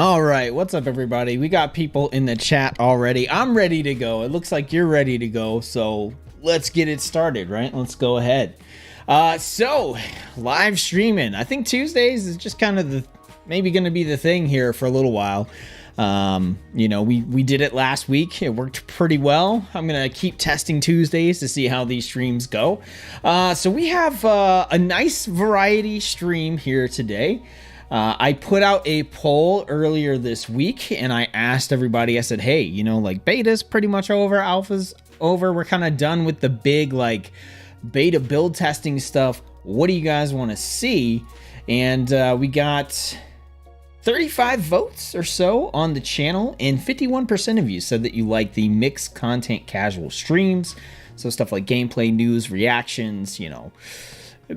All right, what's up, everybody? We got people in the chat already. I'm ready to go. It looks like you're ready to go, so let's get it started, right? Let's go ahead. So live streaming. I think Tuesdays is just kind of maybe going to be the thing here for a little while. You know, we did it last week. It worked pretty well. I'm gonna keep testing Tuesdays to see how these streams go. So we have a nice variety stream here today. I put out a poll earlier this week and I asked everybody, I said, hey, you know, like beta's pretty much over, alpha's over. We're kind of done with the big like beta build testing stuff. What do you guys want to see? And we got 35 votes or so on the channel, and 51% of you said that you like the mixed content casual streams. So stuff like gameplay, news, reactions, you know,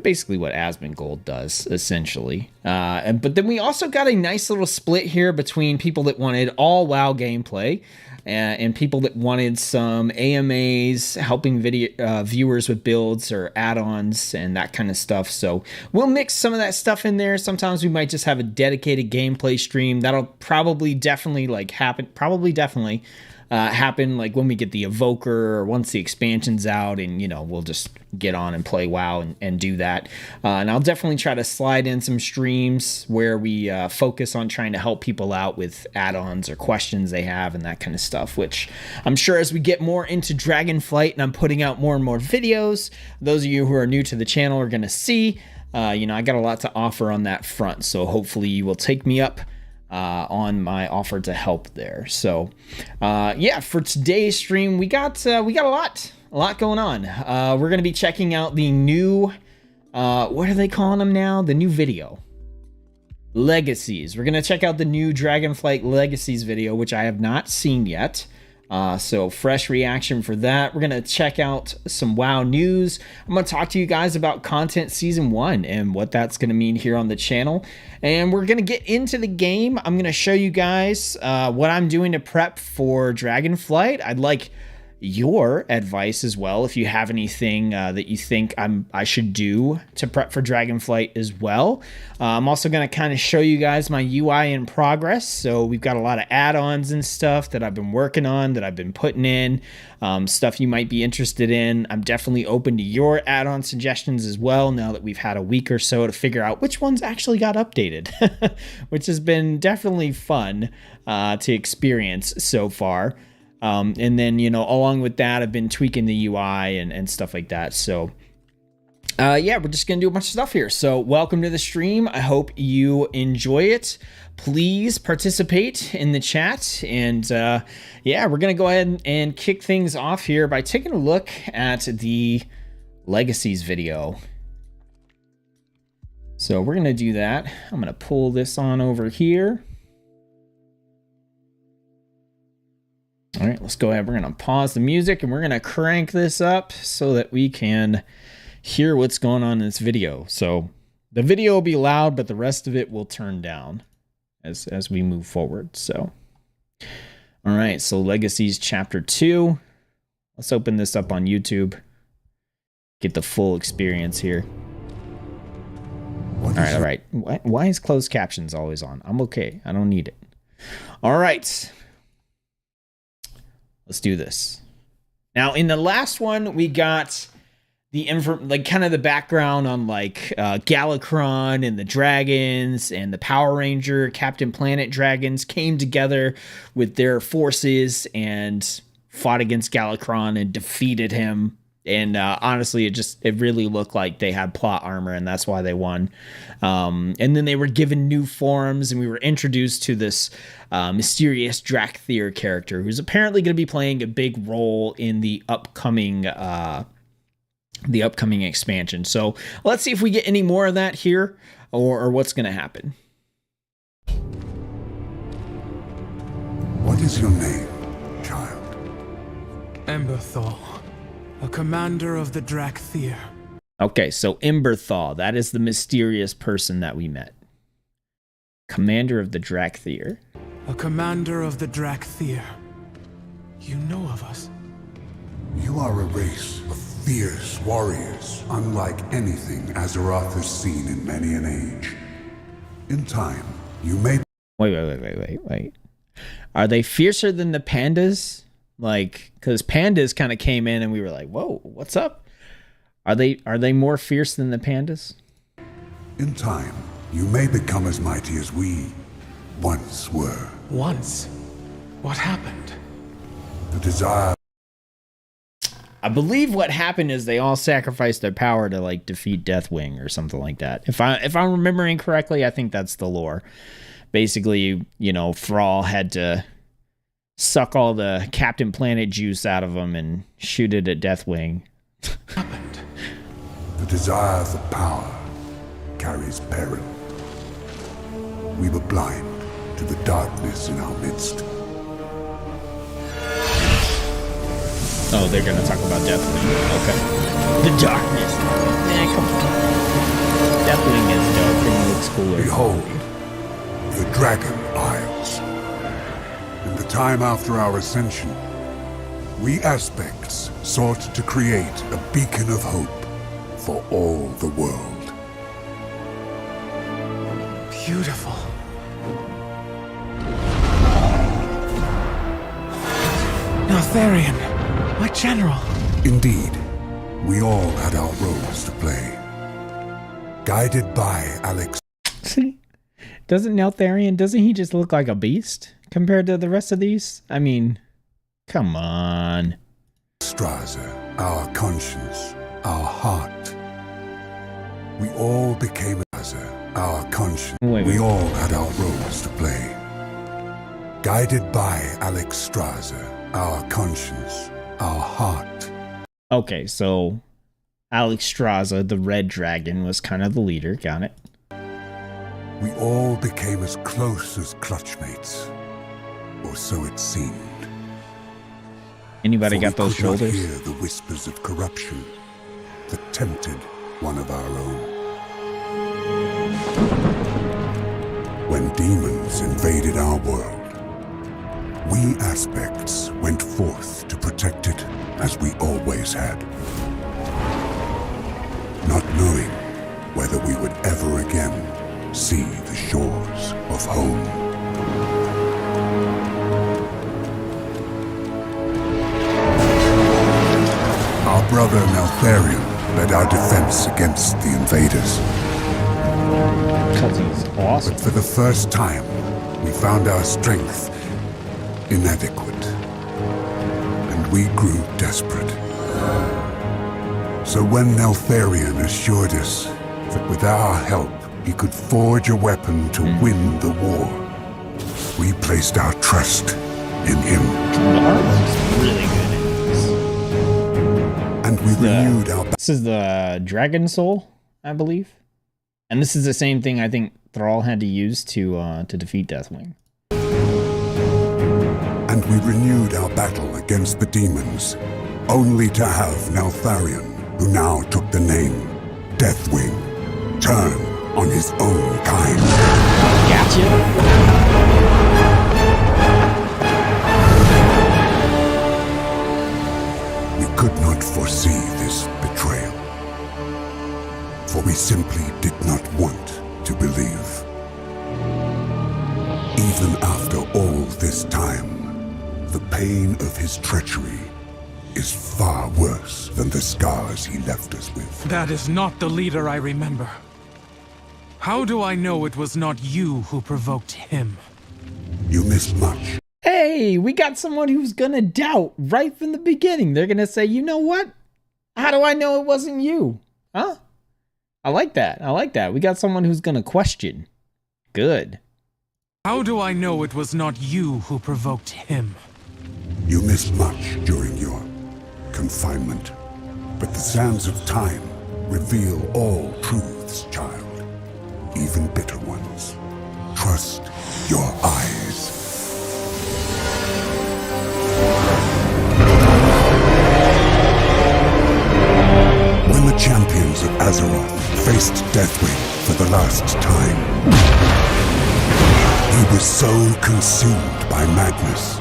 basically what Asmongold does, essentially. But then we also got a nice little split here between people that wanted all WoW gameplay and people that wanted some AMAs, helping viewers with builds or add-ons and that kind of stuff. So we'll mix some of that stuff in there. Sometimes we might just have a dedicated gameplay stream. That'll probably definitely happen like when we get the Evoker or once the expansion's out, and you know, we'll just get on and play WoW and do that. And I'll definitely try to slide in some streams where we focus on trying to help people out with add-ons or questions they have and that kind of stuff, which I'm sure as we get more into Dragonflight and I'm putting out more and more videos, those of you who are new to the channel are going to see, you know, I got a lot to offer on that front. So hopefully you will take me up on my offer to help there. So yeah, for today's stream we got a lot going on. We're gonna be checking out the new what are they calling them now, the new video Legacies. We're gonna check out the new Dragonflight Legacies video, which I have not seen yet. So fresh reaction for that. We're gonna check out some WoW news. I'm gonna talk to you guys about content season 1 and what that's gonna mean here on the channel. And we're gonna get into the game. I'm gonna show you guys what I'm doing to prep for Dragonflight. I'd like your advice as well if you have anything that you think I should do to prep for Dragonflight as well. I'm also going to kind of show you guys my UI in progress. So we've got a lot of add-ons and stuff that I've been working on, that I've been putting in, stuff you might be interested in. I'm definitely open to your add-on suggestions as well, now that we've had a week or so to figure out which ones actually got updated, which has been definitely fun to experience so far. And then, you know, along with that, I've been tweaking the UI and stuff like that. So, yeah, we're just going to do a bunch of stuff here. So welcome to the stream. I hope you enjoy it. Please participate in the chat. And, yeah, we're going to go ahead and kick things off here by taking a look at the Legacies video. So we're going to do that. I'm going to pull this on over here. All right, let's go ahead. We're going to pause the music and we're going to crank this up so that we can hear what's going on in this video. So the video will be loud, but the rest of it will turn down as we move forward. So, all right, so Legacies Chapter 2. Let's open this up on YouTube. Get the full experience here. All right. Why is closed captions always on? I'm okay. I don't need it. All right. Let's do this. Now, in the last one, we got the kind of the background on like Galakrond and the dragons, and the Power Ranger Captain Planet dragons came together with their forces and fought against Galakrond and defeated him. And honestly, it really looked like they had plot armor, and that's why they won. And then they were given new forms, and we were introduced to this mysterious Drakthir character, who's apparently going to be playing a big role in the upcoming expansion. So let's see if we get any more of that here, or what's going to happen. What is your name, child? Emberthal. A commander of the Drakthir. Okay, so Emberthal, that is the mysterious person that we met. Commander of the Drakthir. A commander of the Drakthir. You know of us? You are a race of fierce warriors, unlike anything Azeroth has seen in many an age. In time, you may Wait. Are they fiercer than the pandas? Like, because pandas kind of came in and we were like, whoa, what's up? Are they more fierce than the pandas? In time, you may become as mighty as we once were. Once? What happened? The desire... I believe what happened is they all sacrificed their power to like defeat Deathwing or something like that. If I'm remembering correctly, I think that's the lore. Basically, you know, Thrall had to suck all the Captain Planet juice out of him and shoot it at Deathwing. happened. The desire for power carries peril. We were blind to the darkness in our midst. Oh, they're gonna talk about Deathwing. Okay. The darkness. Man, come on. Deathwing is dope. It looks cooler. Behold, the Dragon Isles. In the time after our ascension, we aspects sought to create a beacon of hope for all the world. Beautiful. Neltharion, my general. Indeed, we all had our roles to play. Guided by Alex. See? Doesn't he just look like a beast compared to the rest of these? I mean, come on. Straza, our conscience, our heart. We all became our conscience. Wait. We all had our roles to play. Guided by Alex Straza, our conscience, our heart. Okay, so Alex Straza, the red dragon, was kind of the leader. Got it. We all became as close as clutchmates, or so it seemed. Anybody got those we could not shoulders? hear the whispers of corruption that tempted one of our own. When demons invaded our world, we aspects went forth to protect it as we always had. Not knowing whether we would ever again see the shores of home. Our brother Neltharion led our defense against the invaders. Because he's awesome. But for the first time, we found our strength inadequate. And we grew desperate. So when Neltharion assured us that with our help, he could forge a weapon to win the war, we placed our trust in him. The artwork's really good in this. And we renewed our... This is the Dragon Soul, I believe. And this is the same thing I think Thrall had to use to defeat Deathwing. And we renewed our battle against the demons, only to have Neltharion, who now took the name Deathwing, turn on his own kind. Gotcha. We could not foresee this betrayal, for we simply did not want to believe. Even after all this time, the pain of his treachery is far worse than the scars he left us with. That is not the leader I remember. How do I know it was not you who provoked him? You missed much. Hey, we got someone who's gonna doubt right from the beginning. They're gonna say, you know what? How do I know it wasn't you? Huh? I like that. We got someone who's gonna question. Good. How do I know it was not you who provoked him? You missed much during your confinement, but the sands of time reveal all truths, child, even bitter ones. Trust your eyes. When the champions of Azeroth faced Deathwing for the last time, he was so consumed by madness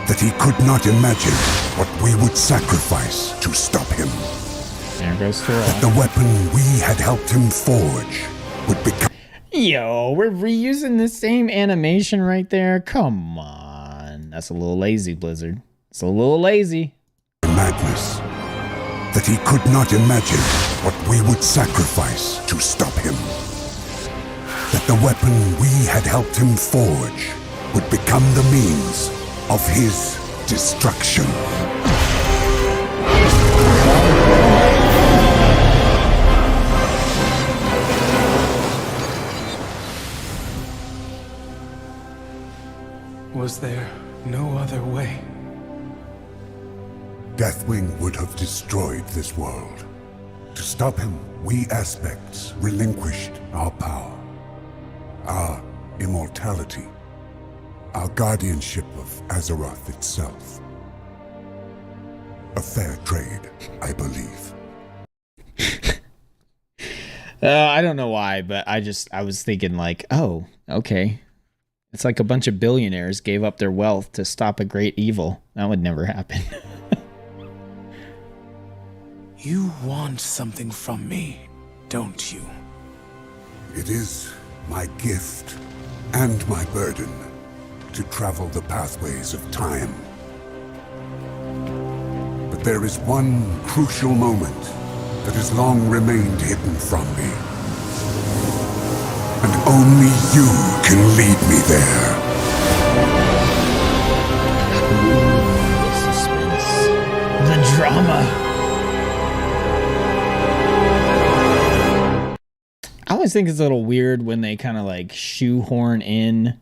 that he could not imagine what we would sacrifice to stop him. There goes Thrall. That the weapon we had helped him forge would become... Yo, we're reusing the same animation right there. Come on. That's a little lazy, Blizzard. It's a little lazy. Madness. That he could not imagine what we would sacrifice to stop him. That the weapon we had helped him forge would become the means of his destruction. Was there no other way? Deathwing would have destroyed this world. To stop him, we aspects relinquished our power, our immortality, our guardianship of Azeroth itself. A fair trade, I believe. I don't know why, but I was thinking like, oh, okay. It's like a bunch of billionaires gave up their wealth to stop a great evil. That would never happen. You want something from me, don't you? It is my gift and my burden to travel the pathways of time. But there is one crucial moment that has long remained hidden from me. And only you can lead me there. The suspense. The drama. I always think it's a little weird when they kind of like shoehorn in,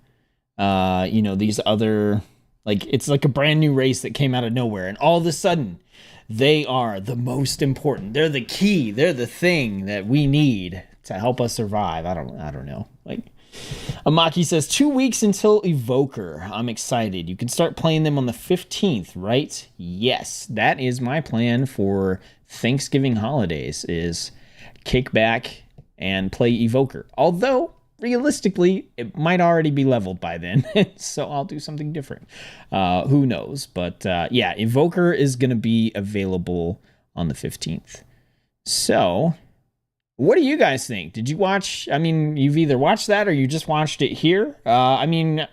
these other, like, it's like a brand new race that came out of nowhere. And all of a sudden, they are the most important. They're the key. They're the thing that we need to help us survive. I don't know. Like, Amaki says 2 weeks until Evoker. I'm excited. You can start playing them on the 15th, right? Yes, that is my plan for Thanksgiving holidays, is kick back and play Evoker. Although, realistically, it might already be leveled by then, so I'll do something different. Who knows? But yeah, Evoker is going to be available on the 15th. So, what do you guys think? Did you watch? I mean, you've either watched that or you just watched it here. I mean,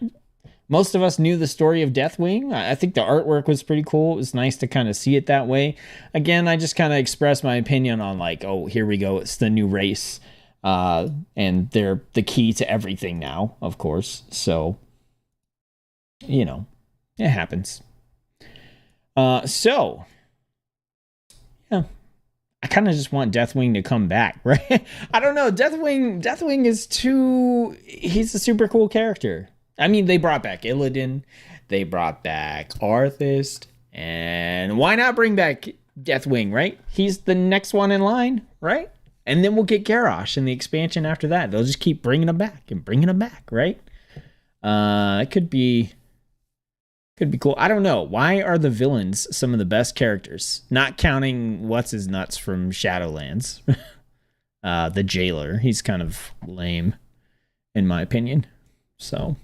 most of us knew the story of Deathwing. I think the artwork was pretty cool. It was nice to kind of see it that way. Again, I just kind of expressed my opinion on like, oh, here we go. It's the new race. And they're the key to everything now, of course. So, it happens. So, yeah. I kind of just want Deathwing to come back, right? I don't know. Deathwing is he's a super cool character. I mean, they brought back Illidan. They brought back Arthas. And why not bring back Deathwing, right? He's the next one in line, right? And then we'll get Garrosh in the expansion after that. They'll just keep bringing him back and bringing him back, right? It could be cool. I don't know. Why are the villains some of the best characters? Not counting what's-his-nuts from Shadowlands. The jailer. He's kind of lame, in my opinion. So,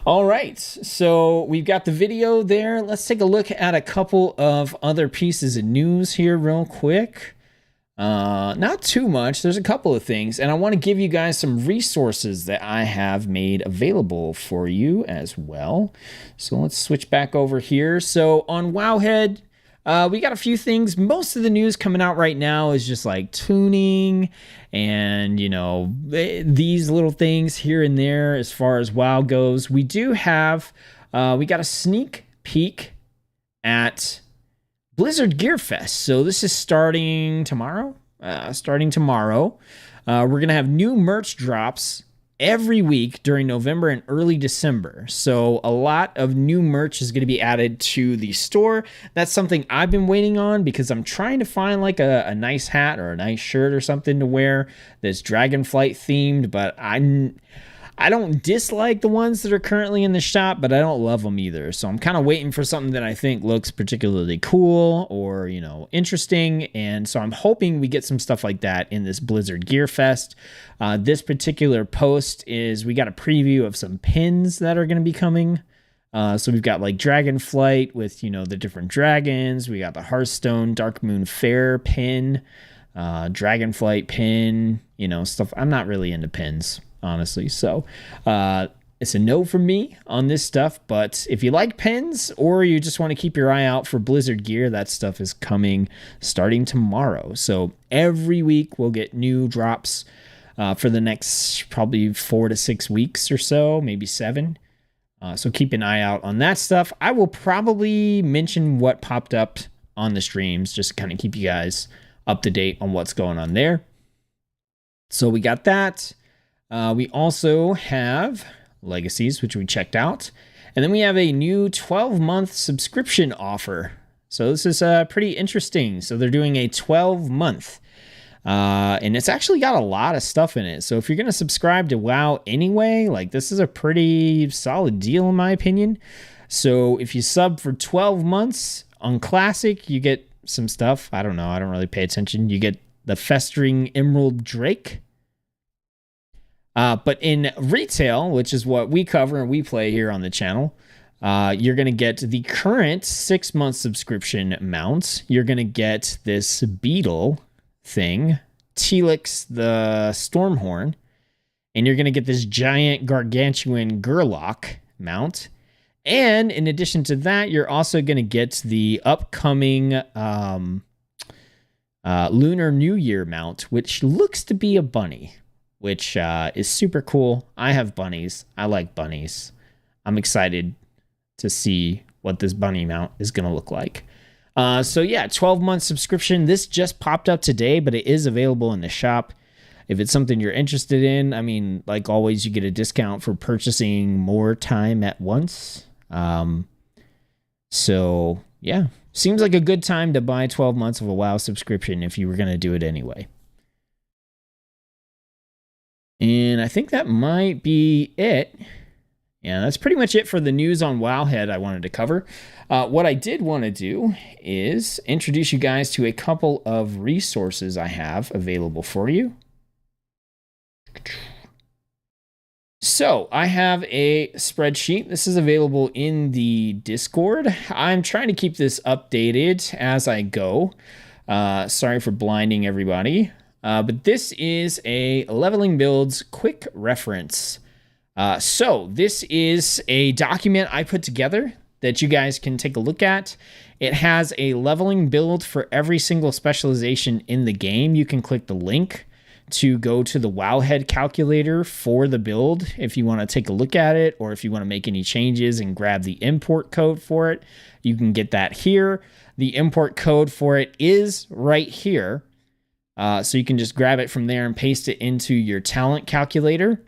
all right. So we've got the video there. Let's take a look at a couple of other pieces of news here real quick. Not too much. There's a couple of things, and I want to give you guys some resources that I have made available for you as well. So let's switch back over here. So on Wowhead, we got a few things. Most of the news coming out right now is just like tuning and, these little things here and there as far as WoW goes. We do have, we got a sneak peek at Blizzard Gear Fest. So this is starting tomorrow. We're going to have new merch drops every week during November and early December. So a lot of new merch is going to be added to the store. That's something I've been waiting on because I'm trying to find like a nice hat or a nice shirt or something to wear that's Dragonflight themed, but I don't dislike the ones that are currently in the shop, but I don't love them either. So I'm kind of waiting for something that I think looks particularly cool or, interesting. And so I'm hoping we get some stuff like that in this Blizzard Gear Fest. This particular post we got a preview of some pins that are going to be coming. So we've got like Dragonflight with, the different dragons. We got the Hearthstone Darkmoon Fair pin, Dragonflight pin, stuff. I'm not really into pins. honestly. So it's a no from me on this stuff. But if you like pens or you just want to keep your eye out for Blizzard gear, that stuff is coming starting tomorrow. So every week we'll get new drops for the next probably 4 to 6 weeks or so, maybe 7. So keep an eye out on that stuff. I will probably mention what popped up on the streams, just to kind of keep you guys up to date on what's going on there. So we got that. We also have Legacies, which we checked out. And then we have a new 12-month subscription offer. So this is pretty interesting. So they're doing a 12-month. And it's actually got a lot of stuff in it. So if you're going to subscribe to WoW anyway, like this is a pretty solid deal in my opinion. So if you sub for 12 months on Classic, you get some stuff. I don't know. I don't really pay attention. You get the Festering Emerald Drake. But in retail, which is what we cover and we play here on the channel, you're going to get the current 6-month subscription mount. You're going to get this beetle thing, Telix the Stormhorn, and you're going to get this giant gargantuan Gurlock mount. And in addition to that, you're also going to get the upcoming Lunar New Year mount, which looks to be a bunny, which is super cool. I have bunnies. I like bunnies. I'm excited to see what this bunny mount is going to look like. So yeah, 12-month subscription. This just popped up today, but it is available in the shop. If it's something you're interested in, I mean, like always, you get a discount for purchasing more time at once. So yeah, seems like a good time to buy 12 months of a WoW subscription if you were going to do it anyway. And I think that might be it. Yeah, that's pretty much it for the news on Wowhead I wanted to cover. What I did want to do is introduce you guys to a couple of resources I have available for you. So I have a spreadsheet. This is available in the Discord. I'm trying to keep this updated as I go. Sorry for blinding everybody. But this is a Leveling Builds quick reference. So this is a document I put together that you guys can take a look at. It has a leveling build for every single specialization in the game. You can click the link to go to the Wowhead calculator for the build if you want to take a look at it, or if you want to make any changes and grab the import code for it, you can get that here. The import code for it is right here. So you can just grab it from there and paste it into your talent calculator.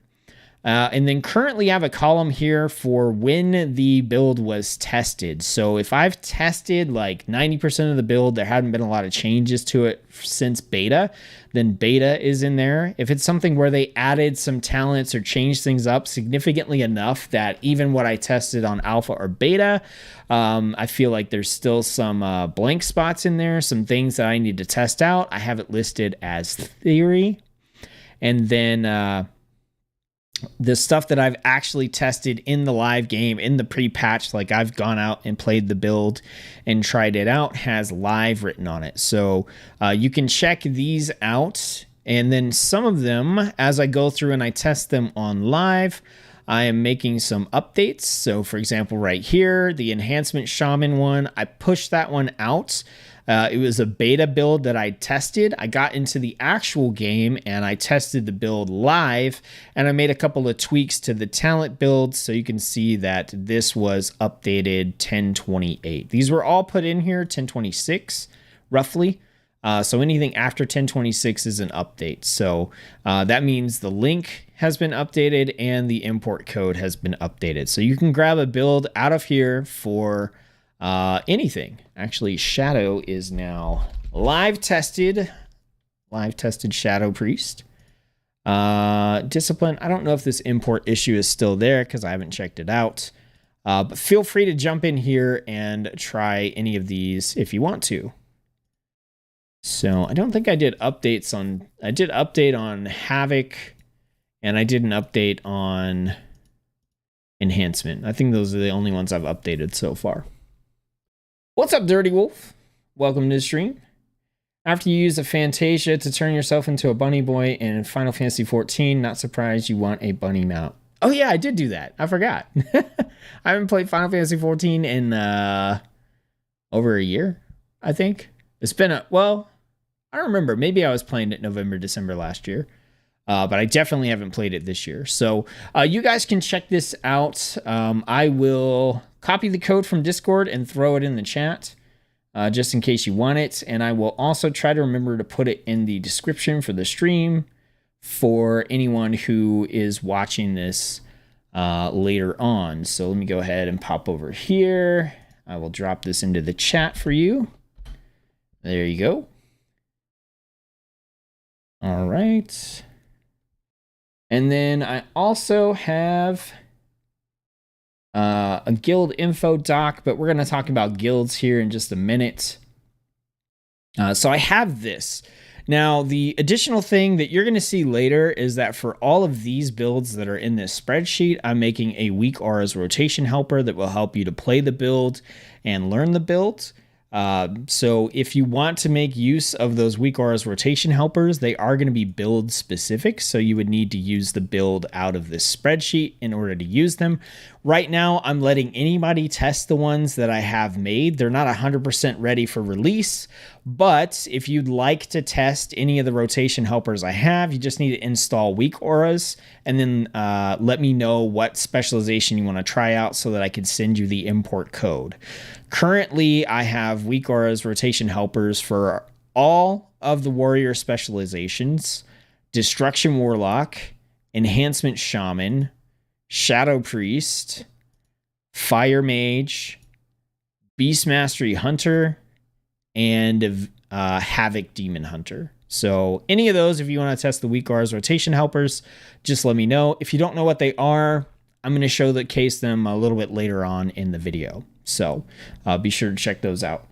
And then currently I have a column here for when the build was tested. So if I've tested like 90% of the build, there hadn't been a lot of changes to it since beta, then beta is in there. If it's something where they added some talents or changed things up significantly enough that even what I tested on alpha or beta, I feel like there's still some blank spots in there, some things that I need to test out. I have it listed as theory. And then the stuff that I've actually tested in the live game, in the pre-patch, like I've gone out and played the build and tried it out, has live written on it. So you can check these out. And then some of them, as I go through and I test them on live, I am making some updates. So for example, right here, the Enhancement Shaman one, I pushed that one out. It was a beta build that I tested. I got into the actual game and I tested the build live, and I made a couple of tweaks to the talent build, so you can see that this was updated 1028. These were all put in here 1026 roughly. So anything after 1026 is an update. So that means the link has been updated and the import code has been updated. So you can grab a build out of here for anything. Actually, Shadow is now live tested Shadow Priest. Discipline, I don't know if this import issue is still there because I haven't checked it out. But feel free to jump in here and try any of these if you want to. So I don't think I did updates on, I did update on Havoc, and I did an update on Enhancement. I think those are the only ones I've updated so far. What's up, Dirty Wolf? Welcome to the stream. After you use a Fantasia to turn yourself into a bunny boy in Final Fantasy XIV, not surprised you want a bunny mount. Oh yeah, I did do that. I forgot. I haven't played Final Fantasy XIV in over a year, I think. It's been I don't remember. Maybe I was playing it November, December last year. But I definitely haven't played it this year. So you guys can check this out. I will copy the code from Discord and throw it in the chat just in case you want it. And I will also try to remember to put it in the description for the stream for anyone who is watching this later on. So let me go ahead and pop over here. I will drop this into the chat for you. There you go. All right. And then I also have a guild info doc, but we're going to talk about guilds here in just a minute. So I have this. Now, the additional thing that you're going to see later is that for all of these builds that are in this spreadsheet, I'm making a weak auras rotation helper that will help you to play the build and learn the build. So if you want to make use of those weak auras rotation helpers, they are going to be build specific. So you would need to use the build out of this spreadsheet in order to use them. Right now, I'm letting anybody test the ones that I have made. They're not 100% ready for release, but if you'd like to test any of the rotation helpers I have, you just need to install weak auras and then let me know what specialization you want to try out so that I can send you the import code. Currently, I have weak auras rotation helpers for all of the warrior specializations: Destruction Warlock, Enhancement Shaman, Shadow Priest, Fire Mage, Beast Mastery Hunter, and Havoc Demon Hunter. So any of those, if you want to test the weak auras rotation helpers, just let me know. If you don't know what they are, I'm going to showcase them a little bit later on in the video. So be sure to check those out.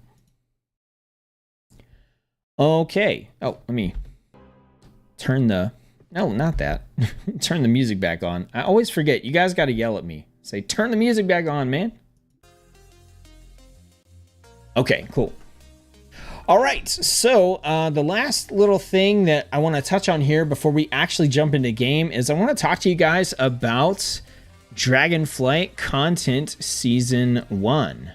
Okay. Oh, let me turn the... No, not that. Turn the music back on. I always forget. You guys got to yell at me. Say, turn the music back on, man. Okay, cool. All right. So the last little thing that I want to touch on here before we actually jump into game is I want to talk to you guys about Dragonflight Content Season 1.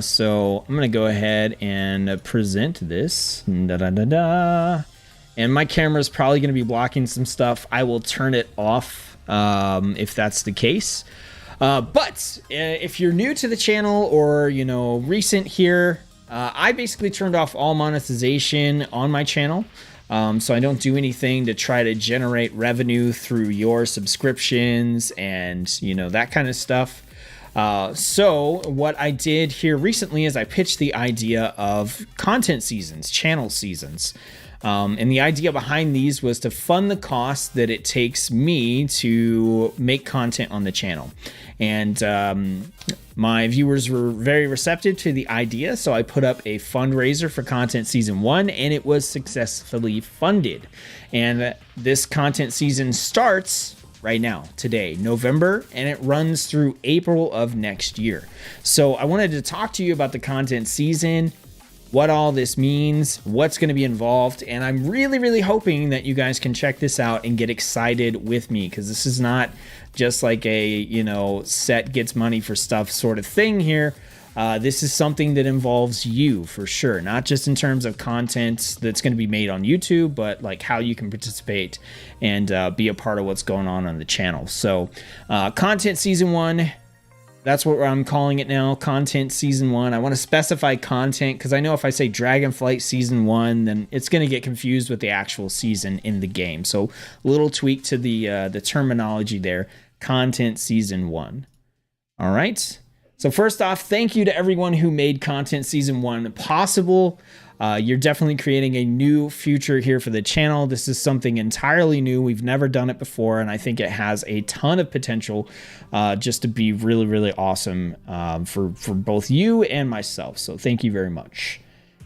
So I'm going to go ahead and present this. And my camera is probably going to be blocking some stuff. I will turn it off if that's the case. But if you're new to the channel or, recent here, I basically turned off all monetization on my channel. So I don't do anything to try to generate revenue through your subscriptions and, that kind of stuff. So what I did here recently is I pitched the idea of content seasons, channel seasons. And the idea behind these was to fund the cost that it takes me to make content on the channel. And my viewers were very receptive to the idea, so I put up a fundraiser for Content Season 1, and it was successfully funded. And this content season starts right now, today, November, and it runs through April of next year. So I wanted to talk to you about the content season, what all this means, what's going to be involved, and I'm really, really hoping that you guys can check this out and get excited with me, because this is not just like a, set gets money for stuff sort of thing here. This is something that involves you for sure, not just in terms of content that's going to be made on YouTube, but like how you can participate and be a part of what's going on the channel. So Content Season 1, that's what I'm calling it now, Content Season 1. I want to specify content because I know if I say Dragonflight Season 1, then it's going to get confused with the actual season in the game. So a little tweak to the terminology there, Content Season 1. All right. So first off, thank you to everyone who made Content Season 1 possible. You're definitely creating a new future here for the channel. This is something entirely new. We've never done it before, and I think it has a ton of potential just to be really, really awesome for both you and myself. So thank you very much.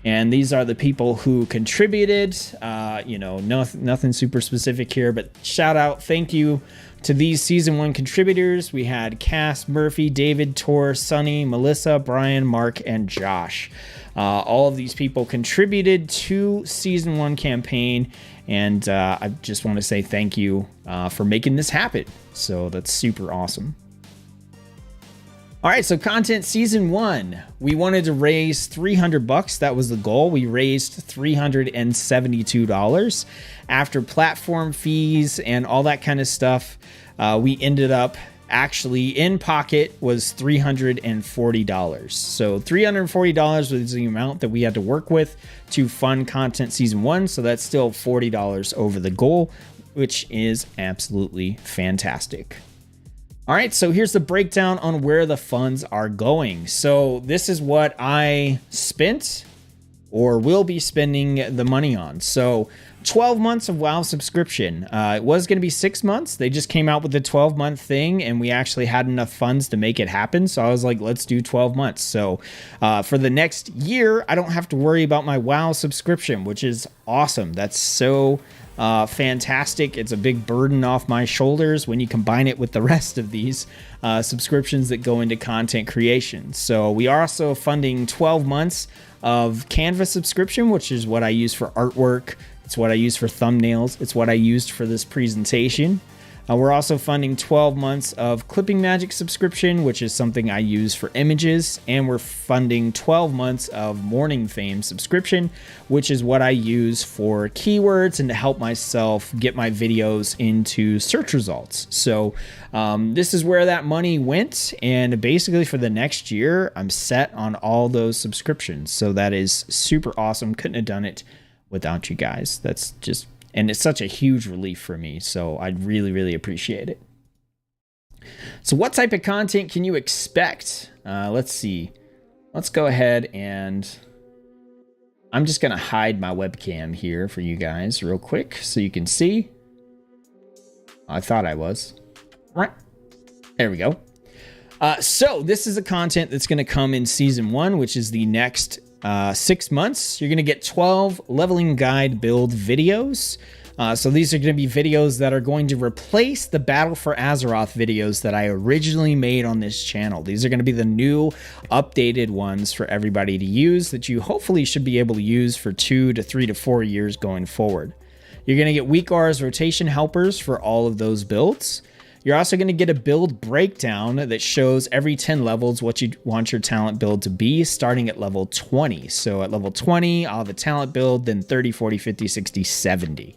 And these are the people who contributed. Nothing super specific here, but shout out, thank you to these Season 1 contributors. We had Cass, Murphy, David, Tor, Sunny, Melissa, Brian, Mark, and Josh. All of these people contributed to Season 1 campaign, and I just want to say thank you for making this happen. So that's super awesome. All right, so content Season 1. We wanted to raise $300. That was the goal. We raised $372. After platform fees and all that kind of stuff, we ended up actually in pocket was $340. So $340 was the amount that we had to work with to fund content Season 1. So that's still $40 over the goal, which is absolutely fantastic. All right, so here's the breakdown on where the funds are going. So this is what I spent or will be spending the money on. So 12 months of WoW subscription. It was going to be 6 months. They just came out with the 12-month thing, and we actually had enough funds to make it happen. So I was like, let's do 12 months. So for the next year, I don't have to worry about my WoW subscription, which is awesome. That's so fantastic. It's a big burden off my shoulders when you combine it with the rest of these subscriptions that go into content creation. So we are also funding 12 months of Canva subscription, which is what I use for artwork. It's what I use for thumbnails. It's what I used for this presentation. We're also funding 12 months of Clipping Magic subscription, which is something I use for images. And we're funding 12 months of Morning Fame subscription, which is what I use for keywords and to help myself get my videos into search results. So this is where that money went. And basically for the next year, I'm set on all those subscriptions. So that is super awesome. Couldn't have done it without you guys. That's just... And it's such a huge relief for me, so I really, really appreciate it. So what type of content can you expect? Let's see. Let's go ahead and... I'm just going to hide my webcam here for you guys real quick so you can see. I thought I was. Right. There we go. So this is the content that's going to come in Season 1, which is the next 6 months. You're going to get 12 leveling guide build videos. So these are going to be videos that are going to replace the Battle for Azeroth videos that I originally made on this channel. These are going to be the new updated ones for everybody to use that you hopefully should be able to use for 2 to 3 to 4 years going forward. You're going to get weak R's rotation helpers for all of those builds. You're also going to get a build breakdown that shows every 10 levels what you want your talent build to be, starting at level 20. So at level 20, I'll have a talent build, then 30, 40, 50, 60, 70.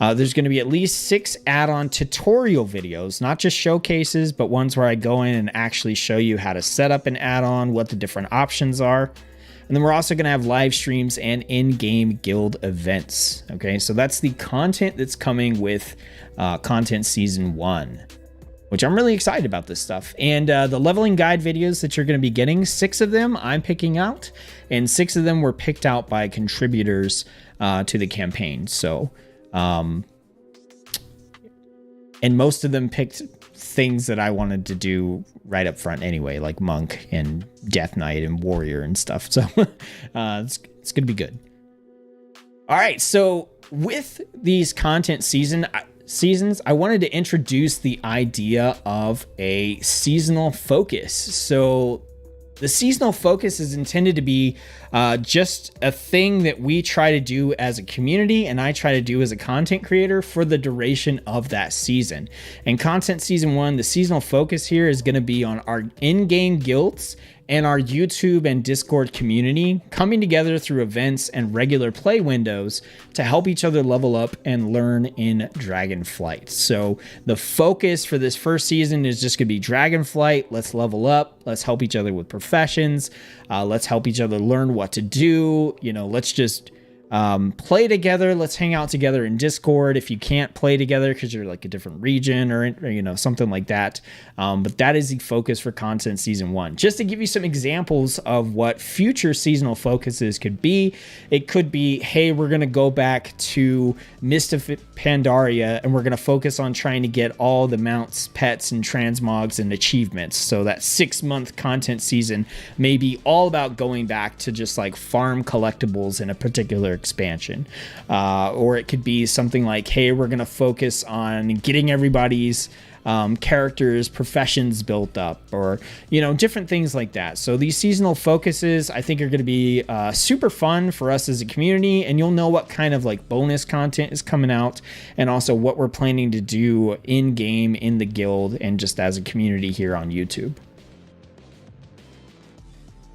There's going to be at least 6 add-on tutorial videos, not just showcases, but ones where I go in and actually show you how to set up an add-on, what the different options are. And then we're also going to have live streams and in-game guild events. Okay, so that's the content that's coming with content Season 1, which I'm really excited about this stuff. And the leveling guide videos that you're going to be getting, 6 of them I'm picking out, and 6 of them were picked out by contributors to the campaign. So, and most of them picked things that I wanted to do right up front anyway, like Monk and Death Knight and Warrior and stuff. So it's going to be good. All right, so with these content seasons, I wanted to introduce the idea of a seasonal focus. So the seasonal focus is intended to be just a thing that we try to do as a community and I try to do as a content creator for the duration of that season. And content Season 1, the seasonal focus here is going to be on our in-game guilds and our YouTube and Discord community coming together through events and regular play windows to help each other level up and learn in Dragonflight. So the focus for this first season is just gonna be Dragonflight. Let's level up. Let's help each other with professions. Let's help each other learn what to do. You know, let's just play together. Let's hang out together in Discord if you can't play together because you're like a different region or you know, something like that. But that is the focus for content Season 1. Just to give you some examples of what future seasonal focuses could be, it could be, hey, we're going to go back to Mist of Pandaria and we're going to focus on trying to get all the mounts, pets, and transmogs and achievements. So that 6-month content season may be all about going back to just like farm collectibles in a particular expansion. Or it could be something like, hey, we're going to focus on getting everybody's characters, professions built up, or, you know, different things like that. So these seasonal focuses, I think, are going to be super fun for us as a community, and you'll know what kind of like bonus content is coming out, and also what we're planning to do in game, in the guild, and just as a community here on YouTube.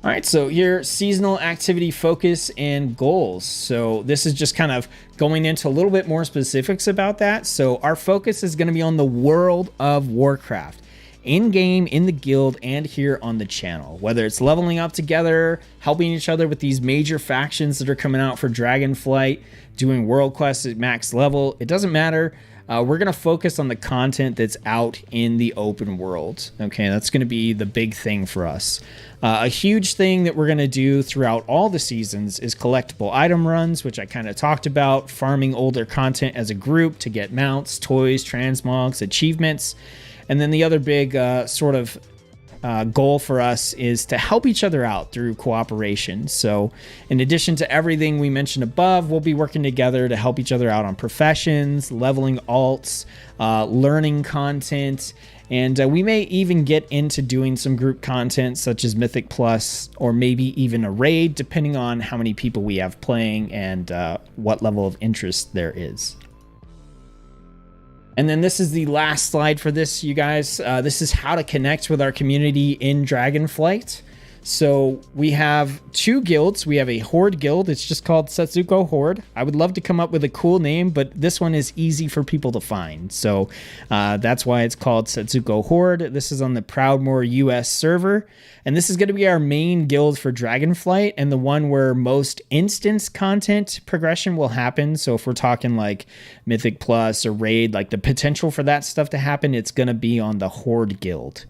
All right, so here, seasonal activity focus and goals. So this is just kind of going into a little bit more specifics about that. So our focus is going to be on the world of Warcraft, in-game, in the guild, and here on the channel. Whether it's leveling up together, helping each other with these major factions that are coming out for Dragonflight, doing world quests at max level, it doesn't matter. We're going to focus on the content that's out in the open world. Okay, that's going to be the big thing for us. A huge thing that we're going to do throughout all the seasons is collectible item runs, which I kind of talked about, farming older content as a group to get mounts, toys, transmogs, achievements. And then the other big sort of goal for us is to help each other out through cooperation. So in addition to everything we mentioned above, we'll be working together to help each other out on professions, leveling alts, learning content, and we may even get into doing some group content such as Mythic Plus, or maybe even a raid, depending on how many people we have playing and what level of interest there is. And then this is the last slide for this, you guys. This is how to connect with our community in Dragonflight. So we have two guilds. We have a Horde guild. It's just called Tsetzuko Horde. I would love to come up with a cool name, but this one is easy for people to find. So that's why it's called Tsetzuko Horde. This is on the Proudmoore US server. And this is going to be our main guild for Dragonflight, and the one where most instance content progression will happen. So if we're talking like Mythic Plus or Raid, like the potential for that stuff to happen, it's going to be on the Horde guild.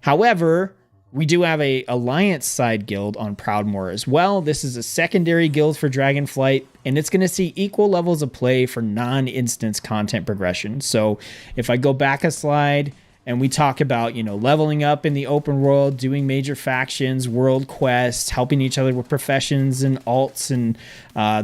However, we do have a Alliance side guild on Proudmoore as well. This is a secondary guild for Dragonflight, and it's going to see equal levels of play for non-instance content progression. So if I go back a slide and we talk about, you know, leveling up in the open world, doing major factions, world quests, helping each other with professions and alts and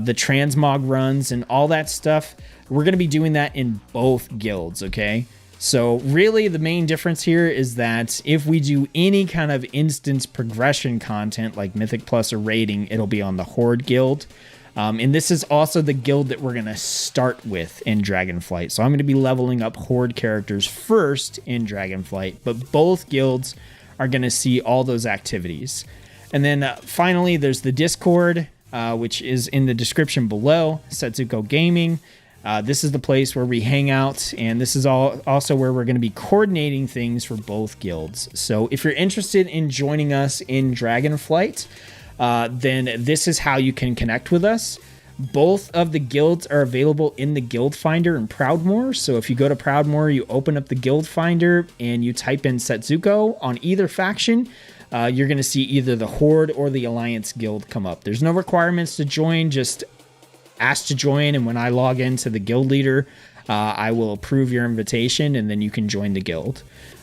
the transmog runs and all that stuff, we're going to be doing that in both guilds, okay? So really the main difference here is that if we do any kind of instance progression content like Mythic Plus or raiding, it'll be on the Horde guild. And this is also the guild that we're going to start with in Dragonflight. So I'm going to be leveling up Horde characters first in Dragonflight, but both guilds are going to see all those activities. And then finally, there's the Discord, which is in the description below, Tsetzuko Gaming. This is the place where we hang out, and this is also where we're going to be coordinating things for both guilds. So if you're interested in joining us in Dragonflight, then this is how you can connect with us. Both of the guilds are available in the guild finder in Proudmoore. So if you go to Proudmoore, you open up the guild finder and you type in Tsetzuko on either faction, you're going to see either the Horde or the Alliance guild come up. There's no requirements to join, just ask to join, and when I log into the guild leader, I will approve your invitation, and then you can join the guild.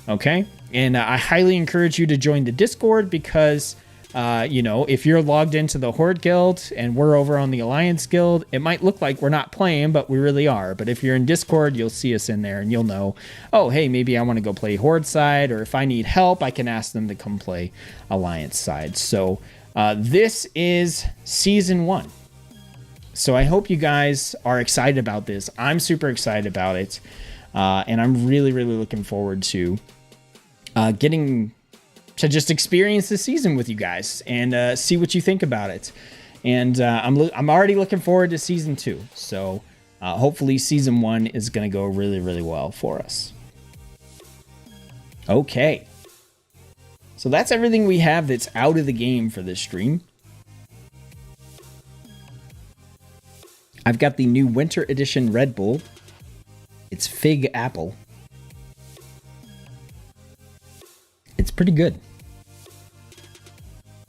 Okay? And I highly encourage you to join the Discord because if you're logged into the Horde guild and we're over on the Alliance guild, it might look like we're not playing, but we really are. But if you're in Discord, you'll see us in there and you'll know, oh, hey, maybe I want to go play Horde side, or if I need help, I can ask them to come play Alliance side. So this is Season 1. So I hope you guys are excited about this. I'm super excited about it. And I'm really, really looking forward to getting to just experience this season with you guys and see what you think about it. And I'm already looking forward to Season 2. So hopefully Season 1 is going to go really, really well for us. Okay. So that's everything we have that's out of the game for this stream. I've got the new Winter Edition Red Bull. It's Fig Apple. It's pretty good.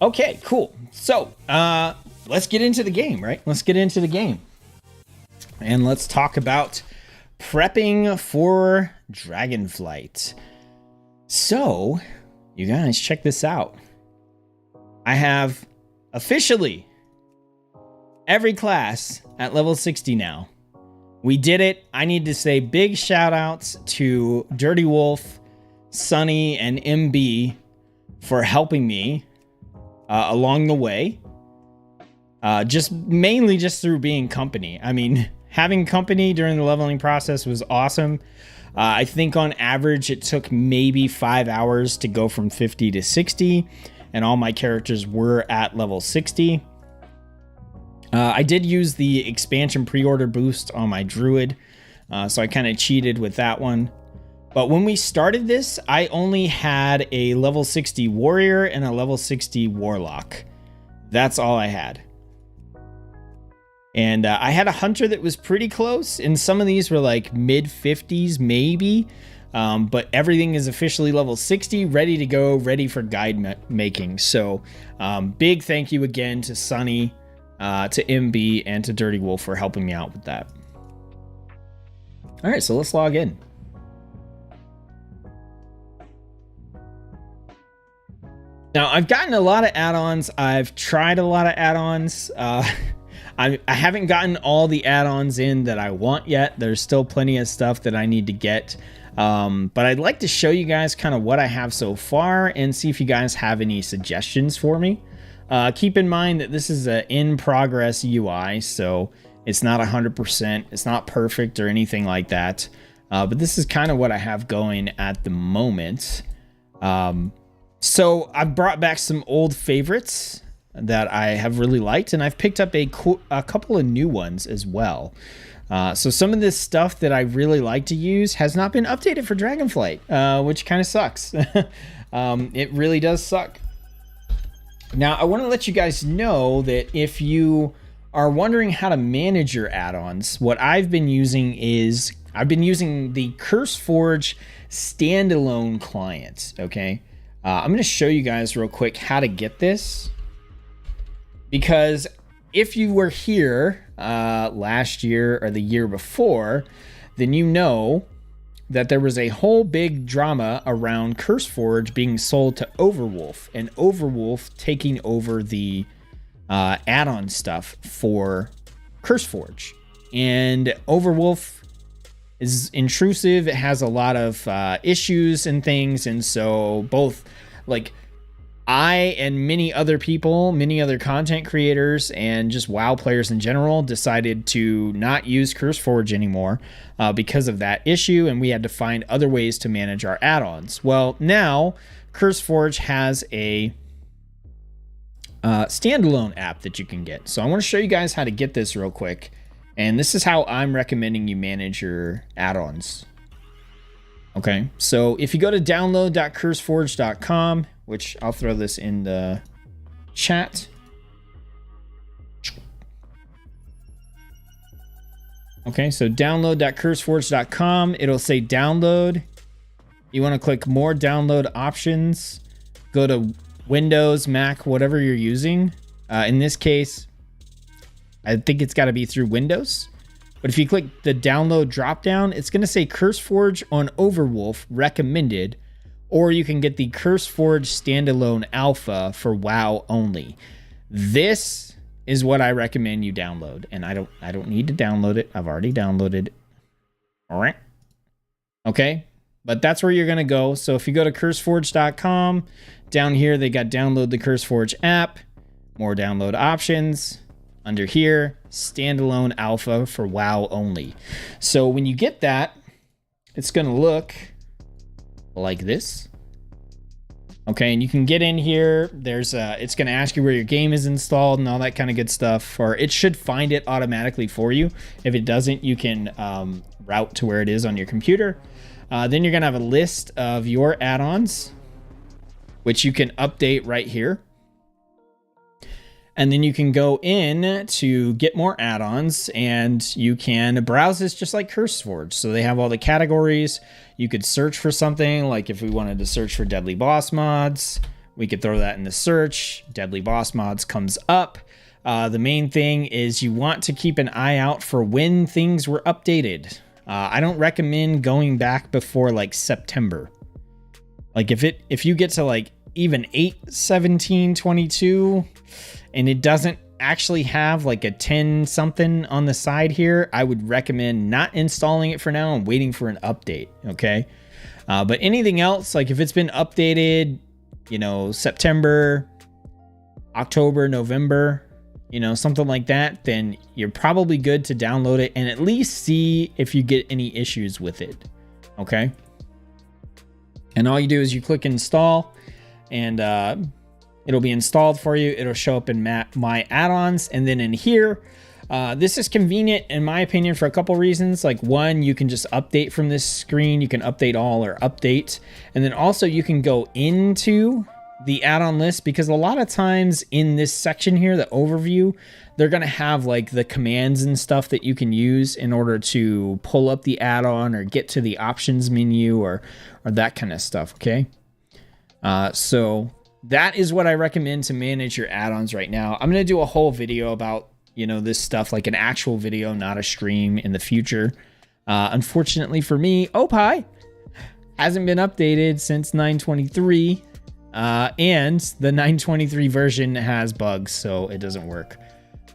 Okay, cool. So, let's get into the game, right? Let's get into the game. And let's talk about prepping for Dragonflight. So, you guys, check this out. I have officially every class at level 60 now. We did it. I need to say big shout outs to Dirty Wolf, Sunny, and MB for helping me along the way. Just mainly just through being company. I mean, having company during the leveling process was awesome. I think on average it took maybe 5 hours to go from 50 to 60, and all my characters were at level 60. I did use the expansion pre-order boost on my druid, so I kind of cheated with that one. But when we started this, I only had a level 60 warrior and a level 60 warlock. That's all I had. And I had a hunter that was pretty close, and some of these were like mid 50s maybe, but everything is officially level 60, ready to go, ready for guide making. So big thank you again to Sunny, to MB, and to Dirty Wolf for helping me out with that. All right, so let's log in. Now, I've gotten a lot of add-ons. I've tried a lot of add-ons. I haven't gotten all the add-ons in that I want yet. There's still plenty of stuff that I need to get. But I'd like to show you guys kind of what I have so far and see if you guys have any suggestions for me. Keep in mind that this is an in-progress UI, so it's not 100%. It's not perfect or anything like that. But this is kind of what I have going at the moment. So I've brought back some old favorites that I have really liked, and I've picked up a couple of new ones as well. So some of this stuff that I really like to use has not been updated for Dragonflight, which kind of sucks. It really does suck. Now, I want to let you guys know that if you are wondering how to manage your add-ons, what I've been using is I've been using the CurseForge standalone client, okay? I'm going to show you guys real quick how to get this. Because if you were here last year or the year before, then you know that there was a whole big drama around CurseForge being sold to Overwolf, and Overwolf taking over the add-on stuff for CurseForge. And Overwolf is intrusive. It has a lot of issues and things, and so both like I and many other people, many other content creators, and just WoW players in general decided to not use CurseForge anymore because of that issue, and we had to find other ways to manage our add-ons. Well, now CurseForge has a standalone app that you can get. So I want to show you guys how to get this real quick, and this is how I'm recommending you manage your add-ons. Okay, so if you go to download.curseforge.com, which I'll throw this in the chat. Okay, so download.curseforge.com. It'll say download. You want to click more download options. Go to Windows, Mac, whatever you're using. In this case, I think it's got to be through Windows. But if you click the download dropdown, it's going to say CurseForge on Overwolf recommended, or you can get the CurseForge standalone alpha for WoW only. This is what I recommend you download, and I don't need to download it. I've already downloaded it. All right. Okay, but that's where you're going to go. So if you go to curseforge.com, down here they got download the CurseForge app, more download options. Under here, standalone alpha for WoW only. So when you get that, it's going to look like this. Okay, and you can get in here. There's it's going to ask you where your game is installed and all that kind of good stuff, or it should find it automatically for you. If it doesn't, you can route to where it is on your computer. Then you're going to have a list of your add-ons, which you can update right here. And then you can go in to get more add-ons, and you can browse this just like CurseForge. So they have all the categories. You could search for something, like if we wanted to search for Deadly Boss Mods, we could throw that in the search. Deadly Boss Mods comes up. The main thing is you want to keep an eye out for when things were updated. I don't recommend going back before like September. Like if you get to like even 8/17/22 and it doesn't actually have like a 10 something on the side here, I would recommend not installing it for now and waiting for an update. Okay. But anything else, like if it's been updated, you know, September, October, November, you know, something like that, then you're probably good to download it and at least see if you get any issues with it. Okay. And all you do is you click install and it'll be installed for you. It'll show up in my add-ons. And then in here, this is convenient in my opinion for a couple reasons. Like one, you can just update from this screen. You can update all or update. And then also you can go into the add-on list, because a lot of times in this section here, the overview, they're going to have like the commands and stuff that you can use in order to pull up the add-on or get to the options menu or that kind of stuff. Okay. So that is what I recommend to manage your add-ons right now. I'm going to do a whole video about, you know, this stuff, like an actual video, not a stream, in the future. Unfortunately for me, Opie hasn't been updated since 9.23. And the 9.23 version has bugs, so it doesn't work.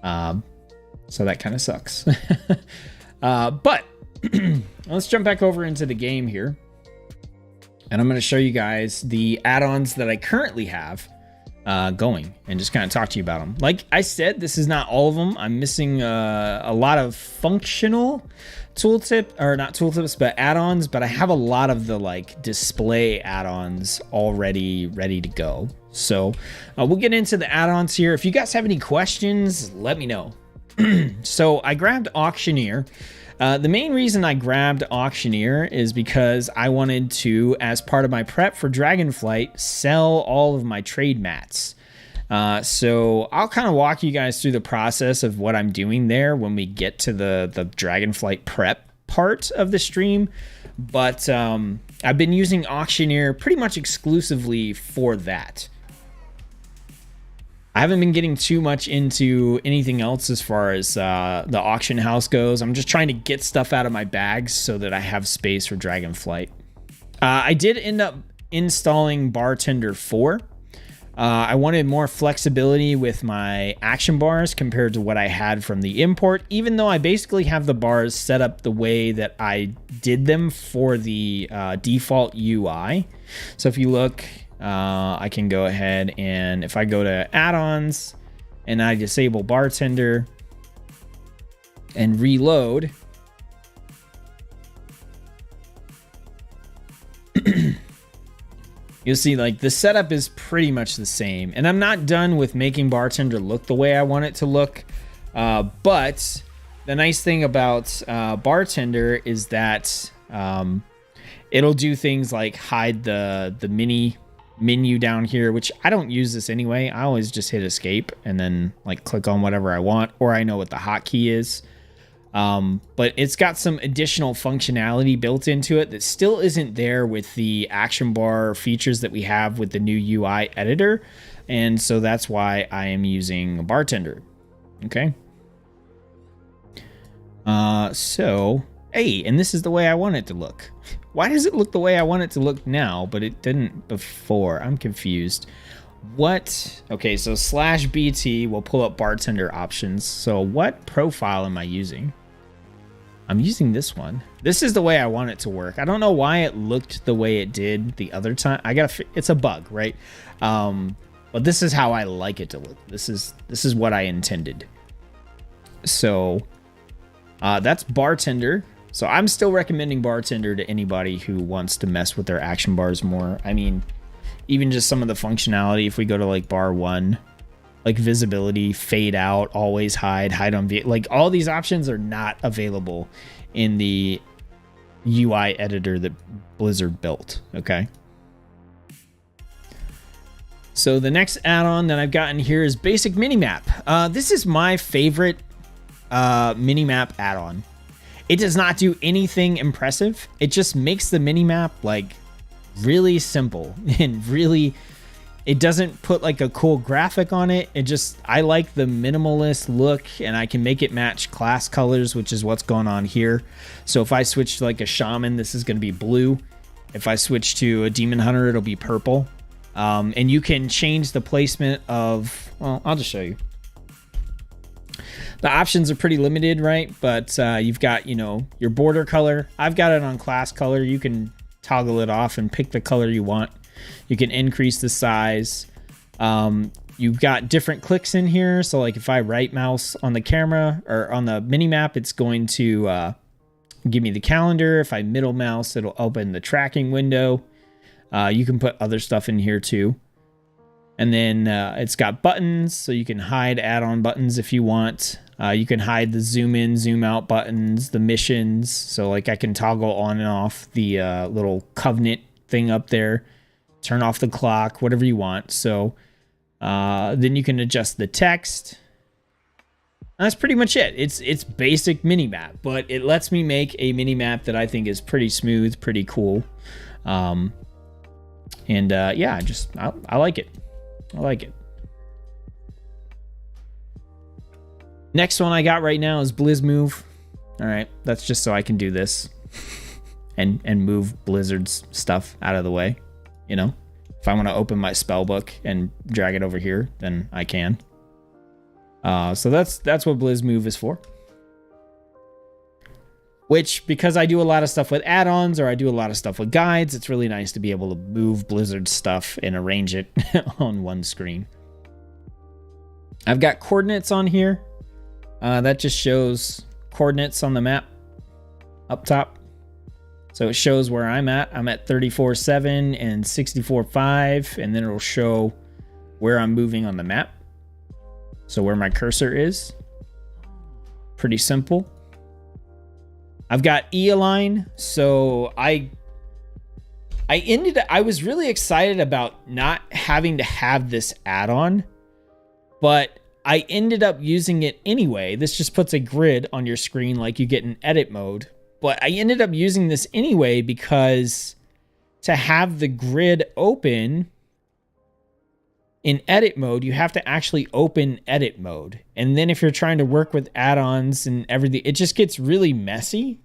So that kind of sucks. But let's jump back over into the game here. And I'm going to show you guys the add-ons that I currently have going and just kind of talk to you about them. Like I said, this is not all of them. I'm missing a lot of functional tooltips, but add-ons, but I have a lot of the like display add-ons already ready to go. So we'll get into the add-ons here. If you guys have any questions, let me know. So I grabbed Auctioneer. The main reason I grabbed Auctioneer is because I wanted to, as part of my prep for Dragonflight, sell all of my trade mats. So I'll kind of walk you guys through the process of what I'm doing there when we get to the Dragonflight prep part of the stream. But I've been using Auctioneer pretty much exclusively for that. I haven't been getting too much into anything else as far as the auction house goes. I'm just trying to get stuff out of my bags so that I have space for Dragonflight. I did end up installing Bartender 4. I wanted more flexibility with my action bars compared to what I had from the import, even though I basically have the bars set up the way that I did them for the default UI. So if you look, I can go ahead and if I go to add-ons and I disable Bartender and reload, you'll see like the setup is pretty much the same. And I'm not done with making Bartender look the way I want it to look. But the nice thing about Bartender is that it'll do things like hide the mini menu down here, which I don't use this anyway. I always just hit escape and then like click on whatever I want, or I know what the hotkey is. But it's got some additional functionality built into it that still isn't there with the action bar features that we have with the new UI editor. And so that's why I am using Bartender. Okay. So, hey, and this is the way I want it to look. Why does it look the way I want it to look now, but it didn't before? I'm confused. What? Okay, so /BT will pull up Bartender options. So what profile am I using? I'm using this one. This is the way I want it to work. I don't know why it looked the way it did the other time. It's a bug, right? But this is how I like it to look. This is what I intended. So that's Bartender. So I'm still recommending Bartender to anybody who wants to mess with their action bars more. I mean, even just some of the functionality, if we go to like bar 1, like visibility, fade out, always hide, hide on vehicle, like all these options are not available in the UI editor that Blizzard built. Okay. So the next add-on that I've gotten here is Basic Minimap. This is my favorite Minimap add-on. It does not do anything impressive. It just makes the minimap like really simple and really, it doesn't put like a cool graphic on it. I like the minimalist look, and I can make it match class colors, which is what's going on here. So if I switch to like a shaman, this is going to be blue. If I switch to a demon hunter, it'll be purple. And you can change the placement of, well, I'll just show you. The options are pretty limited, right? But you've got, you know, your border color. I've got it on class color. You can toggle it off and pick the color you want. You can increase the size. You've got different clicks in here. So like if I right mouse on the camera or on the mini map, it's going to give me the calendar. If I middle mouse, it'll open the tracking window. You can put other stuff in here too. And then it's got buttons, so you can hide add-on buttons if you want. You can hide the zoom in, zoom out buttons, the missions. So like I can toggle on and off the little covenant thing up there. Turn off the clock, whatever you want. So then you can adjust the text. And that's pretty much it. It's basic minimap, but it lets me make a minimap that I think is pretty smooth, pretty cool. Yeah, I like it. I like it. Next one I got right now is Blizz Move. All right, that's just so I can do this and move Blizzard's stuff out of the way. You know, if I want to open my spell book and drag it over here, then I can. So that's what Blizz Move is for. Which, because I do a lot of stuff with add-ons or I do a lot of stuff with guides, it's really nice to be able to move Blizzard stuff and arrange it on one screen. I've got coordinates on here. That just shows coordinates on the map up top. So it shows where I'm at. I'm at 34.7 and 64.5, and then it'll show where I'm moving on the map. So where my cursor is. Pretty simple. I've got E-align, so I was really excited about not having to have this add-on, but I ended up using it anyway. This just puts a grid on your screen like you get in edit mode, but I ended up using this anyway because to have the grid open in edit mode, you have to actually open edit mode. And then if you're trying to work with add-ons and everything, it just gets really messy.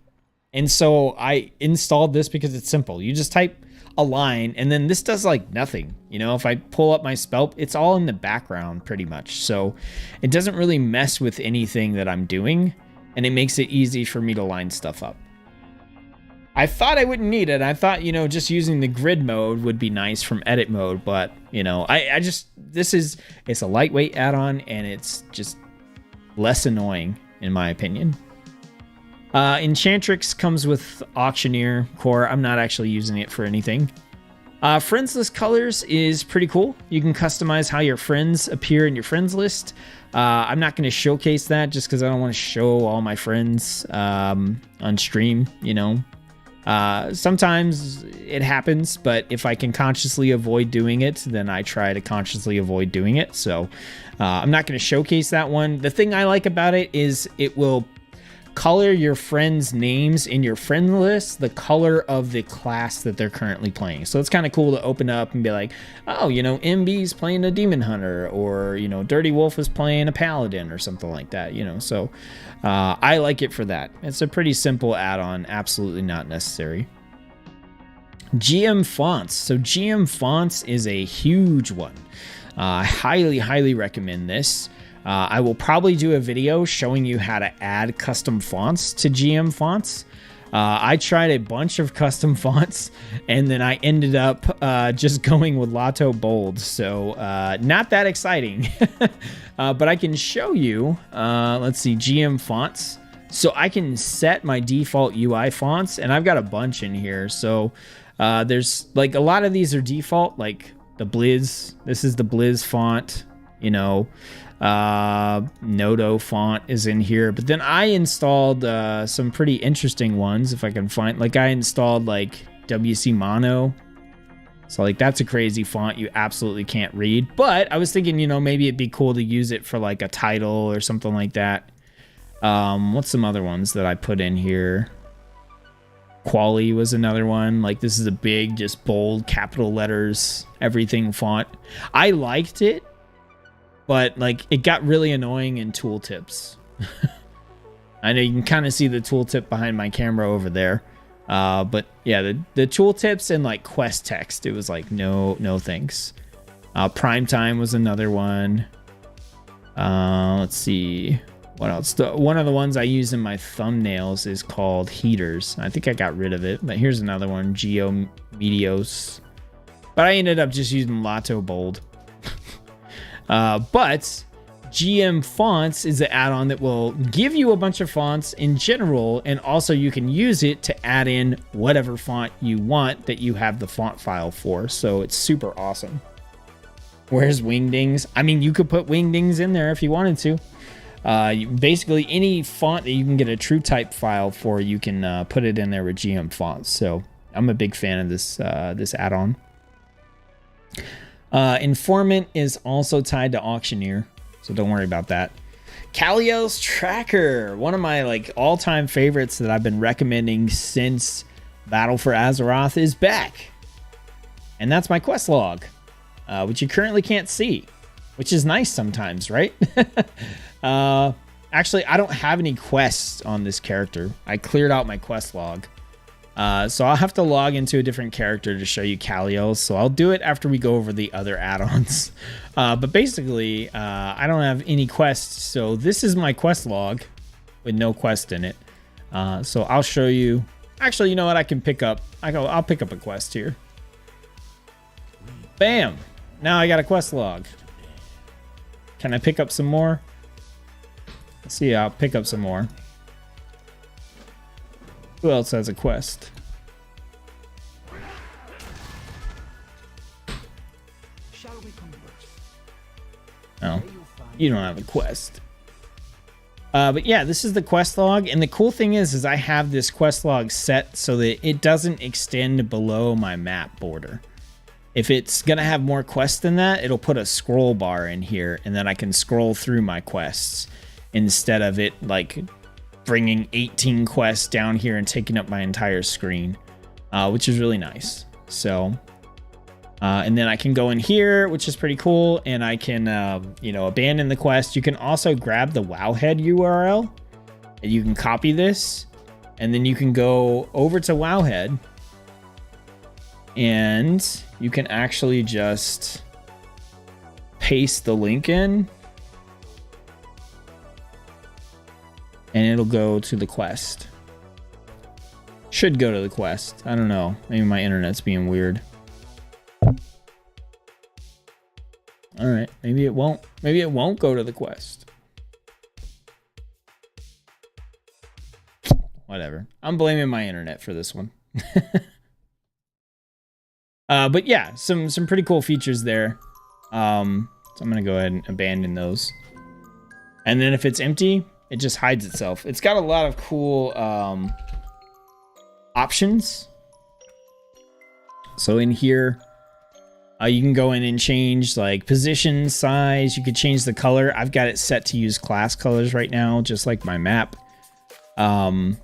And so I installed this because it's simple. You just type a line and then this does like nothing. You know, if I pull up my spell, it's all in the background pretty much. So it doesn't really mess with anything that I'm doing, and it makes it easy for me to line stuff up. I thought I wouldn't need it. I thought, you know, just using the grid mode would be nice from edit mode, but you know, it's a lightweight add-on and it's just less annoying in my opinion. Enchantrix comes with Auctioneer Core. I'm not actually using it for anything. Friends list colors is pretty cool. You can customize how your friends appear in your friends list. I'm not going to showcase that just because I don't want to show all my friends on stream, you know. Sometimes it happens, but if I can consciously avoid doing it, then I try to consciously avoid doing it. So I'm not going to showcase that one. The thing I like about it is it will color your friends' names in your friend list the color of the class that they're currently playing. So it's kind of cool to open up and be like, oh, you know, MB's playing a demon hunter, or, you know, Dirty Wolf is playing a paladin or something like that, you know. So I like it for that. It's a pretty simple add-on, absolutely not necessary. GM fonts. So GM fonts is a huge one. I highly recommend this. I will probably do a video showing you how to add custom fonts to GM fonts. I tried a bunch of custom fonts and then I ended up just going with Lotto Bold. So not that exciting, but I can show you, let's see, GM fonts. So I can set my default UI fonts, and I've got a bunch in here. So there's like a lot of these are default, like the Blizz. This is the Blizz font, you know. Nodo font is in here, but then I installed some pretty interesting ones if I can find. Like I installed like WC Mono, so like that's a crazy font you absolutely can't read, but I was thinking, you know, maybe it'd be cool to use it for like a title or something like that. What's some other ones that I put in here? Quali was another one. Like this is a big, just bold capital letters everything font. I liked it, but like it got really annoying in tooltips. I know you can kind of see the tooltip behind my camera over there. But yeah, the tooltips and like quest text, it was like, no thanks. Prime time was another one. Let's see. What else? One of the ones I use in my thumbnails is called heaters. I think I got rid of it, but here's another one, Geo Medios. But I ended up just using Lotto Bold. But GM Fonts is an add-on that will give you a bunch of fonts in general, and also you can use it to add in whatever font you want that you have the font file for. So it's super awesome. Where's Wingdings? I mean, you could put Wingdings in there if you wanted to. Basically, any font that you can get a true type file for, you can put it in there with GM Fonts. So I'm a big fan of this this add-on. Informant is also tied to Auctioneer, so don't worry about that. Kaliel's Tracker, one of my like all-time favorites that I've been recommending since Battle for Azeroth, is back, and that's my quest log, which you currently can't see, which is nice sometimes, right? Actually, I don't have any quests on this character. I cleared out my quest log. So I'll have to log into a different character to show you Kaliel. So I'll do it after we go over the other add-ons. But basically, I don't have any quests. So this is my quest log with no quest in it. So I'll show you. Actually, you know what? I can pick up. I'll pick up a quest here. Bam! Now I got a quest log. Can I pick up some more? Let's see. I'll pick up some more. Who else has a quest? Oh, you don't have a quest. But yeah, this is the quest log, and the cool thing is I have this quest log set so that it doesn't extend below my map border. If it's gonna have more quests than that, it'll put a scroll bar in here, and then I can scroll through my quests instead of it like bringing 18 quests down here and taking up my entire screen, which is really nice. So, and then I can go in here, which is pretty cool, and I can, you know, abandon the quest. You can also grab the Wowhead URL, and you can copy this, and then you can go over to Wowhead, and you can actually just paste the link in, and it'll go to the quest. Should go to the quest. I don't know. Maybe my internet's being weird. All right. Maybe it won't. Maybe it won't go to the quest. Whatever. I'm blaming my internet for this one. But yeah, some pretty cool features there. So I'm gonna go ahead and abandon those. And then if it's empty, it just hides itself. It's got a lot of cool options. So in here, you can go in and change like position, size. You could change the color. I've got it set to use class colors right now, just like my map. And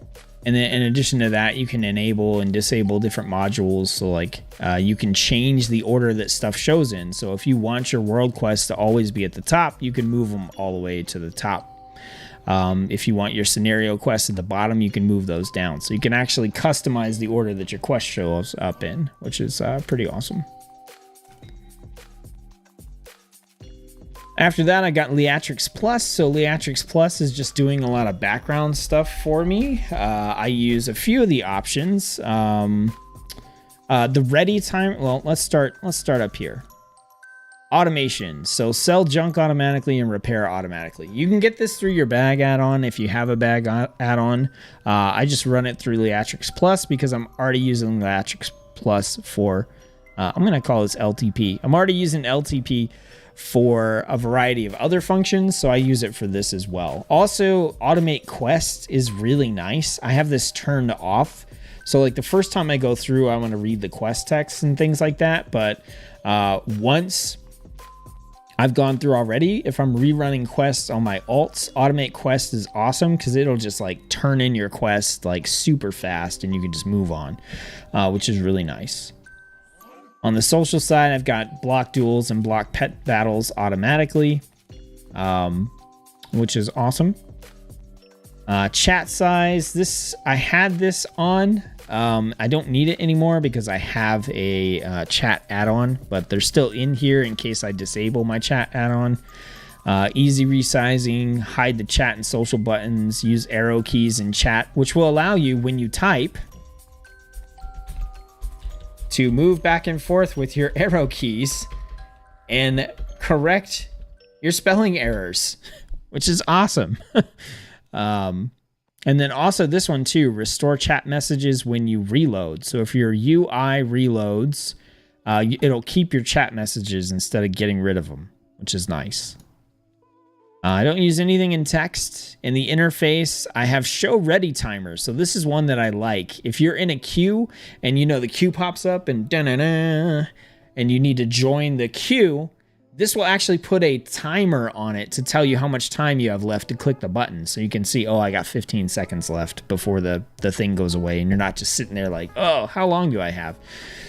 then in addition to that, you can enable and disable different modules. So like you can change the order that stuff shows in. So if you want your world quests to always be at the top, you can move them all the way to the top. If you want your scenario quests at the bottom, you can move those down. So you can actually customize the order that your quest shows up in, which is pretty awesome. After that, I got Leatrix Plus. So Leatrix Plus is just doing a lot of background stuff for me. I use a few of the options. The ready time. Well, let's start up here. Automation. So sell junk automatically and repair automatically. You can get this through your bag add-on if you have a bag add-on. I just run it through Leatrix Plus because I'm already using Leatrix Plus for. I'm gonna call this LTP. I'm already using LTP for a variety of other functions, so I use it for this as well. Also, automate quests is really nice. I have this turned off, so like the first time I go through, I want to read the quest text and things like that, but once I've gone through already, if I'm rerunning quests on my alts, automate quest is awesome because it'll just like turn in your quest like super fast and you can just move on, which is really nice. On the social side, I've got block duels and block pet battles automatically, which is awesome. Chat size, I had this on. I don't need it anymore because I have a chat add-on, but they're still in here in case I disable my chat add-on. Easy resizing, hide the chat and social buttons, use arrow keys in chat, which will allow you, when you type, to move back and forth with your arrow keys and correct your spelling errors, which is awesome. And then also this one too, restore chat messages when you reload. So if your UI reloads, it'll keep your chat messages instead of getting rid of them, which is nice. I don't use anything in text. In the interface, I have show ready timer. So this is one that I like. If you're in a queue and you know the queue pops up and da-na-na, and you need to join the queue, this will actually put a timer on it to tell you how much time you have left to click the button. So you can see, oh, I got 15 seconds left before the thing goes away. And you're not just sitting there like, oh, how long do I have?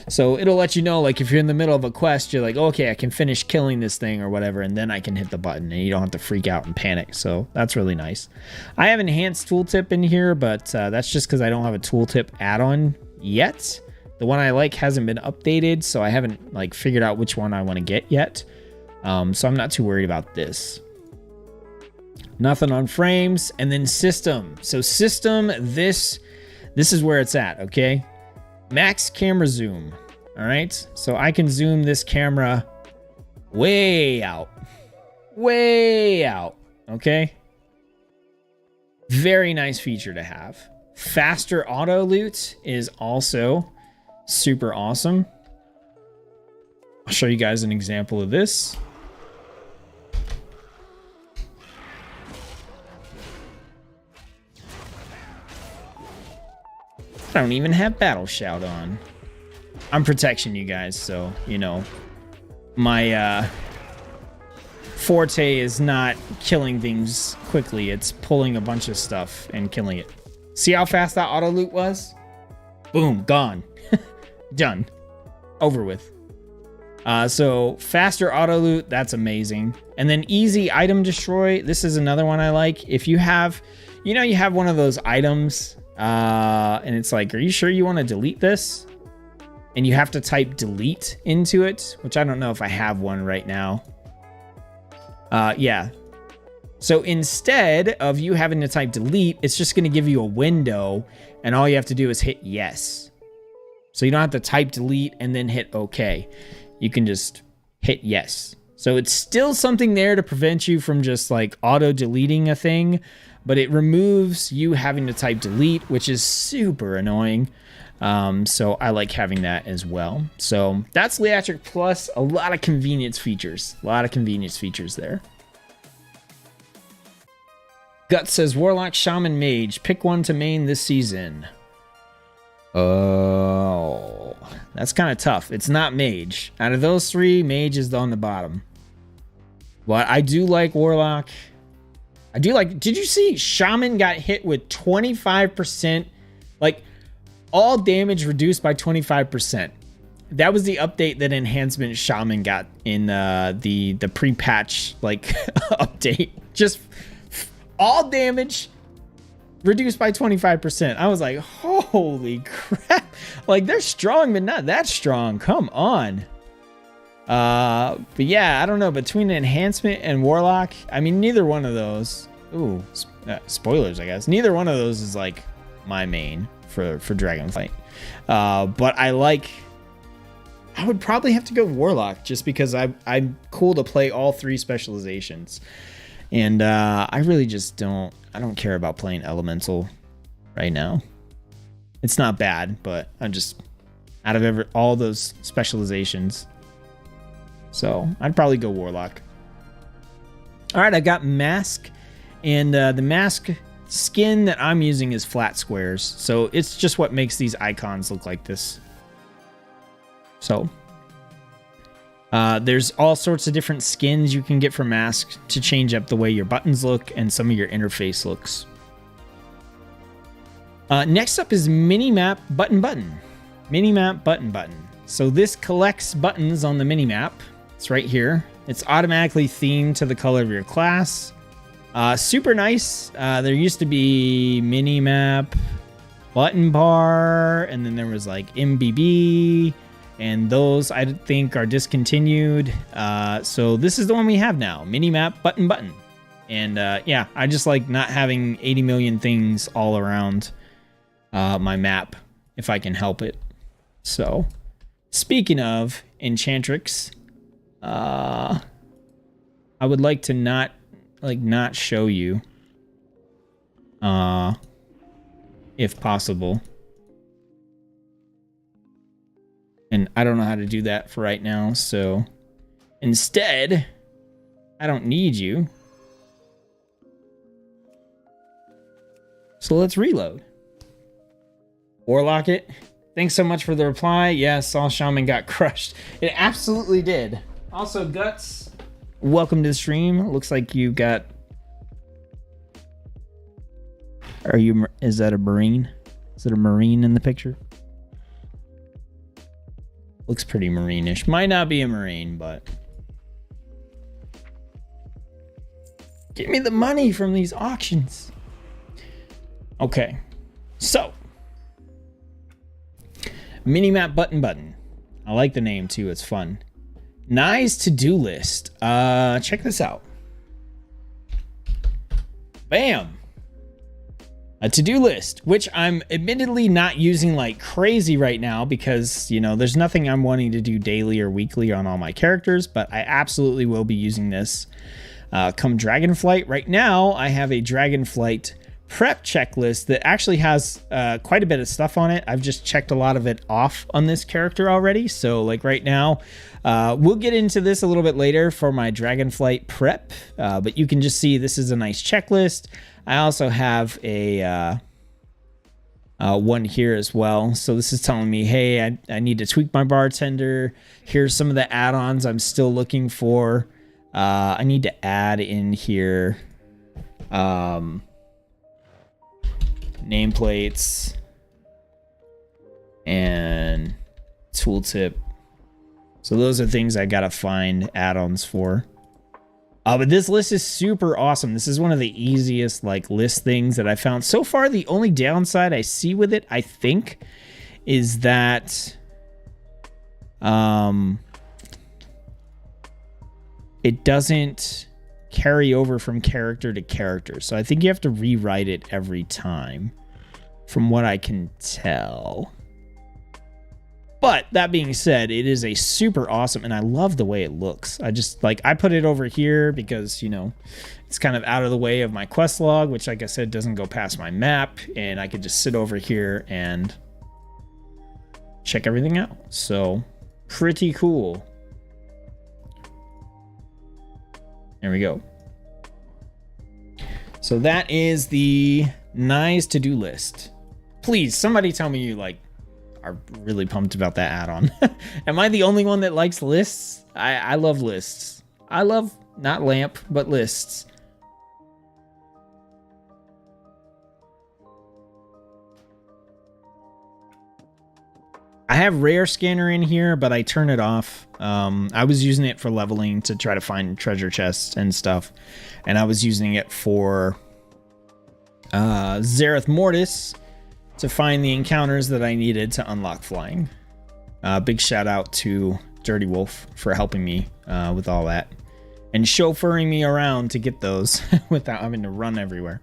So it'll let you know, like, if you're in the middle of a quest, you're like, okay, I can finish killing this thing or whatever, and then I can hit the button, and you don't have to freak out and panic. So that's really nice. I have enhanced tooltip in here, but that's just because I don't have a tooltip add-on yet. The one I like hasn't been updated, so I haven't like figured out which one I want to get yet. So I'm not too worried about this. Nothing on frames. And then system. So system, this is where it's at, okay? Max camera zoom. All right. So I can zoom this camera way out. Way out. Okay. Very nice feature to have. Faster auto loot is also super awesome. I'll show you guys an example of this. I don't even have Battle Shout on. I'm protection, you guys, so, you know, my forte is not killing things quickly. It's pulling a bunch of stuff and killing it. See how fast that auto loot was? Boom, gone. Done. Over with. So faster auto loot, that's amazing. And then easy item destroy. This is another one I like. If you have, you know, you have one of those items, and it's like, are you sure you want to delete this? And you have to type delete into it, which I don't know if I have one right now. Yeah. So instead of you having to type delete, it's just going to give you a window, and all you have to do is hit yes. So you don't have to type delete and then hit OK. You can just hit yes. So it's still something there to prevent you from just like auto deleting a thing, but it removes you having to type delete, which is super annoying. So I like having that as well. So that's Leatric Plus. A lot of convenience features. A lot of convenience features there. Gut says Warlock, Shaman, Mage. Pick one to main this season. Oh, that's kind of tough. It's not Mage. Out of those three, Mage is on the bottom. But I do like Warlock. I do like... Did you see Shaman got hit with 25%? Like, all damage reduced by 25%. That was the update that Enhancement Shaman got in the pre-patch, like, update. Just all damage reduced by 25%. I was like, holy crap. Like, they're strong, but not that strong. Come on. But yeah, I don't know. Between Enhancement and Warlock, I mean, neither one of those... Ooh, spoilers, I guess. Neither one of those is, like, my main for Dragonflight. But I like... I would probably have to go Warlock, just because I'm cool to play all three specializations. And I really just don't... I don't care about playing Elemental right now. It's not bad, but I'm just... Out of all those specializations... So, I'd probably go Warlock. Alright, I got Mask. And the Mask skin that I'm using is flat squares. So, it's just what makes these icons look like this. So, there's all sorts of different skins you can get for Mask to change up the way your buttons look and some of your interface looks. Next up is Minimap Button Button. Minimap Button Button. So this collects buttons on the minimap. It's right here. It's automatically themed to the color of your class. Super nice. There used to be minimap, button bar, and then there was like MBB, and those I think are discontinued. So this is the one we have now, mini-map button. And yeah, I just like not having 80 million things all around my map if I can help it. So speaking of Enchantrix, I would like to not show you, if possible. And I don't know how to do that for right now, so instead, I don't need you. So let's reload. Warlock it. Thanks so much for the reply. Yes, all Shaman got crushed. It absolutely did. Also, Guts, welcome to the stream. Looks like you got... Is that a Marine? Is it a Marine in the picture? Looks pretty Marine-ish. Might not be a Marine, but... Give me the money from these auctions. Okay. So. Minimap button. I like the name too. It's fun. Nice to-do list. Check this out. Bam. A to-do list, which I'm admittedly not using like crazy right now because, you know, there's nothing I'm wanting to do daily or weekly on all my characters, but I absolutely will be using this come Dragonflight. Right now, I have a Dragonflight prep checklist that actually has quite a bit of stuff on it. I've just checked a lot of it off on this character already. So like right now, we'll get into this a little bit later for my Dragonflight prep, but you can just see this is a nice checklist. I also have a one here as well. So this is telling me, hey, I need to tweak my bartender. Here's some of the add-ons I'm still looking for. I need to add in here nameplates and tooltip. So those are things I gotta find add-ons for. But this list is super awesome. This is one of the easiest like list things that I found so far. The only downside I see with it, I think, is that it doesn't carry over from character to character. So I think you have to rewrite it every time, from what I can tell. But that being said, it is a super awesome, and I love the way it looks. I just like, I put it over here because, you know, it's kind of out of the way of my quest log, which, like I said, doesn't go past my map, and I could just sit over here and check everything out. So pretty cool. There we go. So that is the nice to-do list. Please, somebody tell me you like are really pumped about that add-on. Am I the only one that likes lists? I love lists. I love not lamp, but lists. I have rare scanner in here, but I turn it off. I was using it for leveling to try to find treasure chests and stuff. And I was using it for Zereth Mortis to find the encounters that I needed to unlock flying. Big shout out to Dirty Wolf for helping me with all that and chauffeuring me around to get those without having to run everywhere.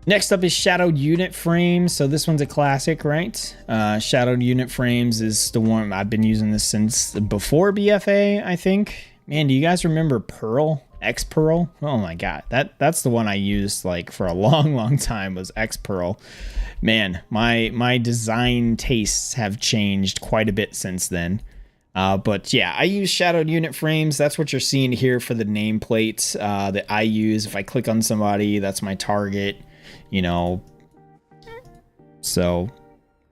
Next up is Shadowed Unit Frames. So this one's a classic, right? Shadowed Unit Frames is the one I've been using this since before BFA, I think. Man, do you guys remember Pearl? X-Pearl? Oh my god. That's the one I used like for a long time, was X-Pearl. Man, my design tastes have changed quite a bit since then. But yeah, I use Shadowed Unit Frames. That's what you're seeing here for the nameplates that I use. If I click on somebody, that's my target, you know. So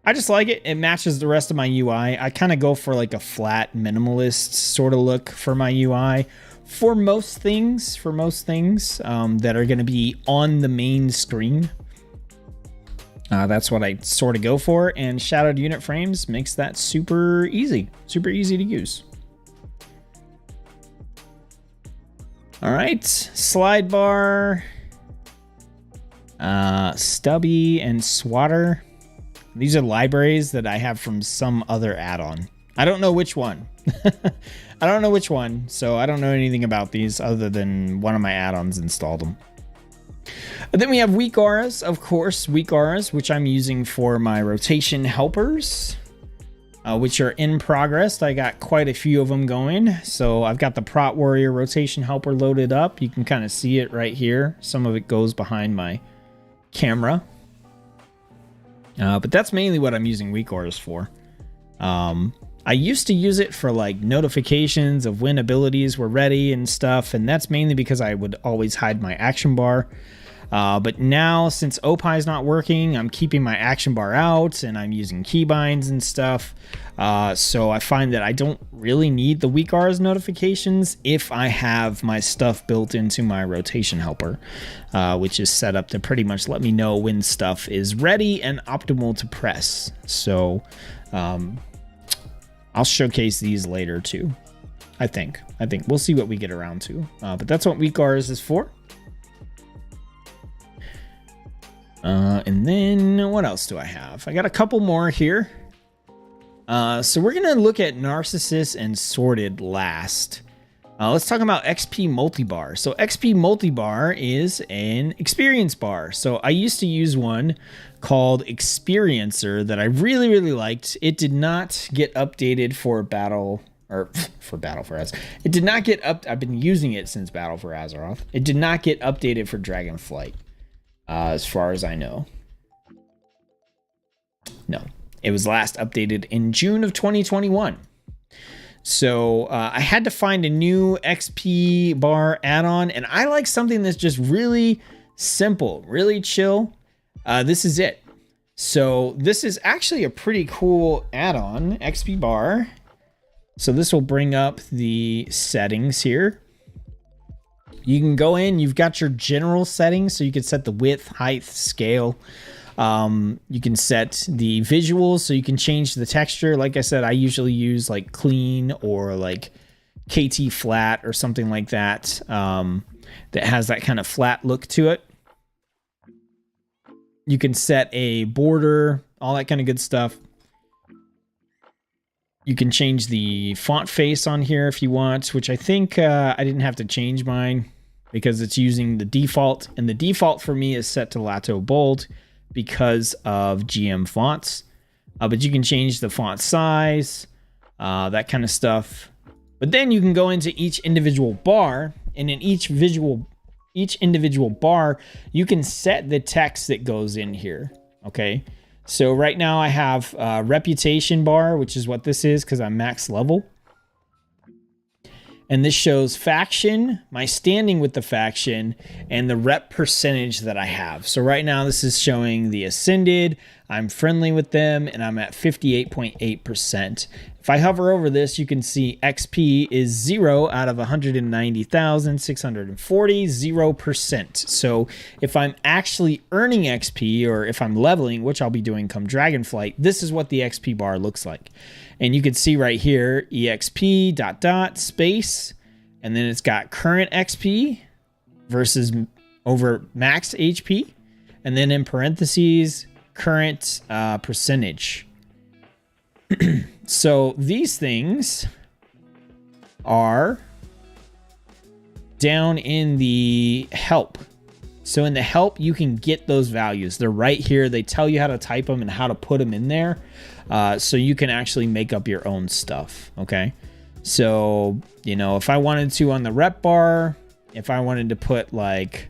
I just like it. It matches the rest of my UI. I kind of go for like a flat minimalist sort of look for my UI. For most things that are going to be on the main screen. That's what I sort of go for, and Shadowed Unit Frames makes that super easy to use. All right, slide bar, stubby and swatter. These are libraries that I have from some other add-on. I don't know which one. I don't know which one, so I don't know anything about these other than one of my add-ons installed them. And then we have weak auras, of course, weak auras, which I'm using for my rotation helpers, which are in progress. I got quite a few of them going. So I've got the Prot Warrior rotation helper loaded up. You can kind of see it right here. Some of it goes behind my camera. But that's mainly what I'm using weak auras for. I used to use it for like notifications of when abilities were ready and stuff, and that's mainly because I would always hide my action bar. But now, since OPI is not working, I'm keeping my action bar out and I'm using keybinds and stuff. So I find that I don't really need the weak auras notifications if I have my stuff built into my rotation helper, which is set up to pretty much let me know when stuff is ready and optimal to press. So I'll showcase these later too. I think we'll see what we get around to. But that's what weak auras is for. And then what else do I have? I got a couple more here. So we're going to look at Narcissus and Sorted last. Let's talk about XP Multibar. So XP Multibar is an experience bar. So I used to use one called Experiencer that I really, really liked. It did not get updated for Battle for Azeroth. It did not get up. I've been using it since Battle for Azeroth. It did not get updated for Dragonflight, as far as I know. No, it was last updated in June of 2021. So I had to find a new XP bar add-on, and I like something that's just really simple, really chill. This is it. So this is actually a pretty cool add-on, XP bar. So this will bring up the settings here. You can go in, you've got your general settings, so you can set the width, height, scale. You can set the visuals, so you can change the texture. Like I said, I usually use like clean or like KT flat or something like that, that has that kind of flat look to it. You can set a border, all that kind of good stuff. You can change the font face on here if you want, which I think I didn't have to change mine because it's using the default, and the default for me is set to Lato Bold because of GM fonts. But you can change the font size, that kind of stuff. But then you can go into each individual bar, and in each individual bar, you can set the text that goes in here. Okay. So right now I have a reputation bar, which is what this is because I'm max level. And this shows faction, my standing with the faction, and the rep percentage that I have. So right now this is showing the Ascended, I'm friendly with them, and I'm at 58.8%. If I hover over this, you can see XP is 0 out of 190,640, 0%. So if I'm actually earning XP, or if I'm leveling, which I'll be doing come Dragonflight, this is what the XP bar looks like. And you can see right here, EXP ... space, and then it's got current XP versus over max HP, and then in parentheses, current percentage. So these things are down in the help. So in the help, you can get those values. They're right here. They tell you how to type them and how to put them in there. So you can actually make up your own stuff. Okay. So, you know, if I wanted to on the rep bar, if I wanted to put like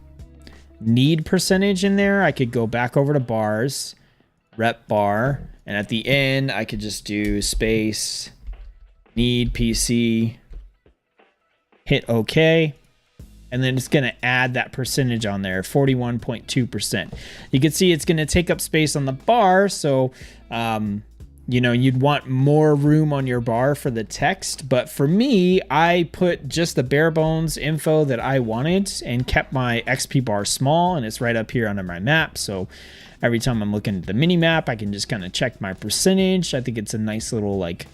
need percentage in there, I could go back over to bars, rep bar, and at the end, I could just do space, need PC, hit OK. And then it's going to add that percentage on there, 41.2%. You can see it's going to take up space on the bar. So, you know, you'd want more room on your bar for the text. But for me, I put just the bare bones info that I wanted and kept my XP bar small. And it's right up here under my map. So every time I'm looking at the mini map, I can just kind of check my percentage. I think it's a nice little, like,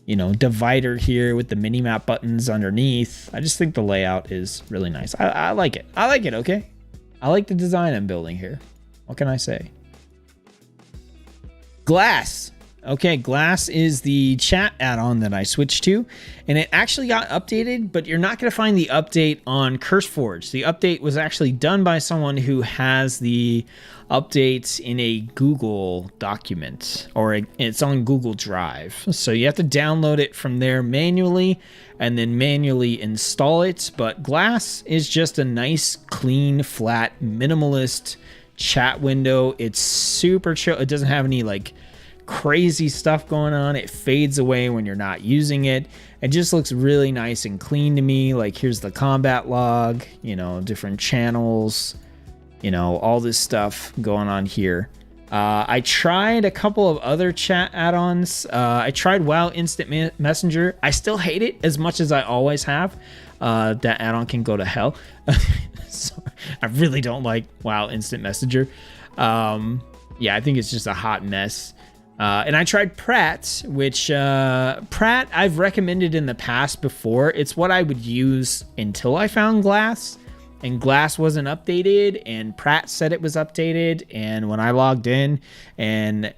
you know, divider here with the mini map buttons underneath. I just think the layout is really nice. I like it. I like it. Okay. I like the design I'm building here. What can I say? Glass. Okay, Glass is the chat add-on that I switched to, and it actually got updated, but you're not going to find the update on CurseForge. The update was actually done by someone who has the updates in a Google document, or it's on Google Drive. So you have to download it from there manually and then manually install it. But Glass is just a nice, clean, flat, minimalist chat window. It's super chill. It doesn't have any like crazy stuff going on. It fades away when you're not using it. It just looks really nice and clean to me. Like, here's the combat log, you know, different channels, you know, all this stuff going on here. I tried a couple of other chat add-ons. I tried WoW Instant Messenger. I still hate it as much as I always have. That add-on can go to hell. So I really don't like WoW Instant Messenger. Yeah, I think it's just a hot mess. And I tried Prat, which Prat I've recommended in the past before. It's what I would use until I found Glass, and Glass wasn't updated, and Prat said it was updated. And when I logged in and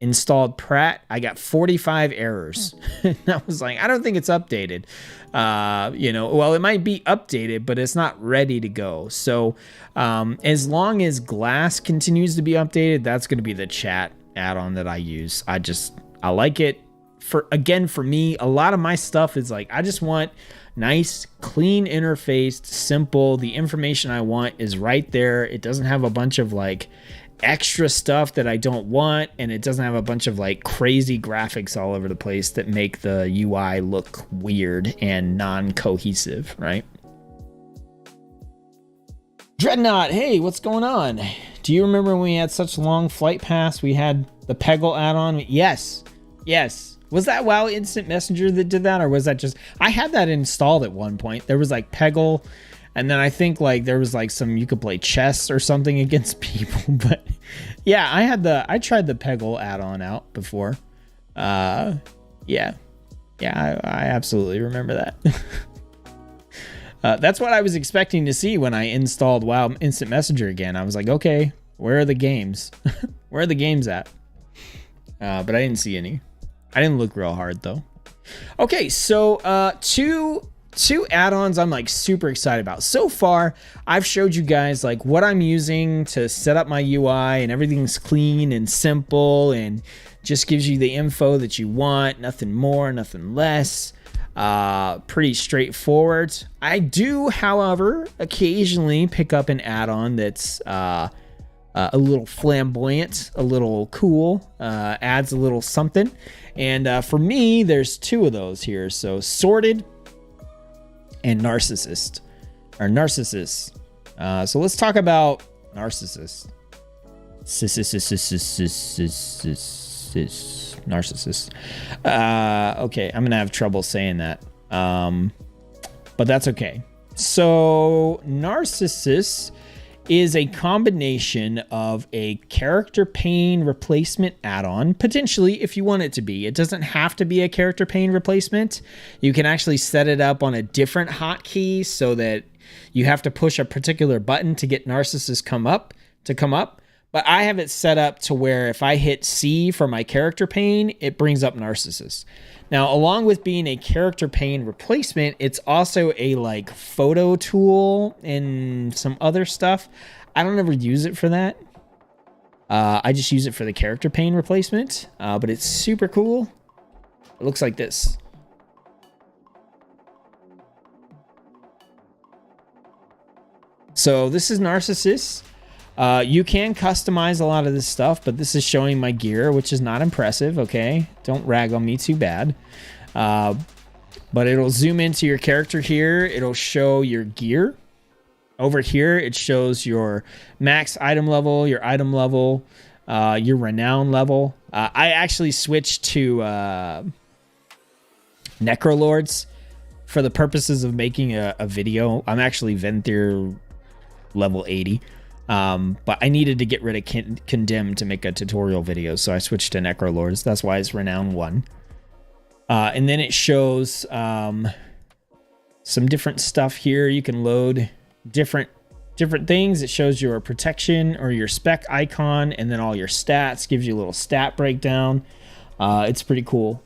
installed Prat, I got 45 errors. And I was like, I don't think it's updated. You know, well, it might be updated, but it's not ready to go. So as long as Glass continues to be updated, that's going to be the chat add-on that I use. I like it. For me, a lot of my stuff is like, I just want nice, clean interfaced, simple. The information I want is right there. It doesn't have a bunch of like extra stuff that I don't want, and it doesn't have a bunch of like crazy graphics all over the place that make the UI look weird and non-cohesive, right? Dreadnought, hey, what's going on? Do you remember when we had such long flight paths? We had the Peggle add-on. Yes. Was that WoW Instant Messenger that did that, or was that just... I had that installed at one point. There was like Peggle, and then I think like there was like some... You could play chess or something against people, but yeah, I tried the Peggle add-on out before. Yeah, I absolutely remember that. That's what I was expecting to see when I installed WoW Instant Messenger again. I was like, okay, where are the games? Where are the games at? But I didn't see any. I didn't look real hard though. Okay, so two add-ons I'm like super excited about. So far, I've showed you guys like what I'm using to set up my UI, and everything's clean and simple and just gives you the info that you want. Nothing more, nothing less. Pretty straightforward. I do, however, occasionally pick up an add-on that's a little flamboyant, a little cool, adds a little something. And for me, there's two of those here. So Sorted and Narcissist, or Narcissus. So let's talk about Narcissus. Narcissist. Okay, I'm gonna have trouble saying that, but that's okay. So Narcissus is a combination of a character pane replacement add-on, potentially, if you want it to be. It doesn't have to be a character pane replacement. You can actually set it up on a different hotkey so that you have to push a particular button to get Narcissus to come up. But I have it set up to where if I hit C for my character pane, it brings up Narcissus. Now, along with being a character pane replacement, it's also a like photo tool and some other stuff. I don't ever use it for that. I just use it for the character pane replacement, but it's super cool. It looks like this. So this is Narcissus. You can customize a lot of this stuff, but this is showing my gear, which is not impressive, okay? Don't rag on me too bad. But it'll zoom into your character here. It'll show your gear. Over here, it shows your max item level, your renown level. I actually switched to Necrolords for the purposes of making a video. I'm actually Venthyr level 80. But I needed to get rid of Condemned to make a tutorial video, so I switched to Necrolords. That's why it's Renown 1. And then it shows some different stuff here. You can load different different things. It shows your protection or your spec icon, and then all your stats, gives you a little stat breakdown. It's pretty cool.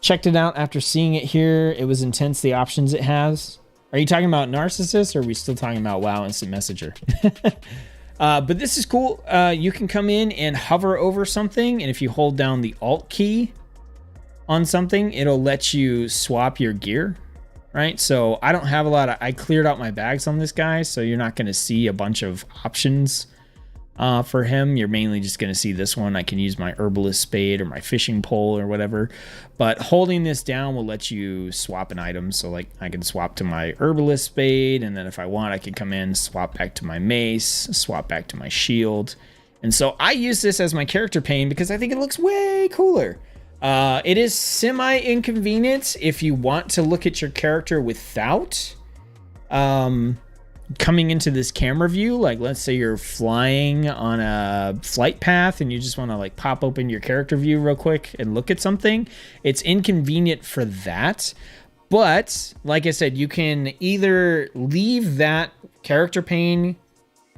Checked it out after seeing it here. It was intense, the options it has. Are you talking about Narcissus, or are we still talking about WoW Instant Messenger? But this is cool. You can come in and hover over something, and if you hold down the Alt key on something, it'll let you swap your gear, right? So I don't have a lot of... I cleared out my bags on this guy, so you're not going to see a bunch of options for him. You're mainly just going to see this one. I can use my herbalist spade or my fishing pole or whatever, but holding this down will let you swap an item. So like I can swap to my herbalist spade, and then if I want, I can come in, swap back to my mace, swap back to my shield. And so I use this as my character pane because I think it looks way cooler. It is semi-inconvenient if you want to look at your character without coming into this camera view. Like let's say you're flying on a flight path and you just want to like pop open your character view real quick and look at something. It's inconvenient for that. But like I said, you can either leave that character pane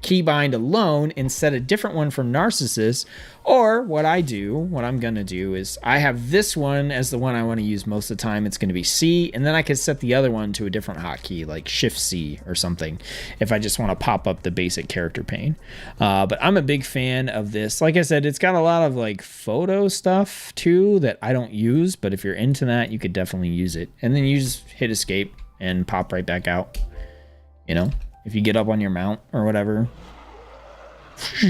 keybind alone and set a different one for Narcissus, or what I'm gonna do is I have this one as the one I want to use most of the time. It's gonna be C, and then I can set the other one to a different hotkey like Shift C or something if I just want to pop up the basic character pane. But I'm a big fan of this. Like I said, it's got a lot of like photo stuff too that I don't use, but if you're into that, you could definitely use it. And then you just hit escape and pop right back out, you know. If you get up on your mount or whatever,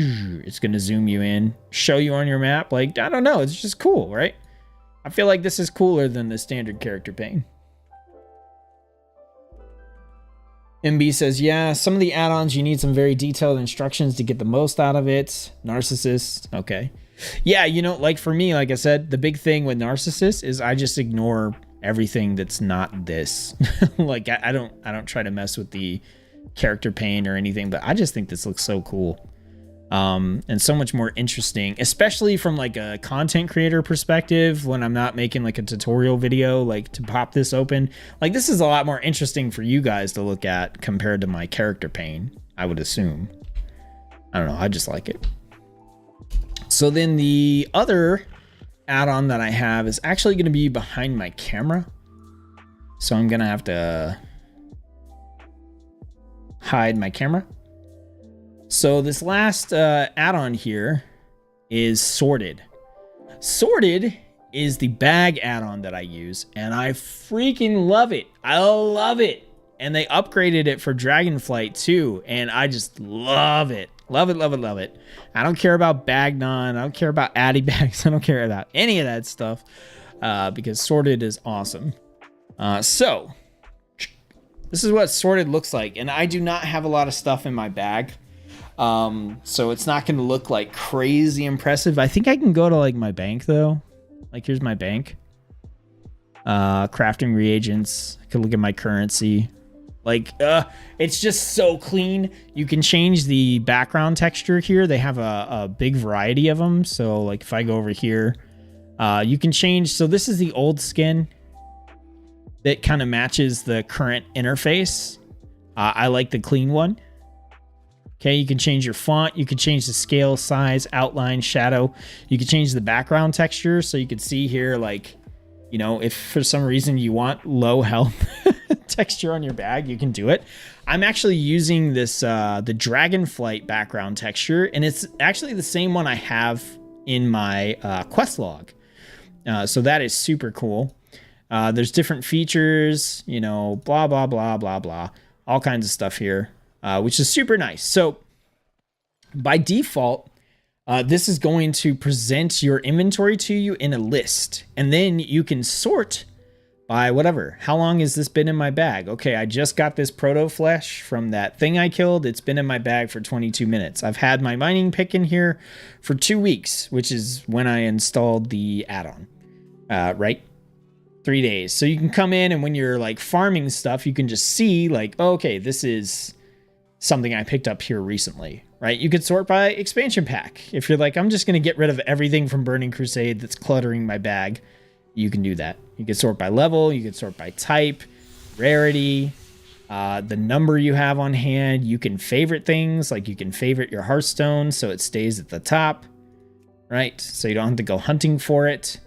it's going to zoom you in, show you on your map. Like, I don't know. It's just cool, right? I feel like this is cooler than the standard character pane. MB says, yeah, some of the add-ons, you need some very detailed instructions to get the most out of it. Narcissus, okay. Yeah, you know, like for me, like I said, the big thing with Narcissus is I just ignore everything that's not this. Like, I don't try to mess with the character pane or anything, but I just think this looks so cool, and so much more interesting, especially from like a content creator perspective. When I'm not making like a tutorial video, like to pop this open, like this is a lot more interesting for you guys to look at compared to my character pane, I would assume. I don't know, I just like it. So then the other add-on that I have is actually going to be behind my camera, so I'm gonna have to hide my camera. So this last add-on here is Sorted. Sorted is the bag add-on that I use, and I freaking love it. I love it. And they upgraded it for Dragonflight too, and I just love it. Love it, love it, love it. I don't care about Bagnon. I don't care about Addy bags. I don't care about any of that stuff because Sorted is awesome. So this is what Sorted looks like, and I do not have a lot of stuff in my bag, so it's not going to look like crazy impressive. I think I can go to like my bank though. Like here's my bank. Crafting reagents. I can look at my currency. Like it's just so clean. You can change the background texture here. They have a big variety of them. So like if I go over here, you can change. So this is the old skin that kind of matches the current interface. I like the clean one. Okay, you can change your font. You can change the scale, size, outline, shadow. You can change the background texture. So you can see here, like, you know, if for some reason you want low health texture on your bag, you can do it. I'm actually using this, the Dragonflight background texture, and it's actually the same one I have in my quest log. So that is super cool. There's different features, you know, blah, blah, blah, blah, blah, all kinds of stuff here, which is super nice. So by default, this is going to present your inventory to you in a list, and then you can sort by whatever. How long has this been in my bag? Okay, I just got this proto flesh from that thing I killed. It's been in my bag for 22 minutes. I've had my mining pick in here for 2 weeks, which is when I installed the add-on, right? 3 days. So you can come in, and when you're like farming stuff, you can just see like, oh, okay, this is something I picked up here recently, right? You could sort by expansion pack. If you're like, I'm just going to get rid of everything from Burning Crusade that's cluttering my bag, you can do that. You can sort by level, you can sort by type, rarity, the number you have on hand. You can favorite things, like you can favorite your Hearthstone so it stays at the top, right? So you don't have to go hunting for it.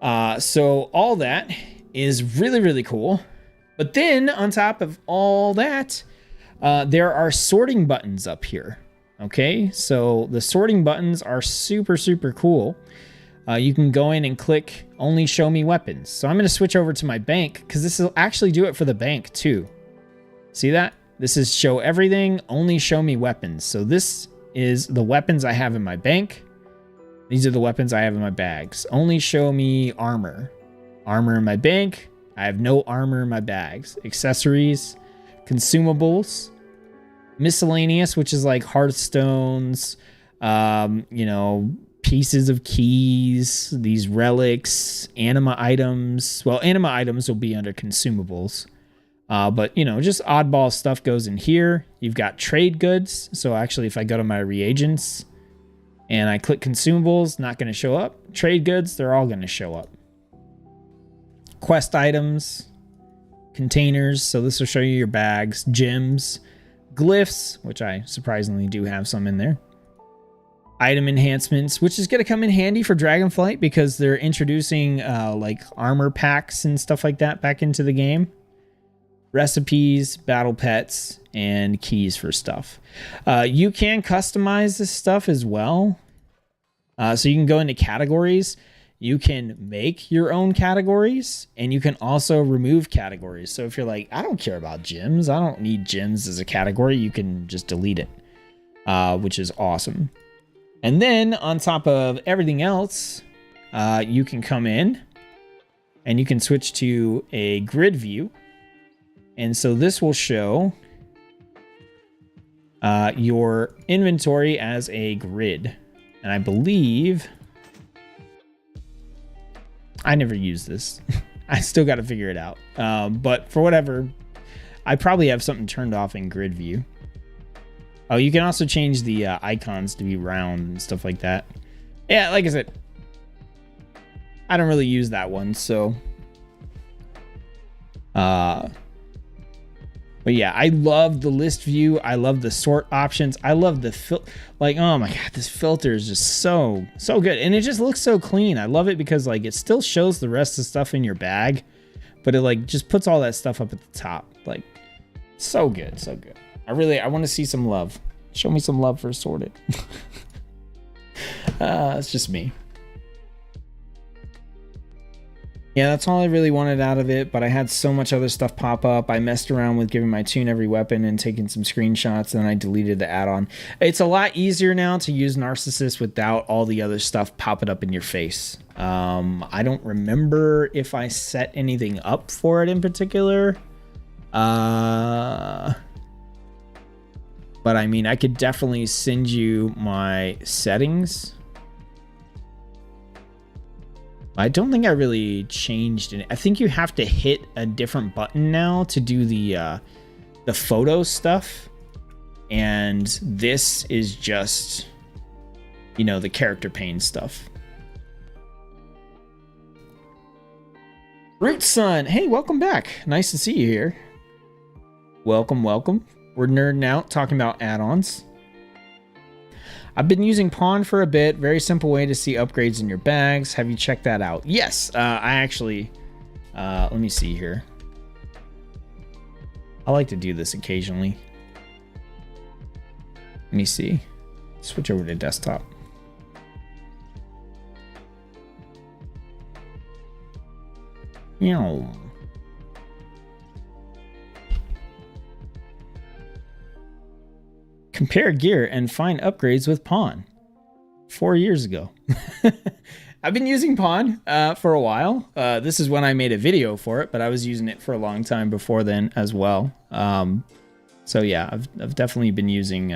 So all that is really, really cool. But then on top of all that, there are sorting buttons up here. Okay, so the sorting buttons are super, super cool. You can go in and click only show me weapons. So I'm going to switch over to my bank because this will actually do it for the bank too. See that? This is show everything, only show me weapons. So this is the weapons I have in my bank. These are the weapons I have in my bags. Only show me armor. Armor in my bank. I have no armor in my bags. Accessories, consumables, miscellaneous, which is like Hearthstones, pieces of keys, these relics, anima items. Well, anima items will be under consumables. But just oddball stuff goes in here. You've got trade goods. So actually, if I go to my reagents and I click consumables, not going to show up. Trade goods, they're all going to show up. Quest items, containers. So this will show you your bags, gems, glyphs, which I surprisingly do have some in there. Item enhancements, which is going to come in handy for Dragonflight because they're introducing like armor packs and stuff like that back into the game. Recipes, battle pets, and keys for stuff. You can customize this stuff as well. So you can go into categories. You can make your own categories, and you can also remove categories. So if you're like, I don't care about gyms, I don't need gyms as a category, you can just delete it, which is awesome. And then on top of everything else, you can come in and you can switch to a grid view. And so this will show your inventory as a grid. And I believe I never use this. I still got to figure it out. But for whatever, I probably have something turned off in grid view. Oh, you can also change the icons to be round and stuff like that. Yeah, like I said, I don't really use that one, so. But yeah, I love the list view. I love the sort options. I love the oh my god, this filter is just so good, and it just looks so clean. I love it because like it still shows the rest of the stuff in your bag, but it like just puts all that stuff up at the top. Like, so good, so good. I want to see some love. Show me some love for sorted. It's just me. Yeah, that's all I really wanted out of it, but I had so much other stuff pop up. I messed around with giving my tune every weapon and taking some screenshots, and then I deleted the add-on. It's a lot easier now to use Narcissist without all the other stuff popping up in your face. I don't remember if I set anything up for it in particular. But I mean, I could definitely send you my settings. I don't think I really changed it. I think you have to hit a different button now to do the photo stuff. And this is just, the character pane stuff. Root Sun, hey, welcome back. Nice to see you here. Welcome, welcome. We're nerding out, talking about add-ons. I've been using Pawn for a bit. Very simple way to see upgrades in your bags. Have you checked that out? Yes, I actually... let me see here. I like to do this occasionally. Let me see. Switch over to desktop. Meow. Compare gear and find upgrades with Pawn. 4 years ago. I've been using Pawn for a while. This is when I made a video for it, but I was using it for a long time before then as well. So yeah, I've definitely been using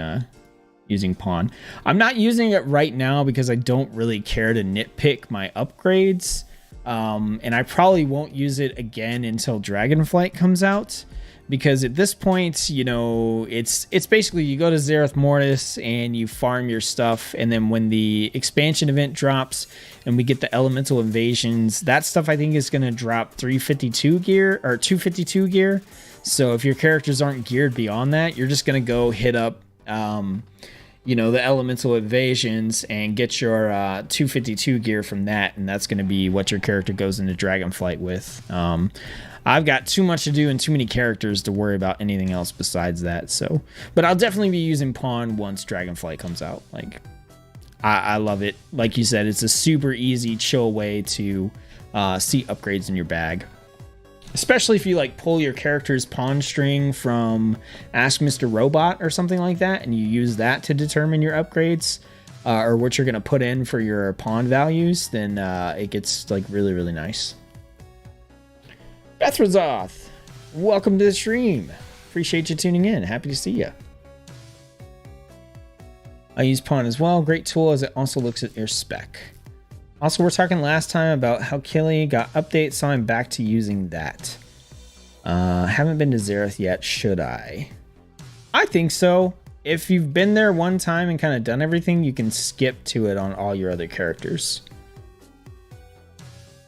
Pawn. I'm not using it right now because I don't really care to nitpick my upgrades. And I probably won't use it again until Dragonflight comes out. Because at this point, it's basically you go to Zereth Mortis and you farm your stuff, and then when the expansion event drops and we get the elemental invasions, that stuff I think is going to drop 352 gear or 252 gear. So if your characters aren't geared beyond that, you're just going to go hit up, you know, the elemental evasions and get your 252 gear from that. And that's going to be what your character goes into Dragonflight with. I've got too much to do and too many characters to worry about anything else besides that. So, but I'll definitely be using Pawn once Dragonflight comes out. Like, I love it. Like you said, it's a super easy, chill way to see upgrades in your bag. Especially if you like pull your character's pawn string from Ask Mr. Robot or something like that, and you use that to determine your upgrades or what you're going to put in for your pawn values, then it gets like really, really nice. Bethrazoth, welcome to the stream. Appreciate you tuning in. Happy to see you. I use pawn as well. Great tool as it also looks at your spec. Also, we're talking last time about how Killy got updates, so I'm back to using that. Haven't been to Zareth yet, should I? I think so. If you've been there one time and kind of done everything, you can skip to it on all your other characters.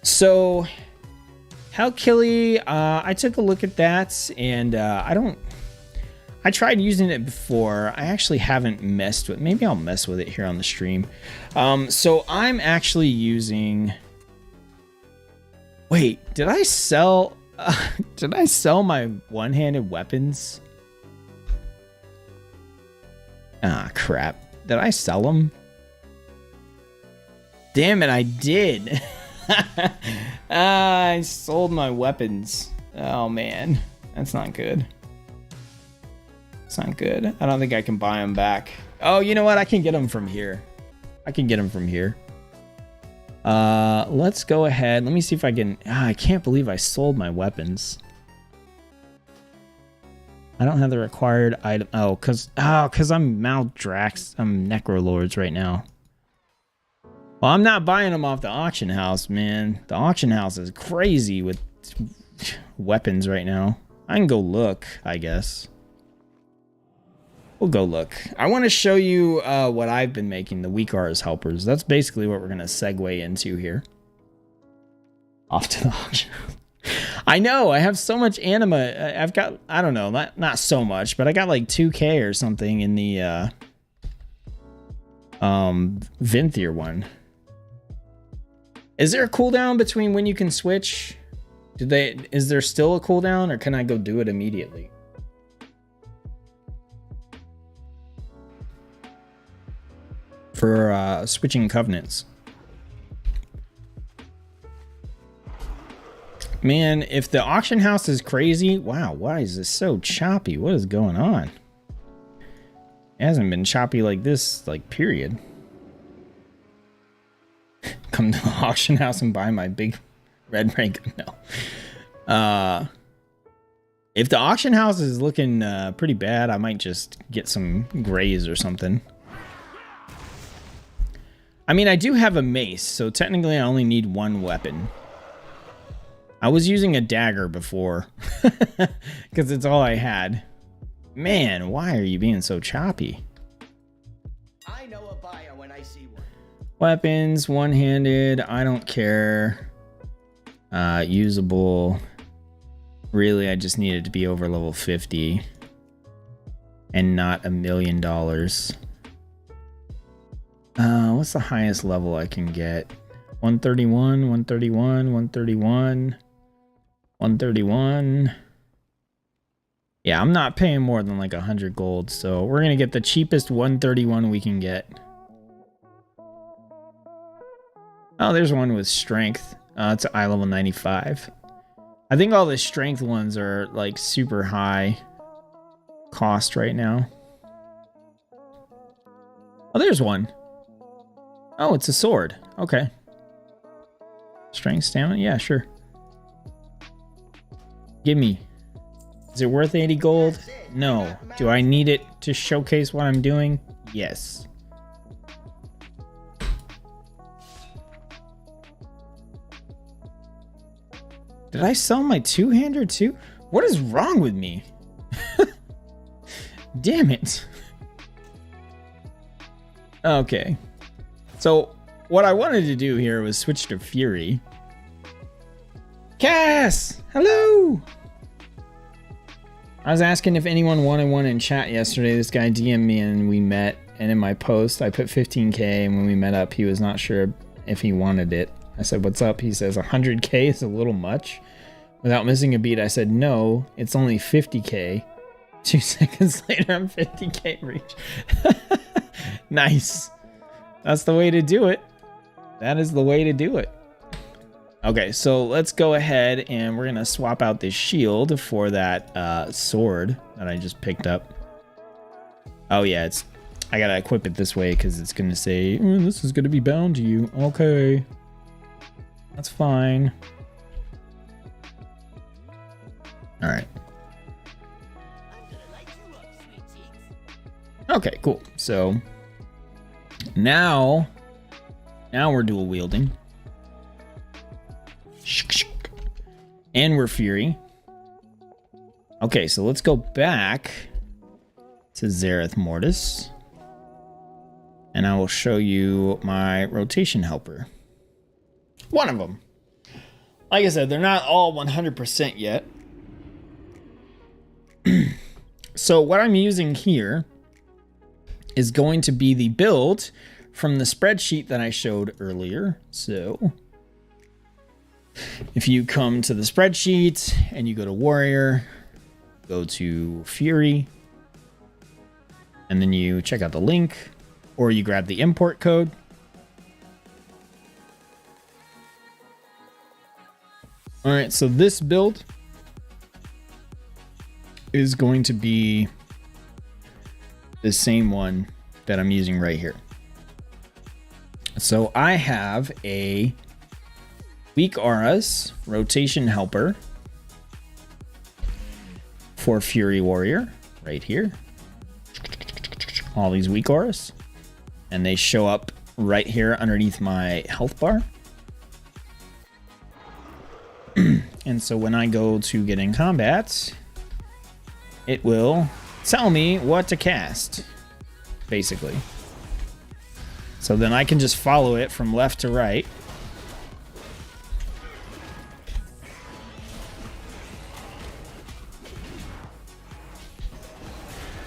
So, how Killy, I took a look at that, and I tried using it before. I actually haven't messed with. Maybe I'll mess with it here on the stream. So I'm actually using. Wait, did I sell? Did I sell my one-handed weapons? Ah, crap. Did I sell them? Damn it, I did. I sold my weapons. Oh man, that's not good. It's not good. I don't think I can buy them back. Oh, you know what? I can get them from here. Let's go ahead. Let me see if I can. I can't believe I sold my weapons. I don't have the required item. Oh, cause I'm Maldrax. I'm Necrolords right now. Well, I'm not buying them off the auction house, man. The auction house is crazy with weapons right now. I can go look, I guess. We'll go look. I want to show you what I've been making, the Weakar's helpers. That's basically what we're going to segue into here. Off to the auction. I know, I have so much anima. I've got, I don't know, not so much, but I got like 2K or something in the Vinthier one. Is there a cooldown between when you can switch? Is there still a cooldown, or can I go do it immediately? For switching covenants. Man, if the auction house is crazy, wow, why is this so choppy? What is going on? It hasn't been choppy like this, like, period. Come to the auction house and buy my big red rank. No. If the auction house is looking pretty bad, I might just get some grays or something. I mean, I do have a mace, so technically I only need one weapon. I was using a dagger before, because it's all I had. Man, why are you being so choppy? I know a buyer when I see one. Weapons, one-handed, I don't care. Usable. Really, I just needed to be over level 50. And not $1 million. What's the highest level I can get? 131, 131, 131, 131. Yeah, I'm not paying more than like 100 gold, so we're gonna get the cheapest 131 we can get. Oh, there's one with strength. It's eye level 95. I think all the strength ones are like super high cost right now. Oh, there's one. Oh, it's a sword. Okay. Strength, stamina? Yeah, sure. Give me. Is it worth 80 gold? No. Do I need it to showcase what I'm doing? Yes. Did I sell my two-hander too? What is wrong with me? Damn it. Okay. So, what I wanted to do here was switch to Fury. Cass! Hello! I was asking if anyone wanted one in chat yesterday. This guy DM'd me and we met. And in my post, I put 15K. And when we met up, he was not sure if he wanted it. I said, what's up? He says, 100K is a little much. Without missing a beat, I said, no, it's only 50K. 2 seconds later, I'm 50K reach. Nice. That's the way to do it. That is the way to do it. Okay, so let's go ahead and we're going to swap out this shield for that sword that I just picked up. Oh, yeah, I got to equip it this way because it's going to say, this is going to be bound to you. Okay. That's fine. All right. Okay, cool. So now we're dual wielding. And we're Fury. Okay, so let's go back to Zareth Mortis. And I will show you my rotation helper. One of them. Like I said, they're not all 100% yet. So what I'm using here is going to be the build from the spreadsheet that I showed earlier. So if you come to the spreadsheet and you go to Warrior, go to Fury, and then you check out the link, or you grab the import code. All right, so this build is going to be the same one that I'm using right here. So I have a Weak Auras rotation helper for Fury Warrior right here. All these Weak Auras. And they show up right here underneath my health bar. And so when I go to get in combat, it will tell me what to cast, basically. So then I can just follow it from left to right.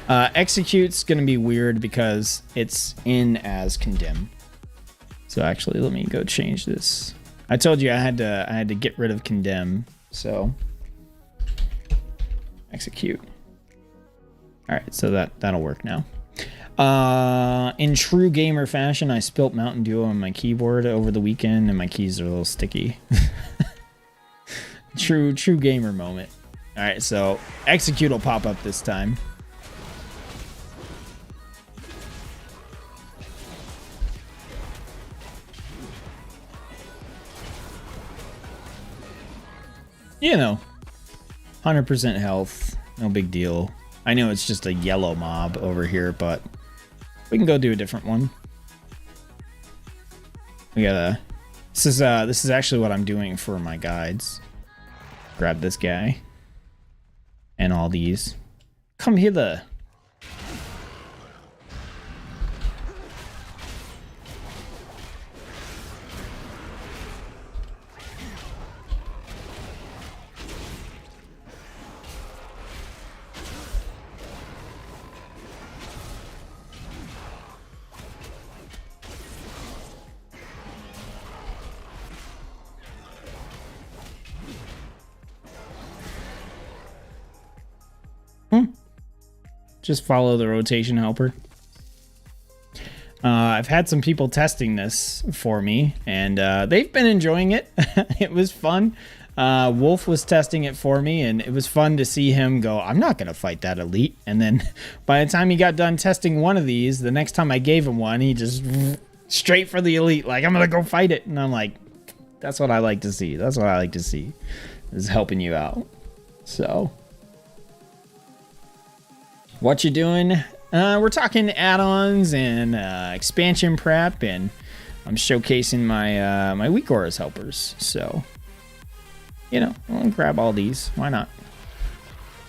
Execute's going to be weird because it's in as condemn. So actually, let me go change this. I told you I had to get rid of condemn. So execute. All right, so that'll work now. In true gamer fashion, I spilt Mountain Dew on my keyboard over the weekend, and my keys are a little sticky. True gamer moment. All right, so execute will pop up this time. You know, 100% health, no big deal. I know it's just a yellow mob over here, but we can go do a different one. We gotta. This is actually what I'm doing for my guides. Grab this guy and all these. Come hither. Just follow the rotation helper. I've had some people testing this for me, and they've been enjoying it. It was fun. Wolf was testing it for me, and it was fun to see him go, I'm not going to fight that elite. And then by the time he got done testing one of these, the next time I gave him one, he just straight for the elite. Like, I'm going to go fight it. And I'm like, that's what I like to see. That's what I like to see, is helping you out. So what you doing? We're talking add-ons and expansion prep, and I'm showcasing my my Weak Auras helpers. So, you know, I'll grab all these. Why not?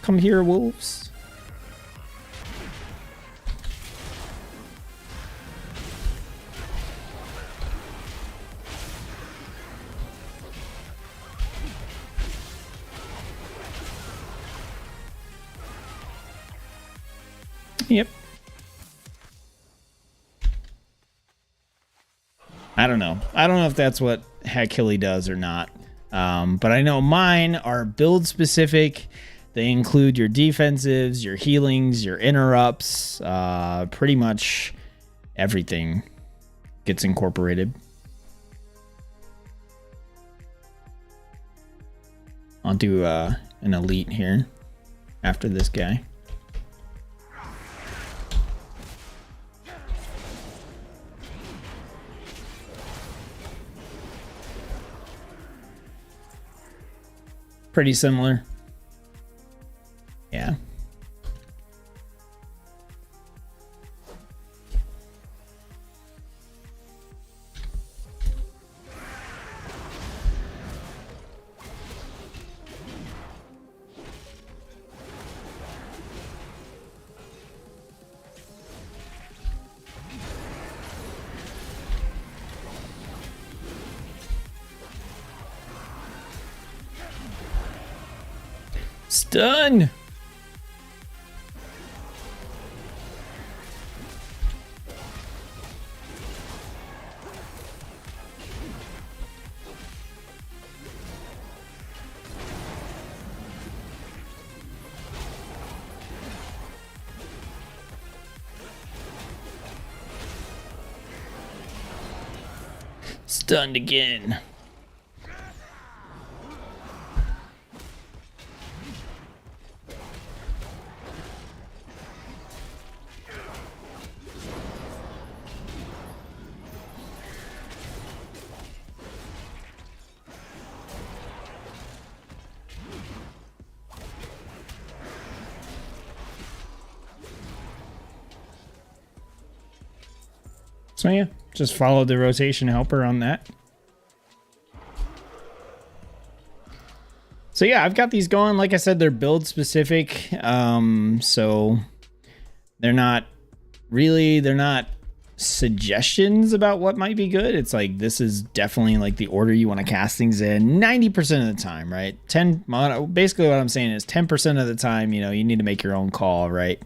Come here, wolves. Yep. I don't know. I don't know if that's what Hakili does or not. But I know mine are build specific. They include your defensives, your healings, your interrupts. Pretty much everything gets incorporated. I'll do an elite here after this guy. Pretty similar. Yeah. Stun! Stunned again. So yeah, just follow the rotation helper on that. So yeah, I've got these going. Like I said, they're build specific. So they're not suggestions about what might be good. It's like, this is definitely like the order you want to cast things in 90% of the time, right? Basically what I'm saying is 10% of the time, you know, you need to make your own call, right?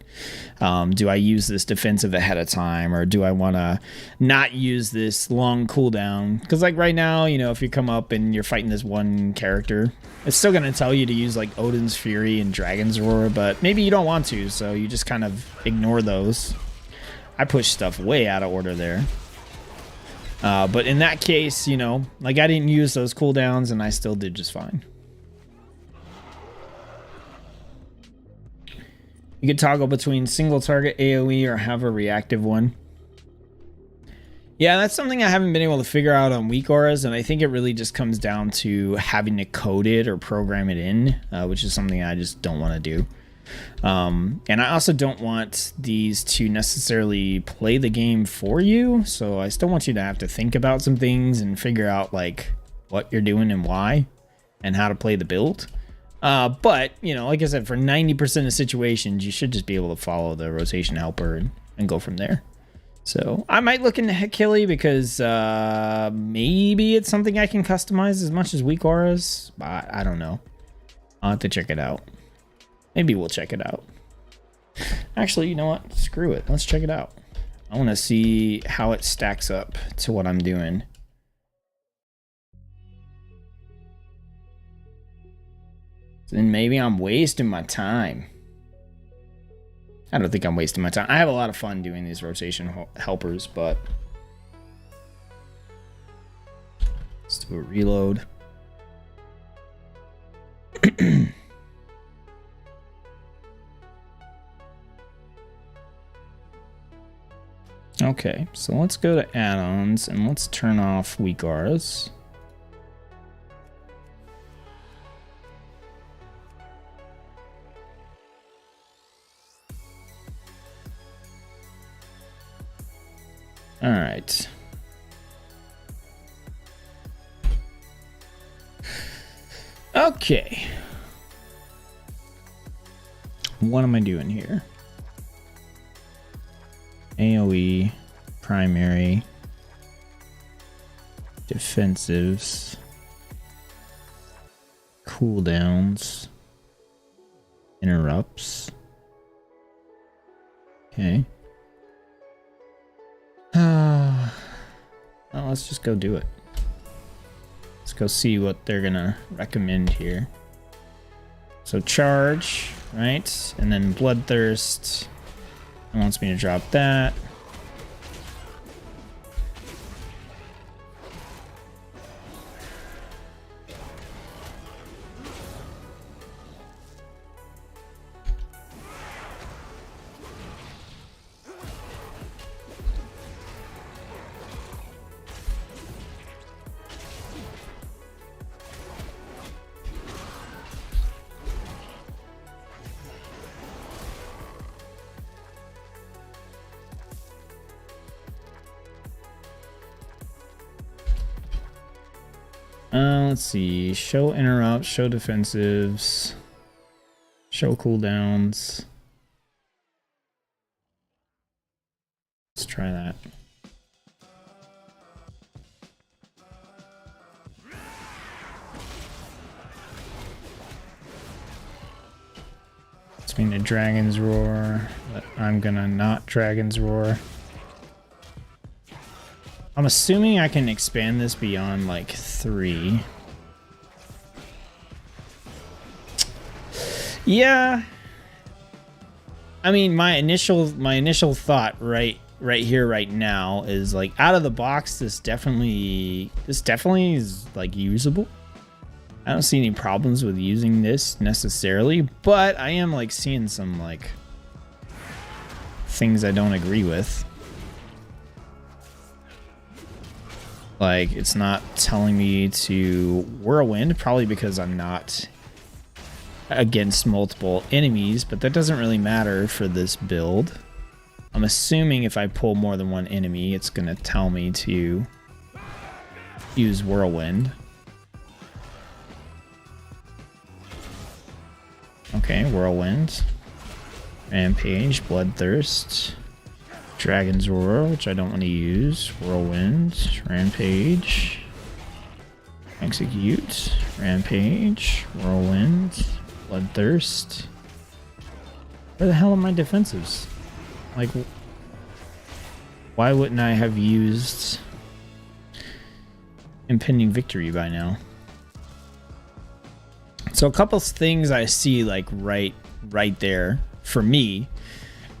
Do I use this defensive ahead of time, or do I want to not use this long cooldown? Because like right now, you know, if you come up and you're fighting this one character, it's still going to tell you to use like Odin's Fury and Dragon's Roar, but maybe you don't want to, so you just kind of ignore those. I push stuff way out of order there. But in that case, you know, like I didn't use those cooldowns and I still did just fine. You can toggle between single target AoE or have a reactive one. Yeah, that's something I haven't been able to figure out on weak auras, and I think it really just comes down to having to code it or program it in, which is something I just don't want to do. And I also don't want these to necessarily play the game for you, so I still want you to have to think about some things and figure out like what you're doing and why and how to play the build. But, you know, like I said, for 90% of situations, you should just be able to follow the rotation helper and go from there. So I might look into Hakili because maybe it's something I can customize as much as weak auras, but I don't know. I'll have to check it out. Maybe we'll check it out. Actually, you know what? Screw it. Let's check it out. I want to see how it stacks up to what I'm doing. Then maybe I'm wasting my time. I don't think I'm wasting my time. I have a lot of fun doing these rotation helpers, but let's do a reload. Okay, so let's go to add-ons and let's turn off weak auras. All right. Okay. What am I doing here? AoE, primary, defensives, cooldowns, interrupts. Okay. Well, let's just go do it. Let's go see what they're gonna recommend here. So charge, right? And then bloodthirst. It wants me to drop that. Let's see. Show interrupts, show defensives, show cooldowns. Let's try that. Let's mean a Dragon's Roar, but I'm gonna not Dragon's Roar. I'm assuming I can expand this beyond like 3. Yeah. I mean, my initial thought right here right now is like out of the box this definitely is like usable. I don't see any problems with using this necessarily, but I am like seeing some like things I don't agree with. Like, it's not telling me to Whirlwind, probably because I'm not against multiple enemies, but that doesn't really matter for this build. I'm assuming if I pull more than one enemy, it's going to tell me to use Whirlwind. Okay, Whirlwind. Rampage, Bloodthirst. Dragon's Roar, which I don't want to use. Whirlwind, Rampage, Execute, Rampage, Whirlwind, Bloodthirst. Where the hell are my defensives? Like, why wouldn't I have used Impending Victory by now? So a couple things I see like right there for me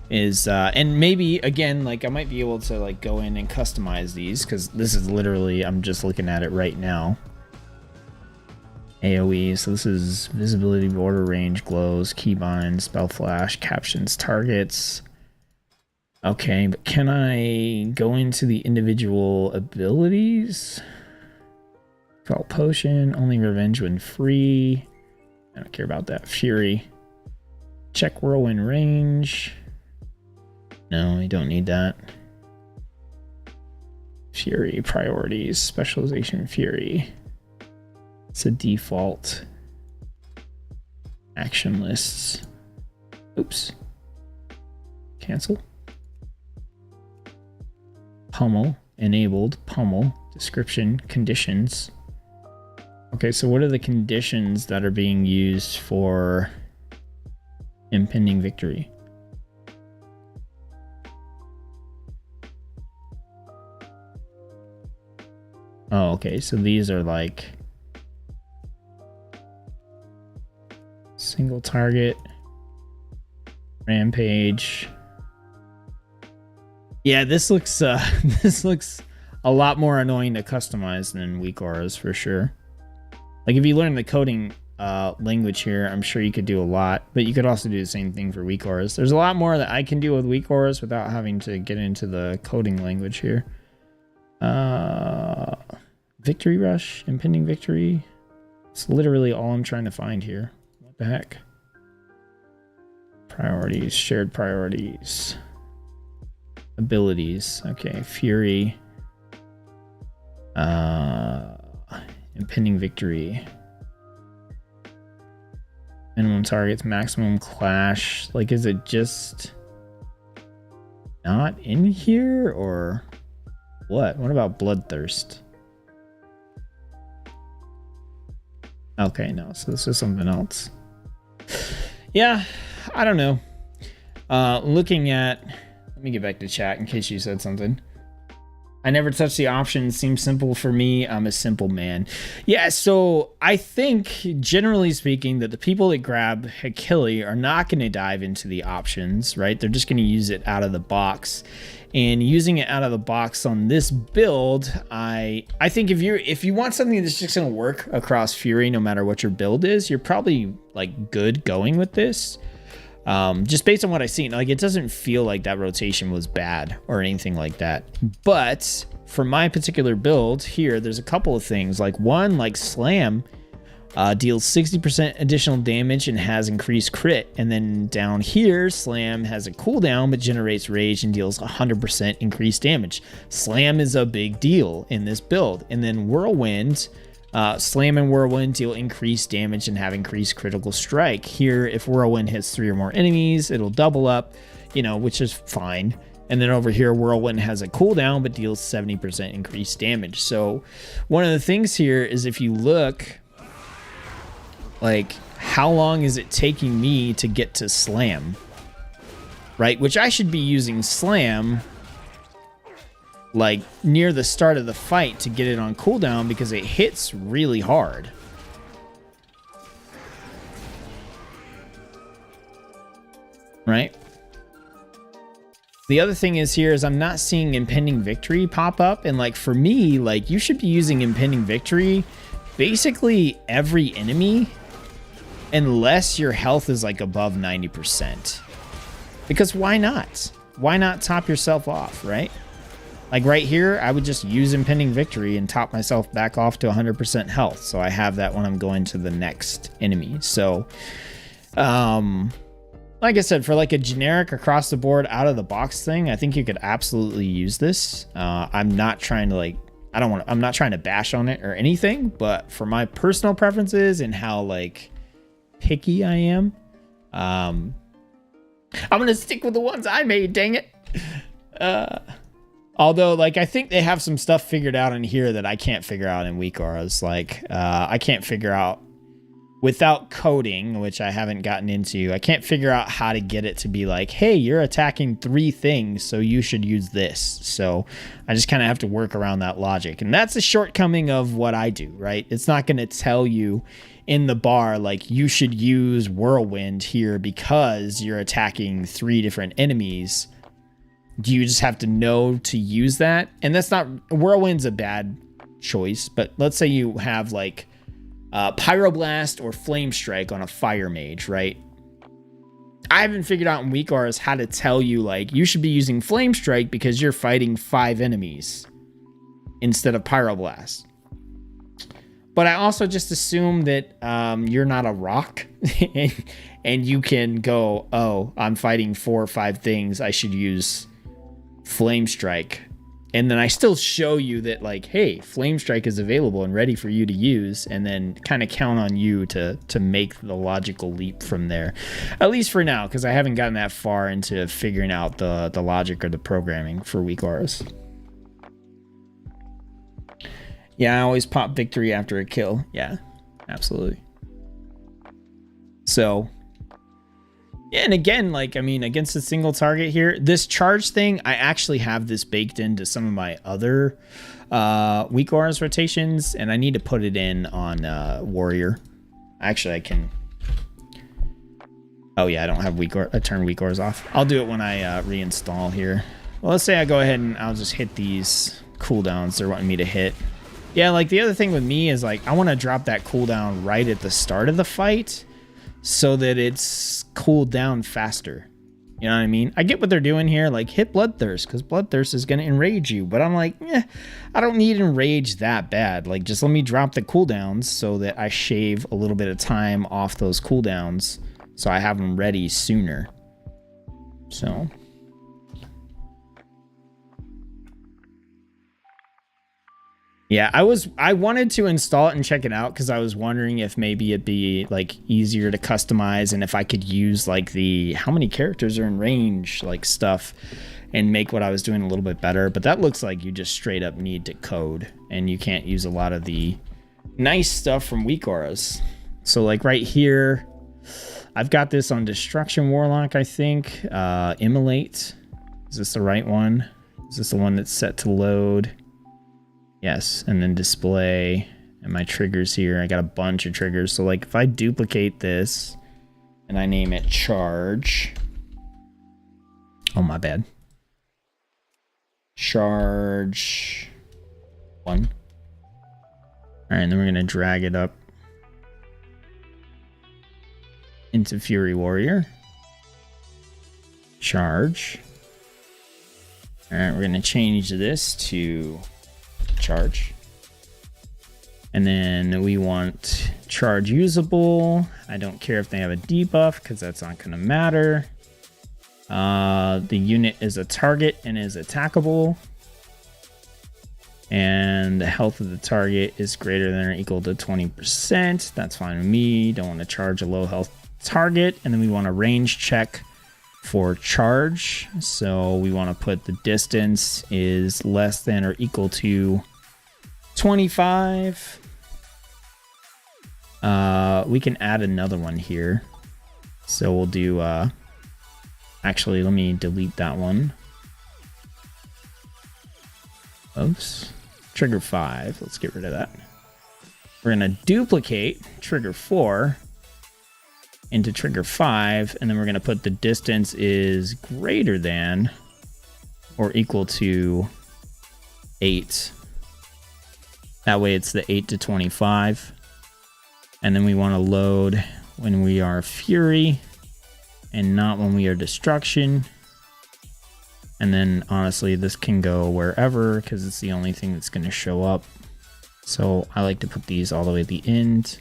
is and maybe again like I might be able to like go in and customize these because this is literally I'm just looking at it right now. AoE, so this is visibility, border range, glows, keybind, spell flash, captions, targets. Okay, but can I go into the individual abilities? Call potion, only revenge when free. I don't care about that. Fury. Check whirlwind range. No, I don't need that. Fury priorities, specialization Fury. It's a default. Action lists. Oops. Cancel. Pummel, enabled, pummel, description, conditions. Okay, so what are the conditions that are being used for impending victory? Oh, okay, so these are like single target, rampage. Yeah, this looks this looks a lot more annoying to customize than weak auras for sure. Like if you learn the coding language here, I'm sure you could do a lot, but you could also do the same thing for weak auras. There's a lot more that I can do with weak auras without having to get into the coding language here. Victory rush, impending victory. It's literally all I'm trying to find here. What the heck? Priorities, shared priorities. Abilities. Okay, fury. Impending victory. Minimum targets, maximum clash. Like, is it just not in here or what? What about bloodthirst? Okay, no, so this is something else. Yeah, I don't know. Looking at, let me get back to chat in case you said something. I never touch the options. Seems simple for me. I'm a simple man. Yeah, so I think, generally speaking, that the people that grab Hakili are not going to dive into the options, right? They're just going to use it out of the box. And using it out of the box on this build, I think if you want something that's just going to work across Fury, no matter what your build is, you're probably like good going with this. Just based on what I've seen, like it doesn't feel like that rotation was bad or anything like that. But for my particular build here, there's a couple of things. Like one, like Slam deals 60% additional damage and has increased crit. And then down here, Slam has a cooldown but generates rage and deals 100% increased damage. Slam is a big deal in this build. And then Whirlwind. Slam and Whirlwind deal increased damage and have increased critical strike. Here, if Whirlwind hits 3 or more enemies, it'll double up, which is fine. And then over here, Whirlwind has a cooldown but deals 70% increased damage. So one of the things here is if you look, like, how long is it taking me to get to Slam? Right? Which I should be using Slam like near the start of the fight to get it on cooldown because it hits really hard. Right? The other thing is here is I'm not seeing impending victory pop up. And like for me, like you should be using impending victory basically every enemy unless your health is like above 90%. Because why not? Why not top yourself off, right? Like right here, I would just use impending victory and top myself back off to 100% health. So I have that when I'm going to the next enemy. So, like I said, for like a generic across the board out of the box thing, I think you could absolutely use this. I'm not trying to I'm not trying to bash on it or anything, but for my personal preferences and how like picky I am, I'm going to stick with the ones I made, dang it. Although, like, I think they have some stuff figured out in here that I can't figure out in weak auras. Like, I can't figure out, without coding, which I haven't gotten into, I can't figure out how to get it to be like, hey, you're attacking 3 things, so you should use this. So I just kind of have to work around that logic. And that's a shortcoming of what I do, right? It's not going to tell you in the bar, like, you should use Whirlwind here because you're attacking 3 different enemies. Do you just have to know to use that? And that's not, Whirlwind's a bad choice, but let's say you have like Pyroblast or Flame Strike on a Fire Mage, right? I haven't figured out in weak auras how to tell you like you should be using Flame Strike because you're fighting 5 enemies instead of Pyroblast. But I also just assume that you're not a rock and you can go, oh, I'm fighting 4 or 5 things, I should use Flame Strike. And then I still show you that like, hey, Flame Strike is available and ready for you to use, and then kind of count on you to make the logical leap from there. At least for now, because I haven't gotten that far into figuring out the logic or the programming for weak auras. Yeah, I always pop victory after a kill. Yeah, absolutely. So, yeah, and again, like, I mean, against a single target here, this charge thing, I actually have this baked into some of my other weak auras rotations, and I need to put it in on warrior. Actually, I can. Oh yeah, I don't have I turn weak auras off. I'll do it when I reinstall here. Well, let's say I go ahead and I'll just hit these cooldowns they're wanting me to hit. Yeah, like the other thing with me is like I want to drop that cooldown right at the start of the fight, so that it's cooled down faster. You know what I mean? I get what they're doing here, like hit Bloodthirst, because Bloodthirst is going to enrage you. But I'm like, I don't need enrage that bad. Like, just let me drop the cooldowns so that I shave a little bit of time off those cooldowns, so I have them ready sooner. So. Yeah, I wanted to install it and check it out because I was wondering if maybe it'd be like easier to customize and if I could use like the how many characters are in range like stuff and make what I was doing a little bit better. But that looks like you just straight up need to code and you can't use a lot of the nice stuff from weak auras. So like right here, I've got this on Destruction Warlock, I think. Immolate. Is this the right one? Is this the one that's set to load? Yes, and then display. And my triggers here, I got a bunch of triggers. So like if I duplicate this and I name it charge. Oh, my bad. Charge 1. All right, and then we're gonna drag it up into Fury Warrior. Charge. All right, we're gonna change this to charge. And then we want charge usable. I don't care if they have a debuff because that's not gonna matter. The unit is a target and is attackable. And the health of the target is greater than or equal to 20%. That's fine with me. Don't want to charge a low health target. And then we want a range check for charge. So we want to put the distance is less than or equal to 25. We can add another one here. So we'll do, actually, let me delete that one. Oops. Trigger 5. Let's get rid of that. We're going to duplicate trigger 4 into trigger 5, and then we're going to put the distance is greater than or equal to 8. That way it's the 8 to 25. And then we want to load when we are Fury and not when we are Destruction. And then honestly, this can go wherever because it's the only thing that's going to show up. So I like to put these all the way at the end.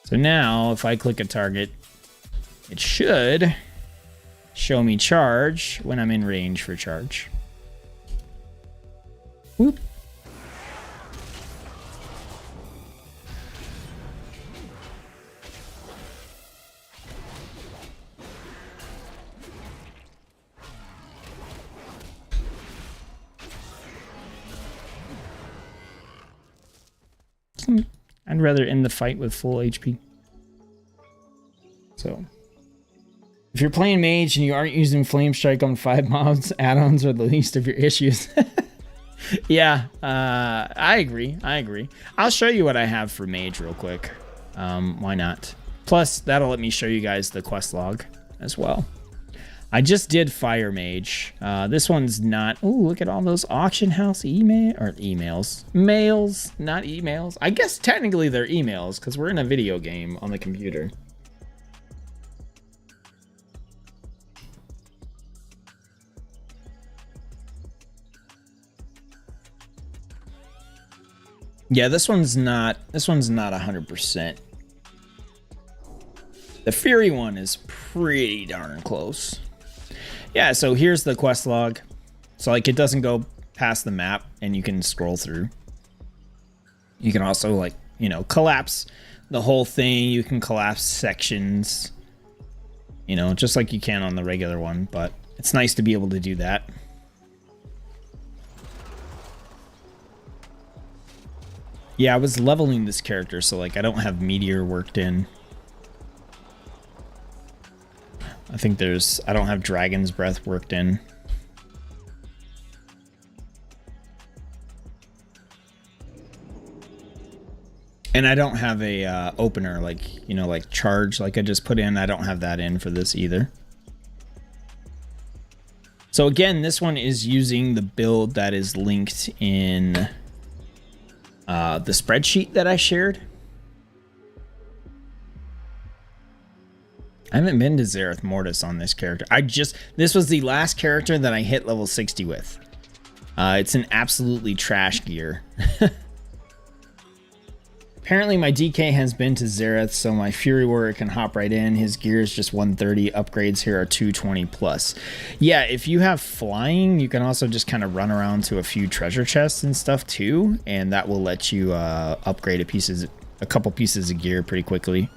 So now if I click a target, it should show me charge when I'm in range for charge. Whoop. I'd rather end the fight with full HP. So, if you're playing mage and you aren't using Flame Strike on 5 mobs, add-ons are the least of your issues. Yeah, I agree. I'll show you what I have for mage real quick. Why not? Plus, that'll let me show you guys the quest log as well. I just did Fire Mage. This one's not... Oh, look at all those auction house emails. Mails, not emails. I guess technically they're emails because we're in a video game on the computer. Yeah, this one's not 100%. The Fury one is pretty darn close. Yeah, so here's the quest log. So like it doesn't go past the map and you can scroll through. You can also like, you know, collapse the whole thing. You can collapse sections, you know, just like you can on the regular one, but it's nice to be able to do that. Yeah, I was leveling this character, so like I don't have Meteor worked in. I think I don't have Dragon's Breath worked in. And I don't have a opener, like, you know, like charge, like I just put in. I don't have that in for this either. So again, this one is using the build that is linked in the spreadsheet that I shared. I haven't been to Zereth Mortis on this character. This was the last character that I hit level 60 with. It's an absolutely trash gear. Apparently my DK has been to Zereth, so my Fury Warrior can hop right in. His gear is just 130. Upgrades here are 220 plus. Yeah, if you have flying, you can also just kind of run around to a few treasure chests and stuff too, and that will let you upgrade a couple pieces of gear pretty quickly.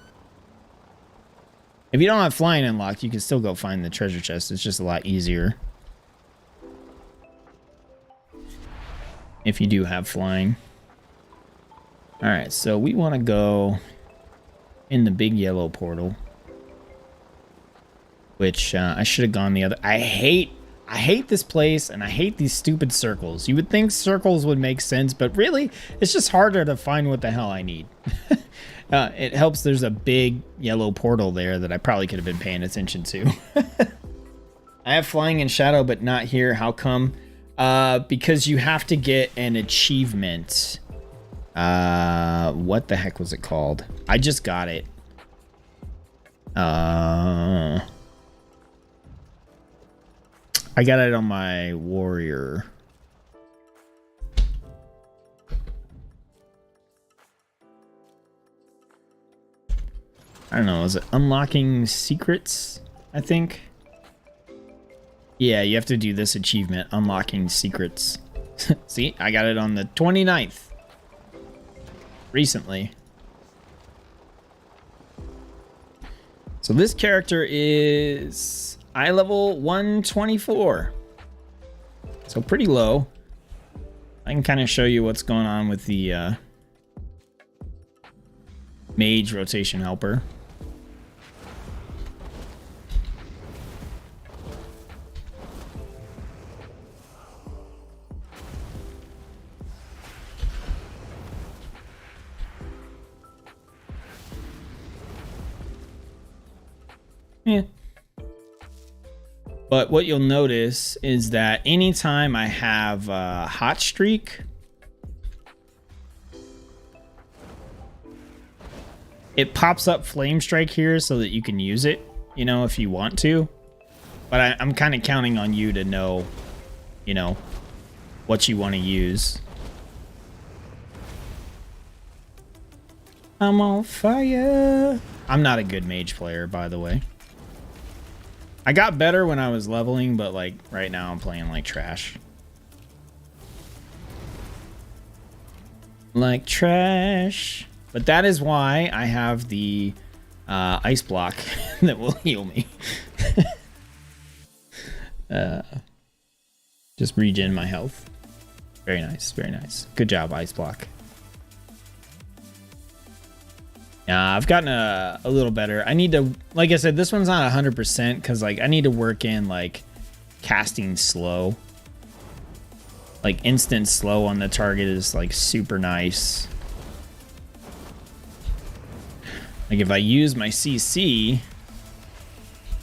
If you don't have flying unlocked, you can still go find the treasure chest. It's just a lot easier if you do have flying. All right, so we want to go in the big yellow portal, which I should have gone the other. I hate this place, and I hate these stupid circles. You would think circles would make sense, but really, it's just harder to find what the hell I need. It helps there's a big yellow portal there that I probably could have been paying attention to. I have flying in shadow, but not here. How come? Because you have to get an achievement. What the heck was it called? I just got it. I got it on my warrior. I don't know, is it unlocking secrets? I think. Yeah, you have to do this achievement, unlocking secrets. See, I got it on the 29th. Recently. So this character is eye level 124. So pretty low. I can kind of show you what's going on with the mage rotation helper. Yeah. But what you'll notice is that anytime I have a hot streak, it pops up flame strike here so that you can use it, you know, if you want to. But I'm kind of counting on you to know, you know, what you want to use. I'm on fire. I'm not a good mage player, by the way. I got better when I was leveling, but like right now I'm playing like trash. Like trash. But that is why I have the ice block that will heal me. Just regen my health. Very nice, very nice. Good job, ice block. Yeah, I've gotten a little better. I need to, like I said, this one's not 100% because like I need to work in like casting slow. Like instant slow on the target is like super nice. Like if I use my CC,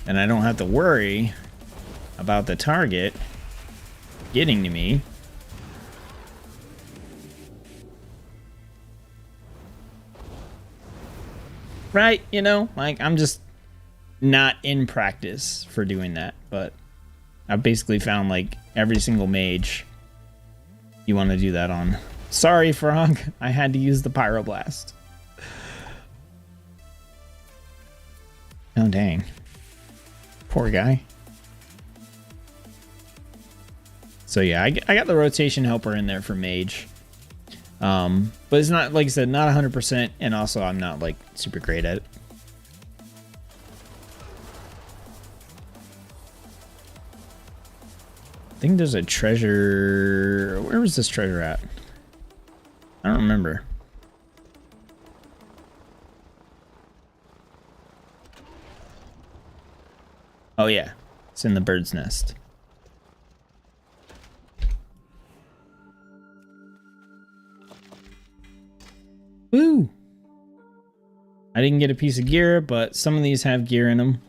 then I don't have to worry about the target getting to me. Right, you know, like I'm just not in practice for doing that, but I've basically found like every single mage you want to do that on. Sorry, Frog, I had to use the Pyroblast. Oh, dang. Poor guy. So yeah, I got the rotation helper in there for mage. But it's not, like I said, not 100%, and also I'm not like super great at it. I think there's a treasure. Where was this treasure at? I don't remember. Oh yeah, it's in the bird's nest. Woo! I didn't get a piece of gear, but some of these have gear in them.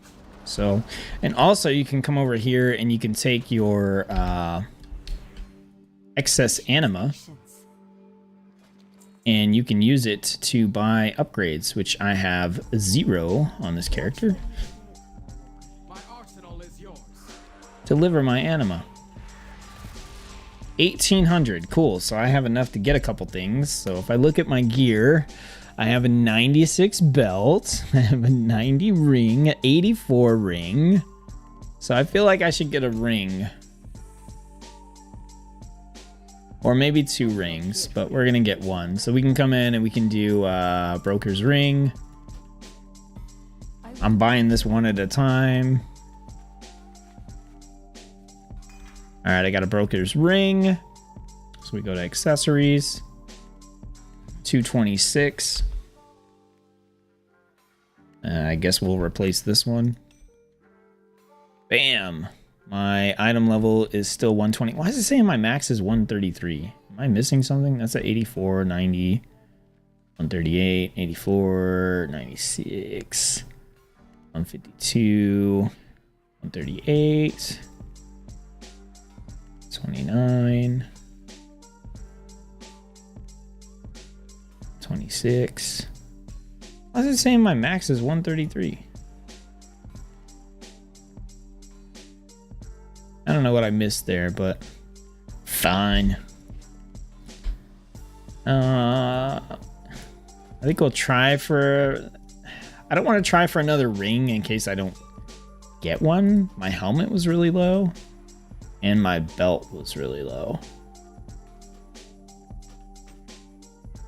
So, and also you can come over here and you can take your excess anima and you can use it to buy upgrades, which I have 0 on this character. My arsenal is yours. Deliver my anima. 1800, cool. So I have enough to get a couple things. So if I look at my gear, I have a 96 belt, I have a 90 ring, 84 ring. So I feel like I should get a ring. Or maybe 2 rings, but we're gonna get 1. So we can come in and we can do broker's ring. I'm buying this one at a time. All right, I got a broker's ring. So we go to accessories. 226. I guess we'll replace this one. Bam. My item level is still 120. Why is it saying my max is 133? Am I missing something? That's at 84, 90, 138, 84, 96, 152, 138, 29, 26. Why is it saying my max is 133? I don't know what I missed there, but fine. I think we'll try for... I don't want to try for another ring in case I don't get one. My helmet was really low, and my belt was really low.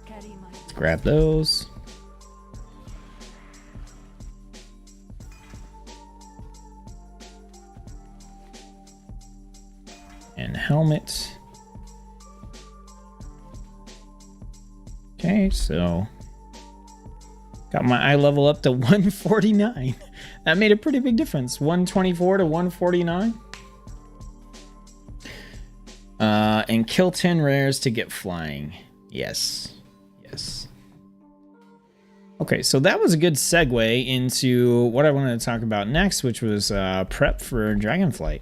Let's grab those. And helmet. Okay, so got my eye level up to 149. That made a pretty big difference. 124 to 149. And kill 10 rares to get flying. Yes. Yes. Okay, so that was a good segue into what I wanted to talk about next, which was prep for Dragonflight.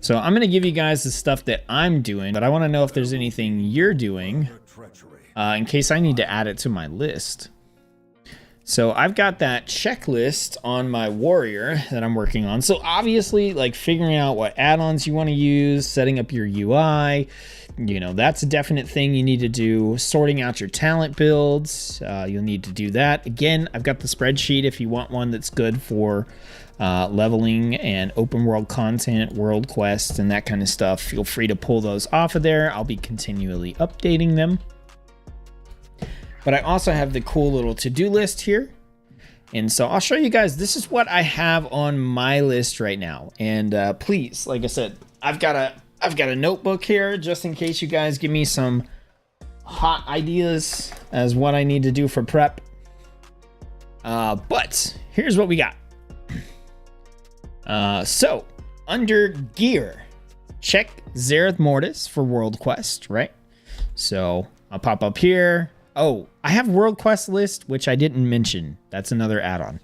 So I'm going to give you guys the stuff that I'm doing, but I want to know if there's anything you're doing in case I need to add it to my list. So I've got that checklist on my warrior that I'm working on. So obviously, like figuring out what add-ons you want to use, setting up your UI, you know, that's a definite thing you need to do. Sorting out your talent builds, you'll need to do that. Again, I've got the spreadsheet if you want one that's good for leveling and open world content, world quests, and that kind of stuff. Feel free to pull those off of there. I'll be continually updating them. But I also have the cool little to-do list here. And so I'll show you guys, this is what I have on my list right now. And please, like I said, I've got a notebook here just in case you guys give me some hot ideas as what I need to do for prep. But here's what we got. So under gear, check Zereth Mortis for World Quest, right? So I'll pop up here. Oh, I have World Quest list, which I didn't mention. That's another add-on.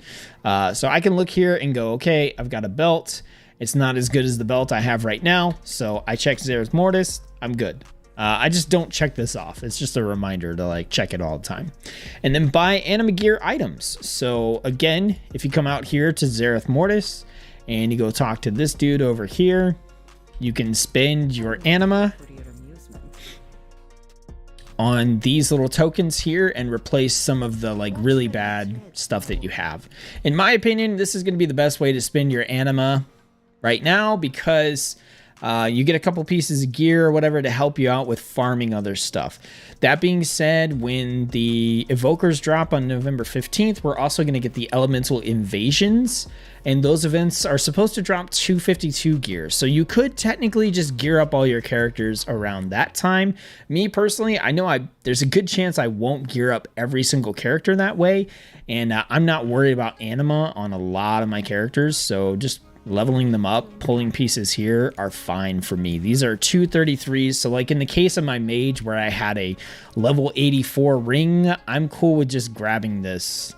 So I can look here and go, okay, I've got a belt. It's not as good as the belt I have right now. So I checked Zereth Mortis. I'm good. I just don't check this off. It's just a reminder to like check it all the time. And then buy anima gear items. So again, if you come out here to Zereth Mortis and you go talk to this dude over here, you can spend your anima on these little tokens here and replace some of the like really bad stuff that you have. In my opinion, this is going to be the best way to spend your anima right now because you get a couple pieces of gear or whatever to help you out with farming other stuff. That being said, when the evokers drop on November 15th, we're also going to get the elemental invasions, and those events are supposed to drop 252 gear. So you could technically just gear up all your characters around that time. Me personally, I know there's a good chance I won't gear up every single character that way, and I'm not worried about anima on a lot of my characters, so just leveling them up, pulling pieces here are fine for me. These are 233s, so like in the case of my mage where I had a level 84 ring, I'm cool with just grabbing this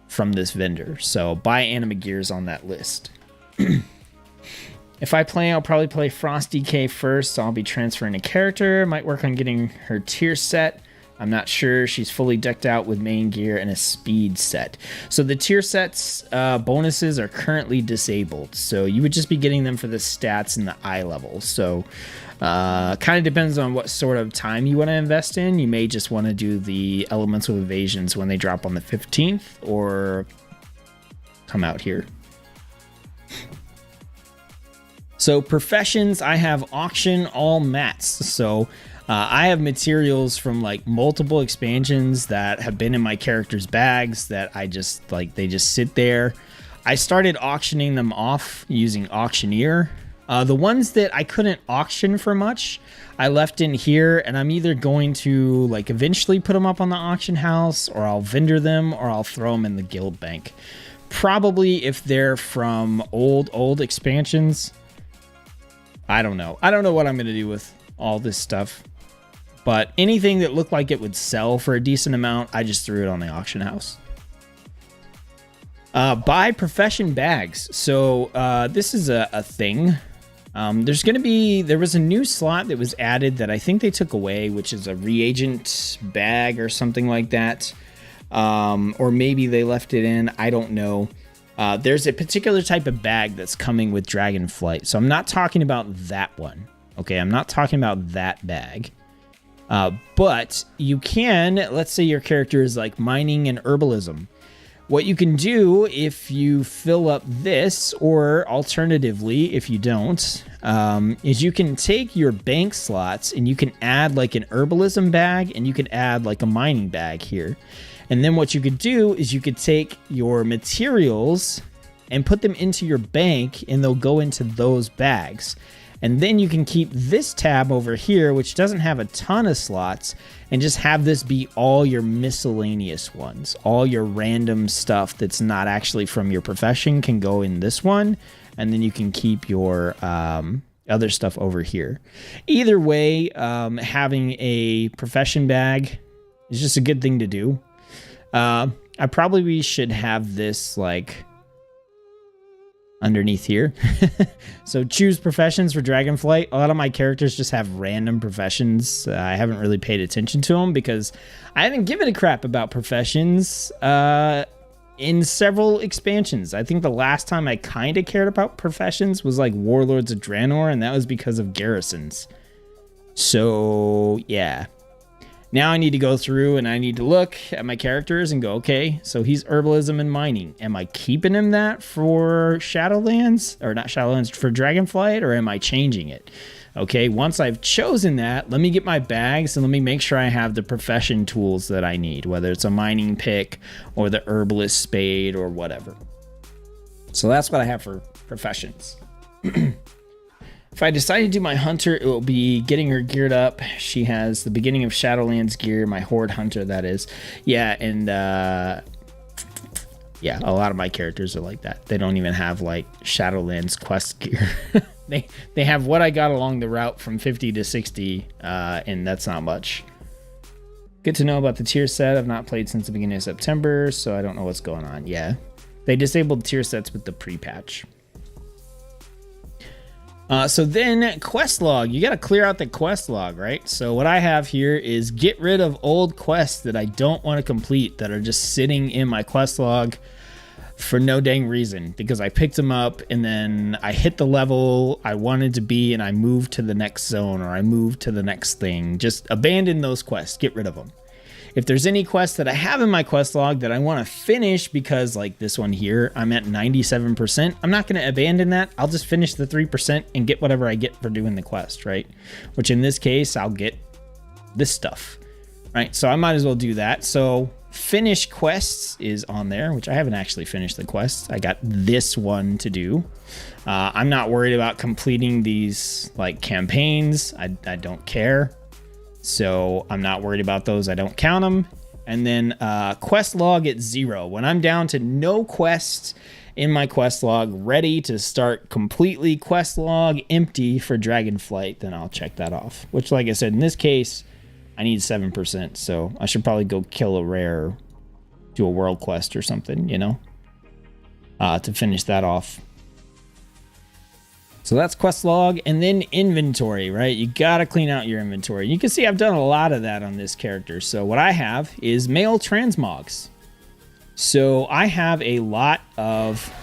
from this vendor. So buy anima gears on that list. If I play, I'll probably play Frosty K first. So I'll be transferring a character. Might work on getting her tier set. I'm not sure. She's fully decked out with main gear and a speed set. So the tier sets bonuses are currently disabled. So you would just be getting them for the stats and the eye level. So kind of depends on what sort of time you want to invest in. You may just want to do the elemental evasions when they drop on the 15th or come out here. So professions, I have auction all mats. So I have materials from like multiple expansions that have been in my character's bags that I just like, they just sit there. I started auctioning them off using Auctioneer The ones that I couldn't auction for much, I left in here, and I'm either going to like eventually put them up on the auction house, or I'll vendor them, or I'll throw them in the guild bank. Probably if they're from old expansions. I don't know. I don't know what I'm going to do with all this stuff. But anything that looked like it would sell for a decent amount, I just threw it on the auction house. Buy profession bags. So this is a thing. There was a new slot that was added that I think they took away, which is a reagent bag or something like that. Or maybe they left it in. I don't know. There's a particular type of bag that's coming with Dragonflight. So I'm not talking about that one. Okay, I'm not talking about that bag. But you can, let's say your character is like mining and herbalism. What you can do if you fill up this, or alternatively, if you don't, is you can take your bank slots and you can add like an herbalism bag, and you can add like a mining bag here. And then what you could do is you could take your materials and put them into your bank, and they'll go into those bags. And then you can keep this tab over here, which doesn't have a ton of slots, and just have this be all your miscellaneous ones. All your random stuff that's not actually from your profession can go in this one, and then you can keep your other stuff over here. Either way, having a profession bag is just a good thing to do. I probably should have this like underneath here. So choose professions for Dragonflight. A lot of my characters just have random professions. I haven't really paid attention to them because I haven't given a crap about professions in several expansions. I think the last time I kind of cared about professions was like Warlords of Draenor, and that was because of garrisons. So yeah. Now I need to go through and I need to look at my characters and go, okay, so he's herbalism and mining. Am I keeping him that for Shadowlands? Or not Shadowlands, for Dragonflight? Or am I changing it? Okay, once I've chosen that, let me get my bags and let me make sure I have the profession tools that I need, whether it's a mining pick or the herbalist spade or whatever. So that's what I have for professions. If I decide to do my hunter, it will be getting her geared up. She has the beginning of Shadowlands gear, my horde hunter, that is. Yeah, and yeah, a lot of my characters are like that. They don't even have like Shadowlands quest gear. they have what I got along the route from 50 to 60, and that's not much. Good to know about the tier set. I've not played since the beginning of September, so I don't know what's going on. Yeah, they disabled tier sets with the pre-patch. So then quest log, you got to clear out the quest log, right? So what I have here is get rid of old quests that I don't want to complete, that are just sitting in my quest log for no dang reason, because I picked them up and then I hit the level I wanted to be and I moved to the next zone, or I moved to the next thing. Just abandon those quests, get rid of them. If there's any quests that I have in my quest log that I want to finish, because like this one here, I'm at 97%, I'm not going to abandon that. I'll just finish the 3% and get whatever I get for doing the quest, right? Which in this case, I'll get this stuff, right? So I might as well do that. So finish quests is on there, which I haven't actually finished the quests. I got this one to do. I'm not worried about completing these like campaigns. I don't care. So I'm not worried about those. I don't count them. And then quest log at 0. When I'm down to no quests in my quest log, ready to start completely quest log empty for Dragonflight, then I'll check that off. Which, like I said, in this case, I need 7%. So I should probably go kill a rare, do a world quest or something, you know, to finish that off. So that's quest log, and then inventory, right? You gotta clean out your inventory. You can see I've done a lot of that on this character. So what I have is male transmogs. So I have a lot of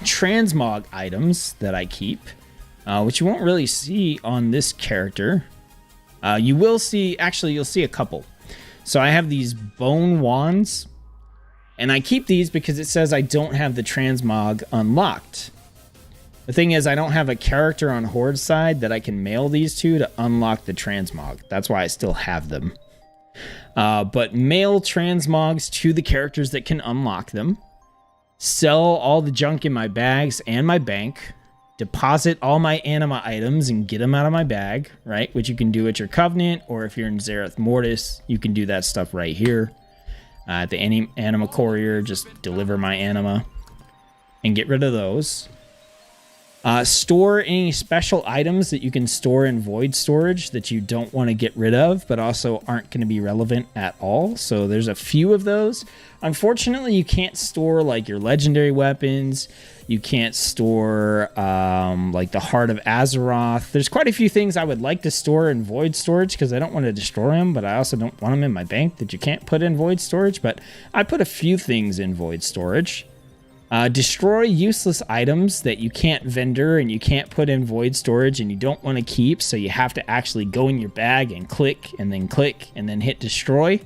transmog items that I keep, which you won't really see on this character. You will see, actually you'll see a couple. So I have these bone wands, and I keep these because it says I don't have the transmog unlocked. The thing is, I don't have a character on Horde side that I can mail these to unlock the transmog. That's why I still have them. But mail transmogs to the characters that can unlock them. Sell all the junk in my bags and my bank. deposit all my anima items and get them out of my bag, right? Which you can do at your Covenant, or if you're in Zereth Mortis, you can do that stuff right here. At the Anima Courier, just deliver my anima and get rid of those. Store any special items that you can store in void storage that you don't want to get rid of, but also aren't going to be relevant at all. So there's a few of those. Unfortunately, you can't store like your legendary weapons. You can't store like the Heart of Azeroth. There's quite a few things I would like to store in void storage because I don't want to destroy them, but I also don't want them in my bank that you can't put in void storage. But I put a few things in void storage. Destroy useless items that you can't vendor and you can't put in void storage and you don't want to keep, so you have to actually go in your bag and click and then hit destroy.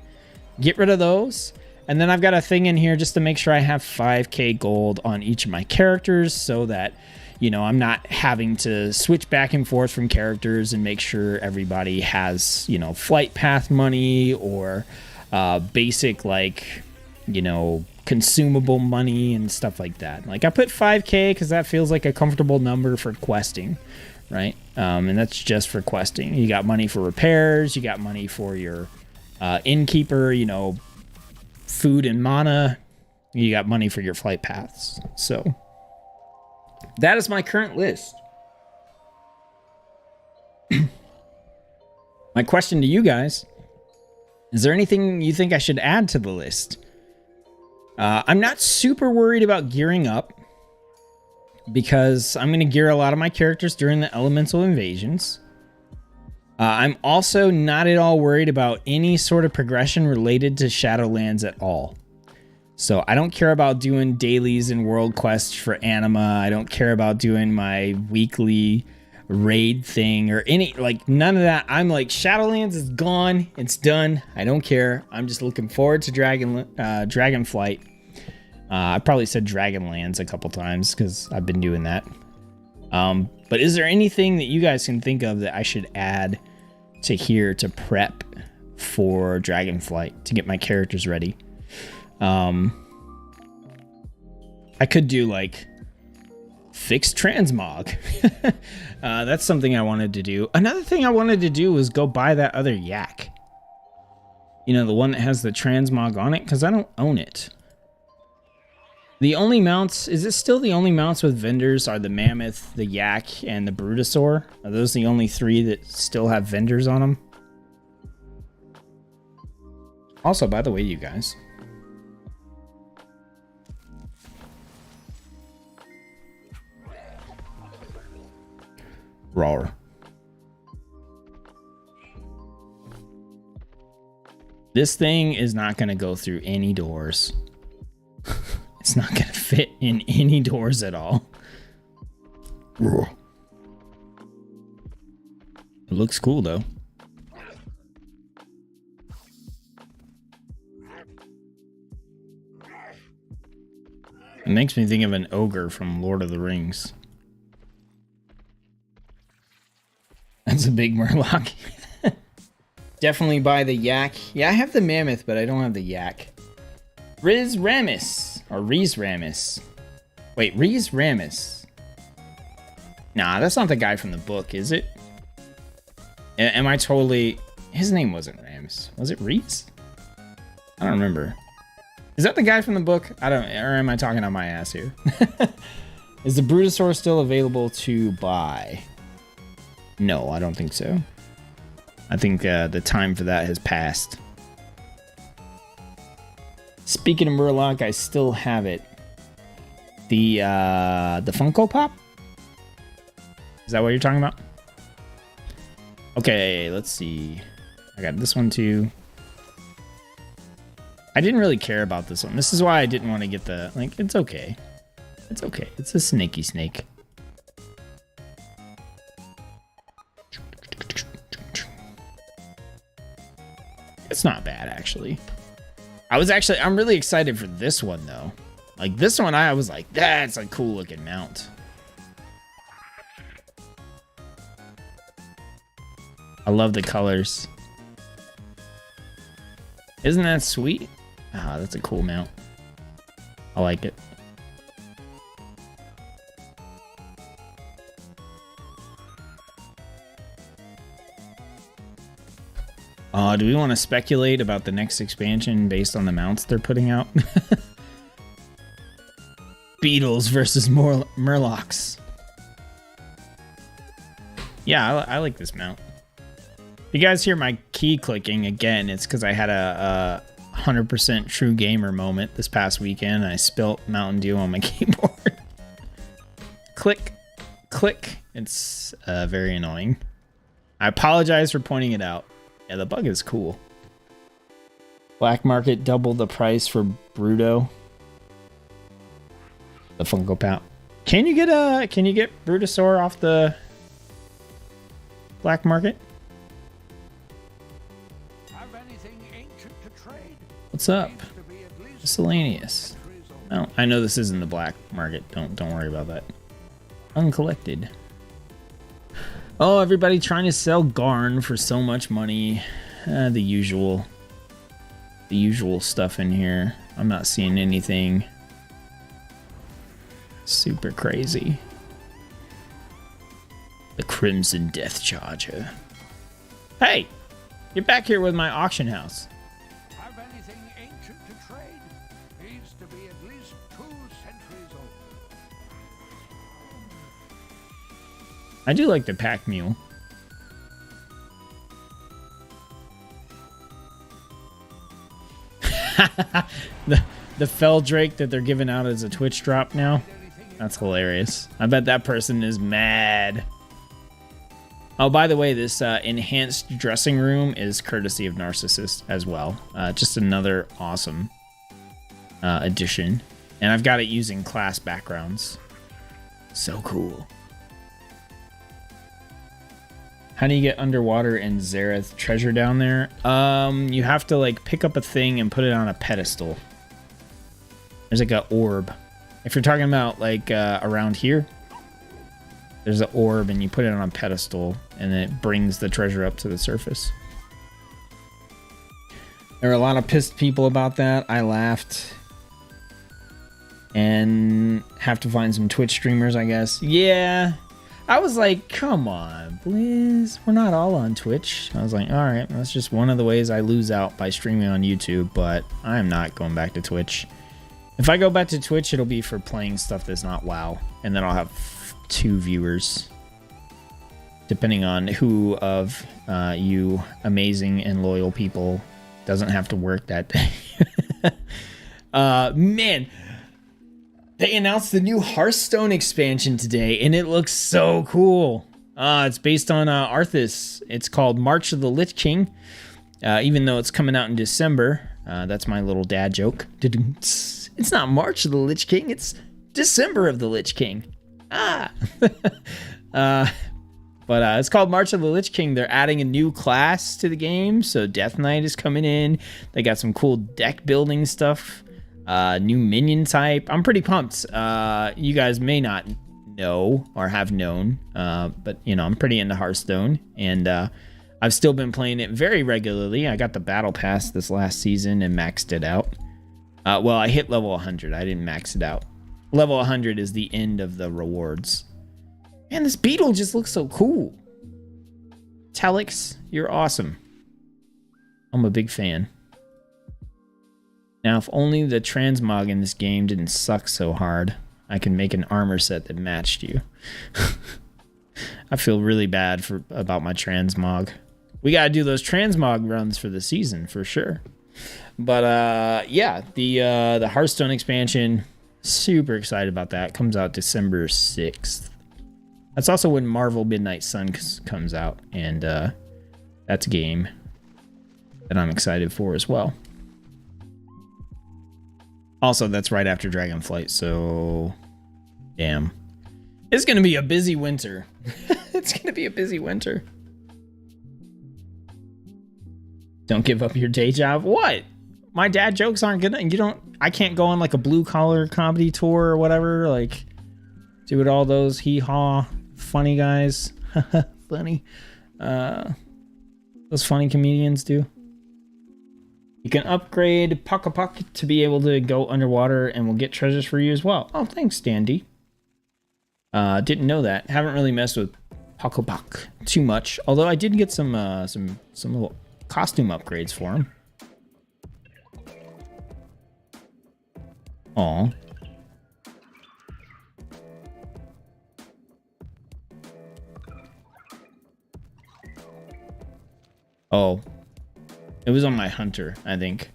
Get rid of those. And then I've got a thing in here just to make sure I have 5k gold on each of my characters so that, you know, I'm not having to switch back and forth from characters and make sure everybody has, you know, flight path money or basic, like, you know, consumable money and stuff like that. Like I put 5k because that feels like a comfortable number for questing, right? And that's just for questing. You got money for repairs, you got money for your innkeeper, you know, food and mana, you got money for your flight paths. So that is my current list. My question to you guys, is there anything you think I should add to the list? I'm not super worried about gearing up because I'm going to gear a lot of my characters during the elemental invasions. I'm also not at all worried about any sort of progression related to Shadowlands at all. So I don't care about doing dailies and world quests for anima. I don't care about doing my weekly raid thing or any, like, none of that. I'm like, Shadowlands is gone. It's done. I don't care. I'm just looking forward to Dragonflight. I probably said Dragonlands a couple times because I've been doing that. But is there anything that you guys can think of that I should add to here to prep for Dragonflight to get my characters ready? I could do like fixed transmog. That's something I wanted to do. Another thing I wanted to do was go buy that other yak. You know, the one that has the transmog on it, because I don't own it. The only mounts, is it still the only mounts with vendors are the Mammoth, the Yak, and the Brutosaur? Are those the only three that still have vendors on them? Also, by the way, you guys, roar. This thing is not going to go through any doors. It's not going to fit in any doors at all. It looks cool, though. It makes me think of an ogre from Lord of the Rings. That's a big murloc. Definitely buy the yak. Yeah, I have the mammoth, but I don't have the yak. Riz Ramis. Or Riz Ramis. Wait, Riz Ramis. Nah, that's not the guy from the book, is it? Am I totally... His name wasn't Ramis. Was it Riz? I don't remember. Is that the guy from the book? I don't... Or am I talking on my ass here? Is the Brutosaur still available to buy? No, I don't think so. I think the time for that has passed. Speaking of Murloc, I still have it. The Funko Pop? Is that what you're talking about? Okay, let's see. I got this one too. I didn't really care about this one. This is why I didn't want to get the... Like, it's okay. It's okay. It's a snaky snake. It's not bad, actually. I'm really excited for this one, though. Like, this one, I was like, that's a cool looking mount. I love the colors. Isn't that sweet? Ah, that's a cool mount. I like it. Do we want to speculate about the next expansion based on the mounts they're putting out? Beetles versus Murlocs. Yeah, I like this mount. If you guys hear my key clicking again, it's because I had a 100% true gamer moment this past weekend. And I spilt Mountain Dew on my keyboard. Click, click. It's very annoying. I apologize for pointing it out. Yeah, the bug is cool. Black market double the price for Bruto. The Funko Pop. Can you get Brutosaur off the black market? What's up? Miscellaneous. Oh, I know this isn't the black market. Don't worry about that. Uncollected. Oh, everybody trying to sell Garn for so much money. The usual stuff in here. I'm not seeing anything super crazy. The Crimson Death Charger. Hey, get back here with my auction house. Have anything ancient to trade? Needs to be at least 2 centuries old. I do like the pack mule. the fell drake that they're giving out as a Twitch drop now. That's hilarious. I bet that person is mad. Oh, by the way, this enhanced dressing room is courtesy of Narcissist as well. Just another awesome addition. And I've got it using class backgrounds. So cool. How do you get underwater in Zareth treasure down there? You have to like pick up a thing and put it on a pedestal. There's like an orb. If you're talking about like around here, there's an orb and you put it on a pedestal and it brings the treasure up to the surface. There were a lot of pissed people about that. I laughed. And have to find some Twitch streamers, I guess. Yeah. I was like, come on, Blizz. We're not all on Twitch. I was like, all right, that's just one of the ways I lose out by streaming on YouTube, but I'm not going back to Twitch. If I go back to Twitch, it'll be for playing stuff that's not WoW. And then I'll have 2 viewers. Depending on who of you amazing and loyal people doesn't have to work that day. Man, they announced the new Hearthstone expansion today, and it looks so cool. It's based on Arthas. It's called March of the Lich King, even though it's coming out in December. That's my little dad joke. It's not March of the Lich King, it's December of the Lich King. But it's called March of the Lich King. They're adding a new class to the game, so Death Knight is coming in. They got some cool deck building stuff. New minion type. I'm pretty pumped. You guys may not know or have known, but you know, I'm pretty into Hearthstone, and I've still been playing it very regularly. I got the battle pass this last season and maxed it out. Well, I hit level 100. I didn't max it out. Level 100 is the end of the rewards. Man, this beetle just looks so cool. Talix, you're awesome. I'm a big fan. Now, if only the transmog in this game didn't suck so hard, I can make an armor set that matched you. I feel really bad about my transmog. We gotta do those transmog runs for the season for sure. But yeah, the Hearthstone expansion, super excited about that. Comes out December 6th. That's also when Marvel Midnight Sun comes out, and that's a game that I'm excited for as well. Also, that's right after Dragonflight, so damn. It's gonna be a busy winter. It's gonna be a busy winter. Don't give up your day job. What? My dad jokes aren't good. I can't go on like a blue collar comedy tour or whatever. Like, do what all those hee-haw funny guys, funny, those funny comedians do. You can upgrade Pucka Puck to be able to go underwater, and we'll get treasures for you as well. Oh, thanks, Dandy. Didn't know that. Haven't really messed with Pucka Puck too much. Although I did get some little costume upgrades for him. Aw. Oh. It was on my hunter, I think,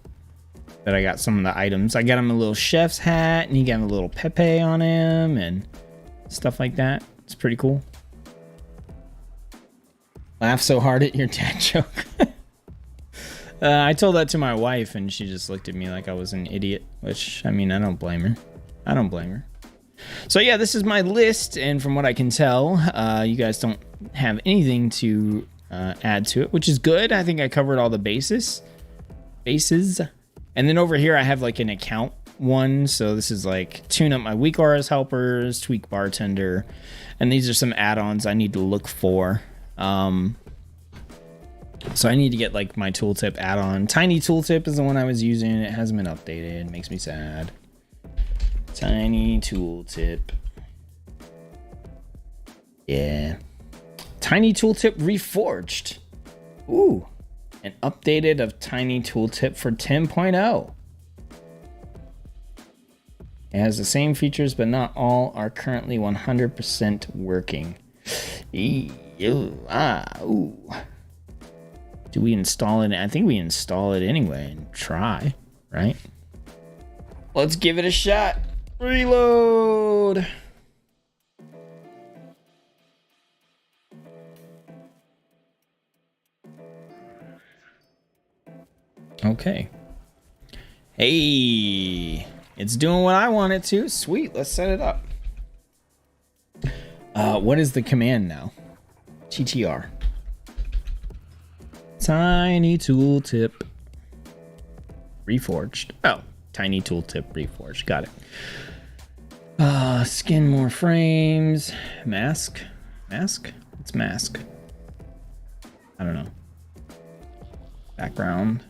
that I got some of the items. I got him a little chef's hat, and he got a little Pepe on him, and stuff like that. It's pretty cool. Laugh so hard at your dad joke. I told that to my wife, and she just looked at me like I was an idiot, which, I mean, I don't blame her. I don't blame her. So yeah, this is my list, and from what I can tell, you guys don't have anything to add to it, which is good. I think I covered all the bases. And then over here, I have like an account one. So this is like tune up my weak auras helpers, tweak bartender, and these are some add-ons I need to look for. So I need to get like my tooltip add-on. Tiny tooltip is the one I was using. It hasn't been updated. It makes me sad. Tiny tooltip. Yeah. Tiny tooltip reforged. Ooh. An updated of Tiny tooltip for 10.0. It has the same features, but not all are currently 100% working. Ooh. Do we install it? I think we install it anyway and try, right? Let's give it a shot. Reload. Okay. Hey, it's doing what I want it to. Sweet, let's set it up. What is the command now? TTR. Tiny tooltip reforged. Oh, tiny tooltip reforged. Got it. Skin more frames. Mask. It's mask. I don't know. Background.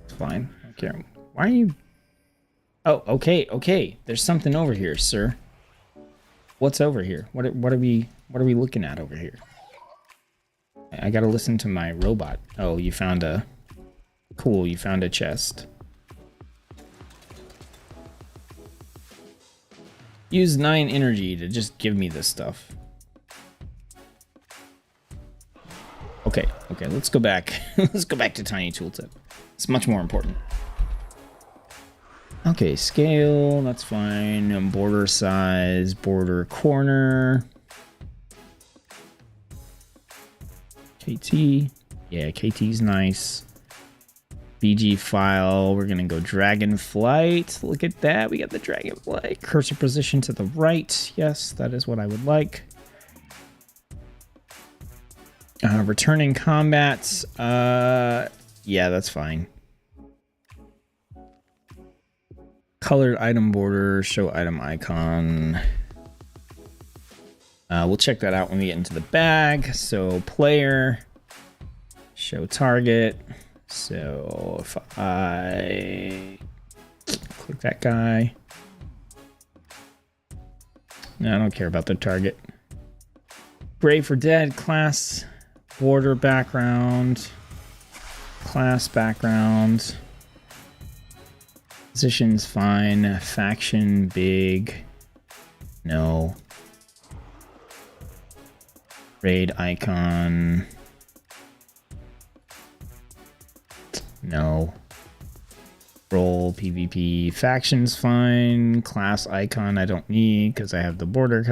It's fine. I don't care. Why are you? Oh, okay. There's something over here, sir. What's over here? What are we looking at over here? I gotta listen to my robot. Oh, you found a... Cool, you found a chest. Use 9 energy to just give me this stuff. Okay, let's go back. Let's go back to Tiny Tooltip. It's much more important. Okay, scale, that's fine. Border size, border corner. KT. Yeah, KT's nice. BG file. We're going to go Dragonflight. Look at that. We got the Dragonflight. Cursor position to the right. Yes, that is what I would like. Returning combats. Yeah, that's fine. Colored item border. Show item icon. We'll check that out when we get into the bag. So player, show target. So if I click that guy, no, I don't care about the target. Brave for dead, class, border background, class background, position's fine, faction big, no. Raid icon. No. Role PvP. Factions fine. Class icon I don't need because I have the border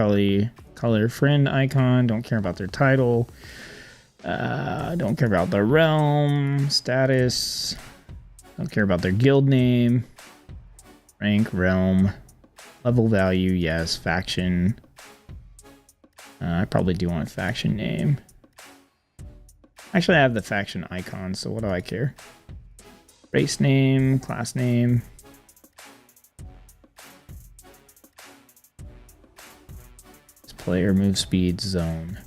color friend icon. Don't care about their title. Don't care about their realm status. Don't care about their guild name. Rank, realm, level value, yes. Faction. I probably do want a faction name. Actually, I have the faction icon, so what do I care? Race name, class name. It's player, move speed, zone.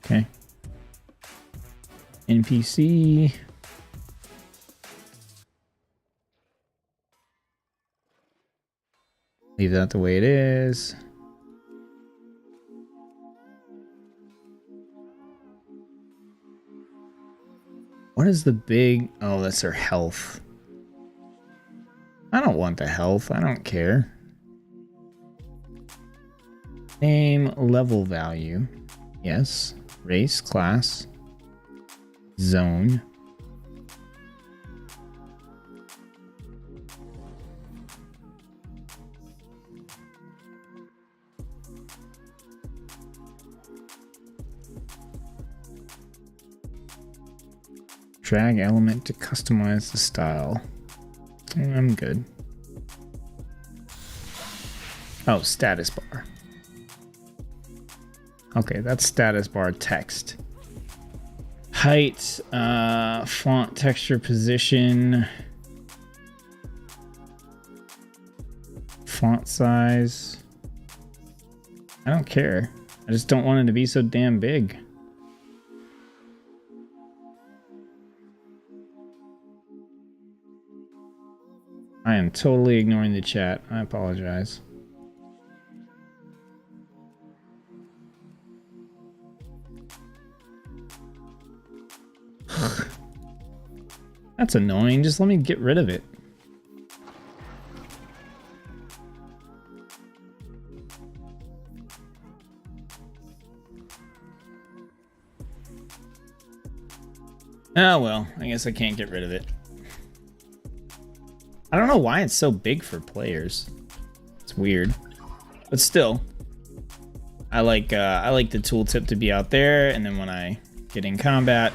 Okay. NPC. Leave that the way it is. What is the big... Oh, that's her health. I don't want the health. I don't care. Name, level value. Yes. Race, class. Zone. Drag element to customize the style. I'm good. Oh, status bar. Okay, that's status bar text. Height, font, texture, position. Font size. I don't care. I just don't want it to be so damn big. I am totally ignoring the chat. I apologize. That's annoying. Just let me get rid of it. Oh well, I guess I can't get rid of it. I don't know why it's so big for players. It's weird, but still, I like the tooltip to be out there, and then when I get in combat,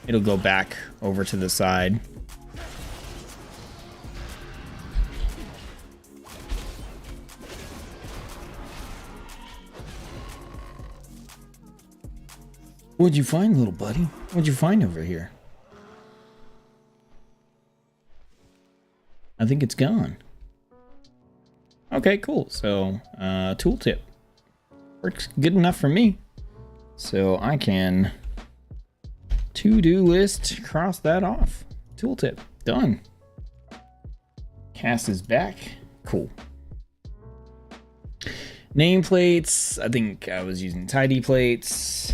it'll go back over to the side. What'd you find, little buddy? What'd you find over here? I think it's gone. Okay, cool. So, tooltip. Works good enough for me. So I can to-do list, cross that off. Tooltip, done. Cast is back. Cool. Nameplates, I think I was using tidy plates.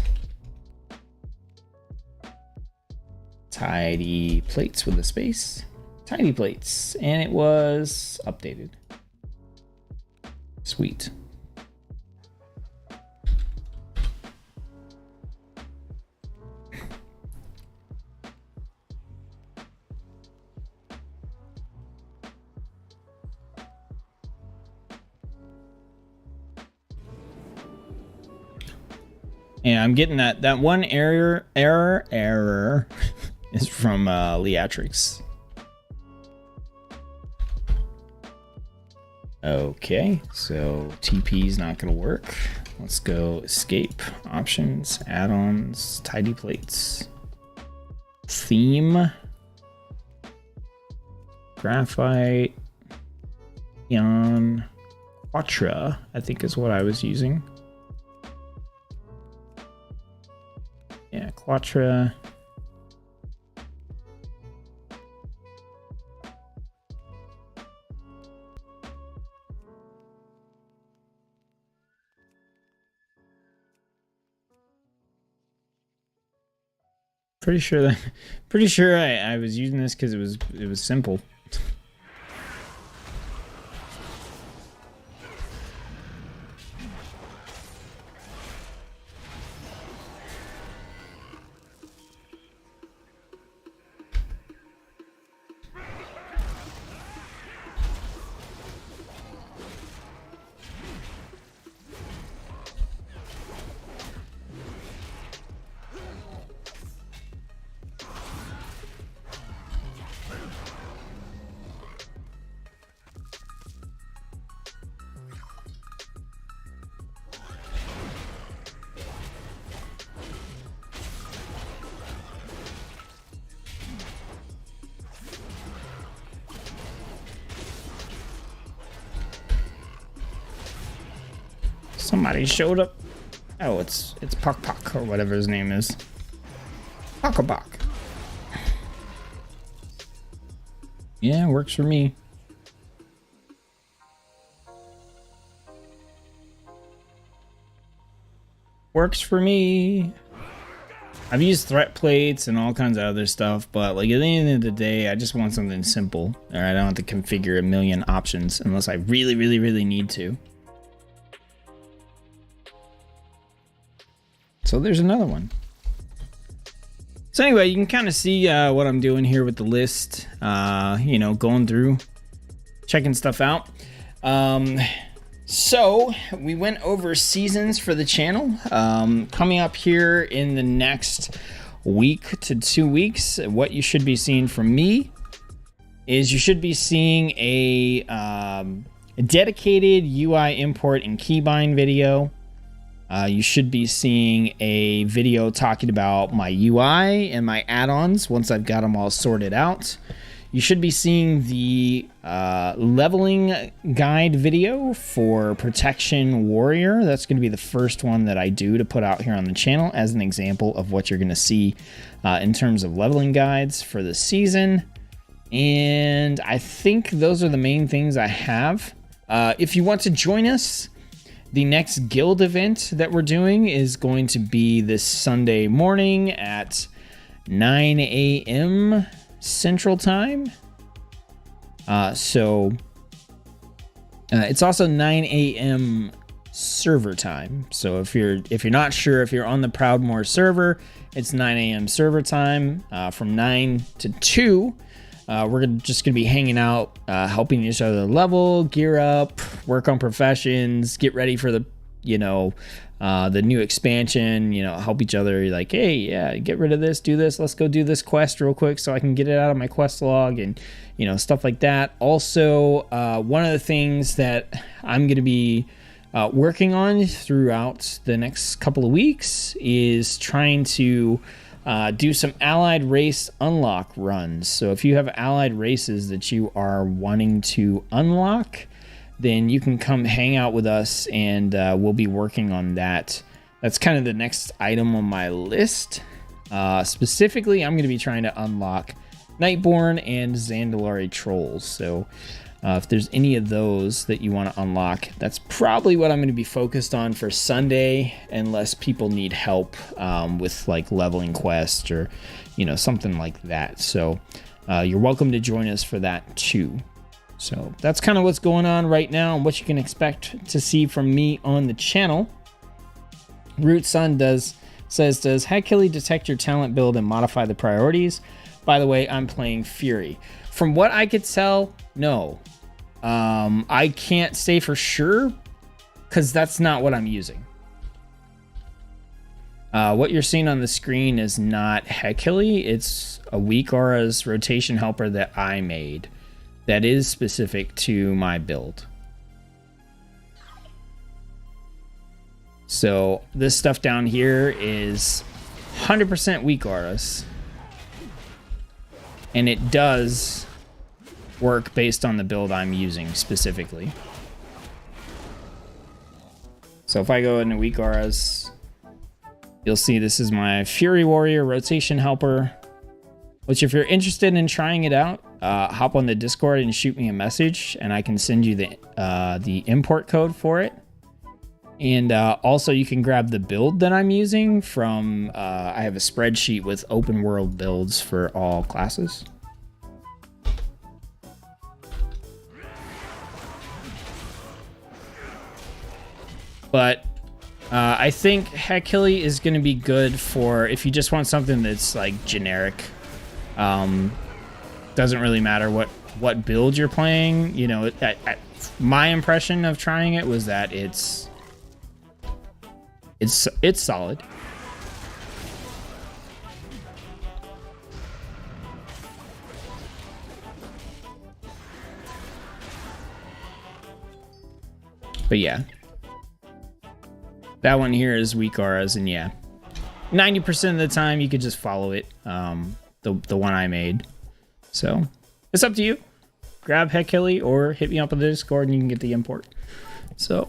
Tidy plates with a space. Tidy plates, and it was updated. Sweet. Yeah, I'm getting that one error is from Leatrix. Okay, so TP is not going to work. Let's go escape, options, add-ons, tidy plates, theme, graphite, neon, quatra, I think is what I was using. Yeah, quatra. Pretty sure I was using this because it was simple. Somebody showed up. Oh, it's Puck Puck or whatever his name is. Puck. Yeah, works for me. Works for me. I've used threat plates and all kinds of other stuff, but like at the end of the day, I just want something simple. Or I don't have to configure a million options unless I really, really, really need to. So there's another one. So anyway, you can kind of see what I'm doing here with the list. You know, going through, checking stuff out. So we went over seasons for the channel. Coming up here in the next week to 2 weeks, what you should be seeing from me is you should be seeing a dedicated UI import and keybind video. You should be seeing a video talking about my UI and my add-ons once I've got them all sorted out. You should be seeing the leveling guide video for Protection Warrior. That's going to be the first one that I do to put out here on the channel as an example of what you're going to see in terms of leveling guides for the season. And I think those are the main things I have. If you want to join us, the next guild event that we're doing is going to be this Sunday morning at 9 a.m. Central Time. So it's also 9 a.m. server time. So if you're not sure if you're on the Proudmoore server, it's 9 a.m. server time. From 9 to 2, we're just gonna be hanging out, helping each other level, gear up, work on professions, get ready for the the new expansion, help each other, like, hey, yeah, get rid of this, do this, let's go do this quest real quick so I can get it out of my quest log, and stuff like that. Also, one of the things that I'm going to be working on throughout the next couple of weeks is trying to do some allied race unlock runs. So if you have allied races that you are wanting to unlock, then you can come hang out with us, and we'll be working on that. That's kind of the next item on my list. Specifically, I'm going to be trying to unlock Nightborn and Zandalari Trolls. So if there's any of those that you want to unlock, that's probably what I'm going to be focused on for Sunday, unless people need help with like leveling quests or something like that. So you're welcome to join us for that too. So that's kind of what's going on right now and what you can expect to see from me on the channel. Root Sun says, does Headkilly detect your talent build and modify the priorities? By the way, I'm playing Fury. From what I could tell, no. I can't say for sure because that's not what I'm using. What you're seeing on the screen is not Headkilly. It's a Weak Aura's rotation helper that I made. That is specific to my build. So this stuff down here is 100% Weak Auras. And it does work based on the build I'm using specifically. So if I go into Weak Auras, you'll see this is my Fury Warrior rotation helper, which if you're interested in trying it out, hop on the Discord and shoot me a message, and I can send you the import code for it. And also you can grab the build that I'm using from, I have a spreadsheet with open world builds for all classes. But I think Headkilly is going to be good for if you just want something that's like generic. Doesn't really matter what build you're playing. My impression of trying it was that it's solid. But yeah, that one here is Weak Auras, and yeah, 90% of the time you could just follow it. The one I made. So it's up to you. Grab Headkilly or hit me up on the Discord and you can get the import. So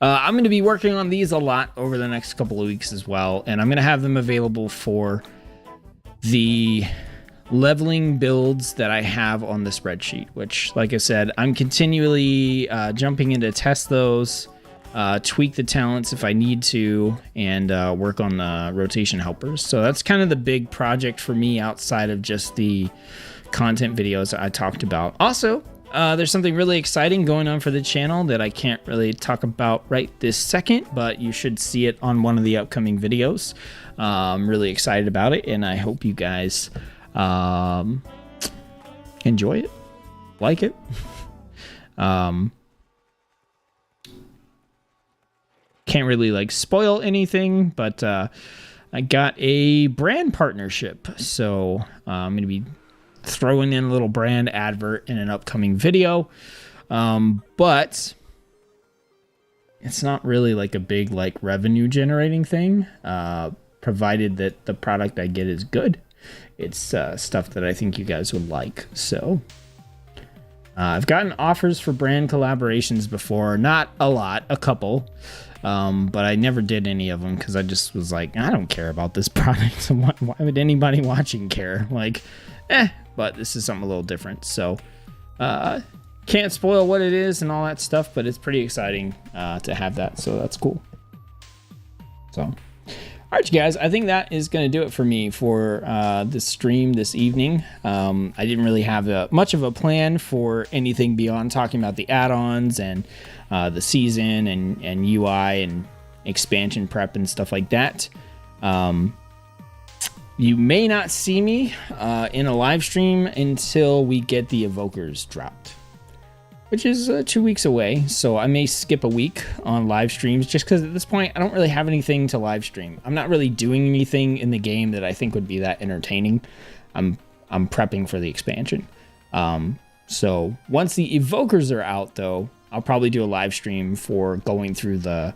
I'm going to be working on these a lot over the next couple of weeks as well, and I'm going to have them available for the leveling builds that I have on the spreadsheet, which, like I said, I'm continually jumping in to test those. tweak the talents if I need to, and work on the rotation helpers. So that's kind of the big project for me outside of just the content videos I talked about. Also, there's something really exciting going on for the channel that I can't really talk about right this second, but you should see it on one of the upcoming videos. I'm really excited about it, and I hope you guys enjoy it, like it. Can't really like spoil anything, but I got a brand partnership, so I'm gonna be throwing in a little brand advert in an upcoming video, but it's not really like a big like revenue generating thing, provided that the product I get is good. It's stuff that I think you guys would like. So I've gotten offers for brand collaborations before, not a lot, a couple, but I never did any of them because I just was like, I don't care about this product. So why would anybody watching care? Like, but this is something a little different. So can't spoil what it is and all that stuff, but it's pretty exciting to have that. So that's cool. So, all right, you guys, I think that is going to do it for me for this stream this evening. I didn't really have much of a plan for anything beyond talking about the add-ons and the season and UI and expansion prep and stuff like that. You may not see me in a live stream until we get the Evokers dropped, which is 2 weeks away. So I may skip a week on live streams just because at this point I don't really have anything to live stream. I'm not really doing anything in the game that I think would be that entertaining. I'm prepping for the expansion. So once the Evokers are out, though, I'll probably do a live stream for going through the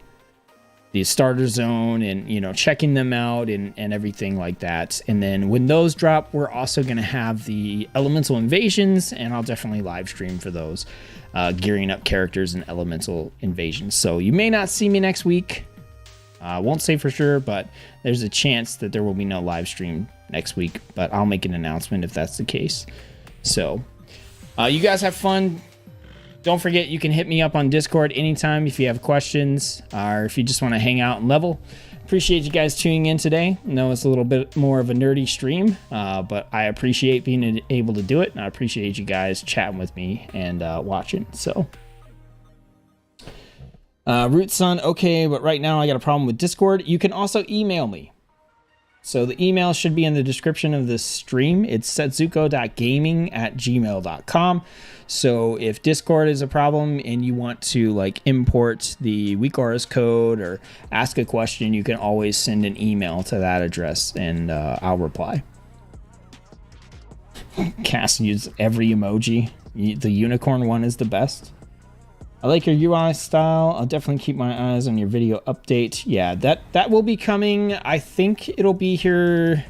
starter zone and, you know, checking them out and everything like that. And then when those drop, we're also going to have the elemental invasions, and I'll definitely live stream for those, gearing up characters and elemental invasions. So you may not see me next week. I won't say for sure, but there's a chance that there will be no live stream next week, but I'll make an announcement if that's the case. So you guys have fun. Don't forget, you can hit me up on Discord anytime if you have questions or if you just want to hang out and level. Appreciate you guys tuning in today. I know it's a little bit more of a nerdy stream, but I appreciate being able to do it, and I appreciate you guys chatting with me and watching. So, Root Son, okay, but right now I got a problem with Discord. You can also email me. So the email should be in the description of this stream. It's tsetzuko.gaming@gmail.com. So if Discord is a problem and you want to like import the WeakAuras code or ask a question, you can always send an email to that address and I'll reply. Cass use every emoji. The unicorn one is the best. I like your UI style. I'll definitely keep my eyes on your video update. Yeah, that will be coming. I think it'll be here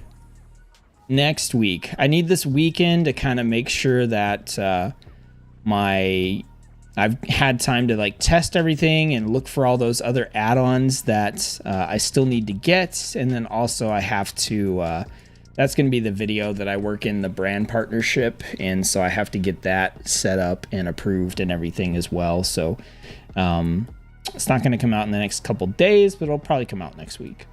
next week. I need this weekend to kind of make sure that I've had time to like test everything and look for all those other add-ons that I still need to get. And then also I have to that's going to be the video that I work in the brand partnership, and so I have to get that set up and approved and everything as well. So it's not going to come out in the next couple days, but it'll probably come out next week.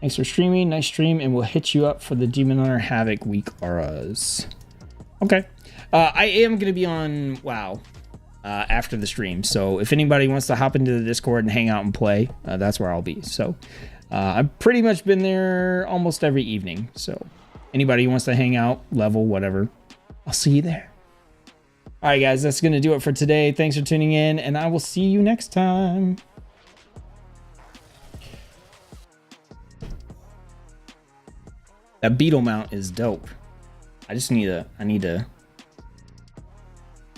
Thanks for streaming. Nice stream, and we'll hit you up for the Demon Hunter Havoc Week auras. Okay. I am going to be on WoW after the stream, so if anybody wants to hop into the Discord and hang out and play, that's where I'll be. So I've pretty much been there almost every evening. So anybody who wants to hang out, level, whatever, I'll see you there. All right, guys, that's going to do it for today. Thanks for tuning in, and I will see you next time. That beetle mount is dope. I need to.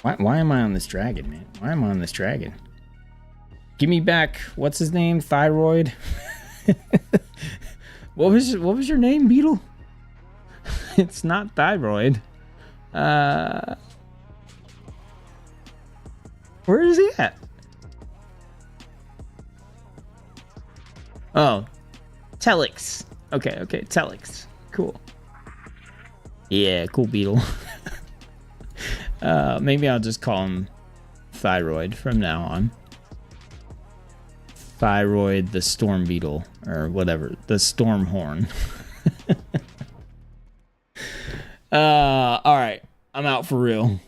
Why am I on this dragon, man? Why am I on this dragon? Give me back, what's his name? Thyroid. What was your name, Beetle? It's not Thyroid. Where is he at? Oh, Telix. Okay, Telix. Cool. Yeah, cool Beetle. Maybe I'll just call him Thyroid from now on. Thyroid, the storm beetle, or whatever, the storm horn. All right, I'm out for real.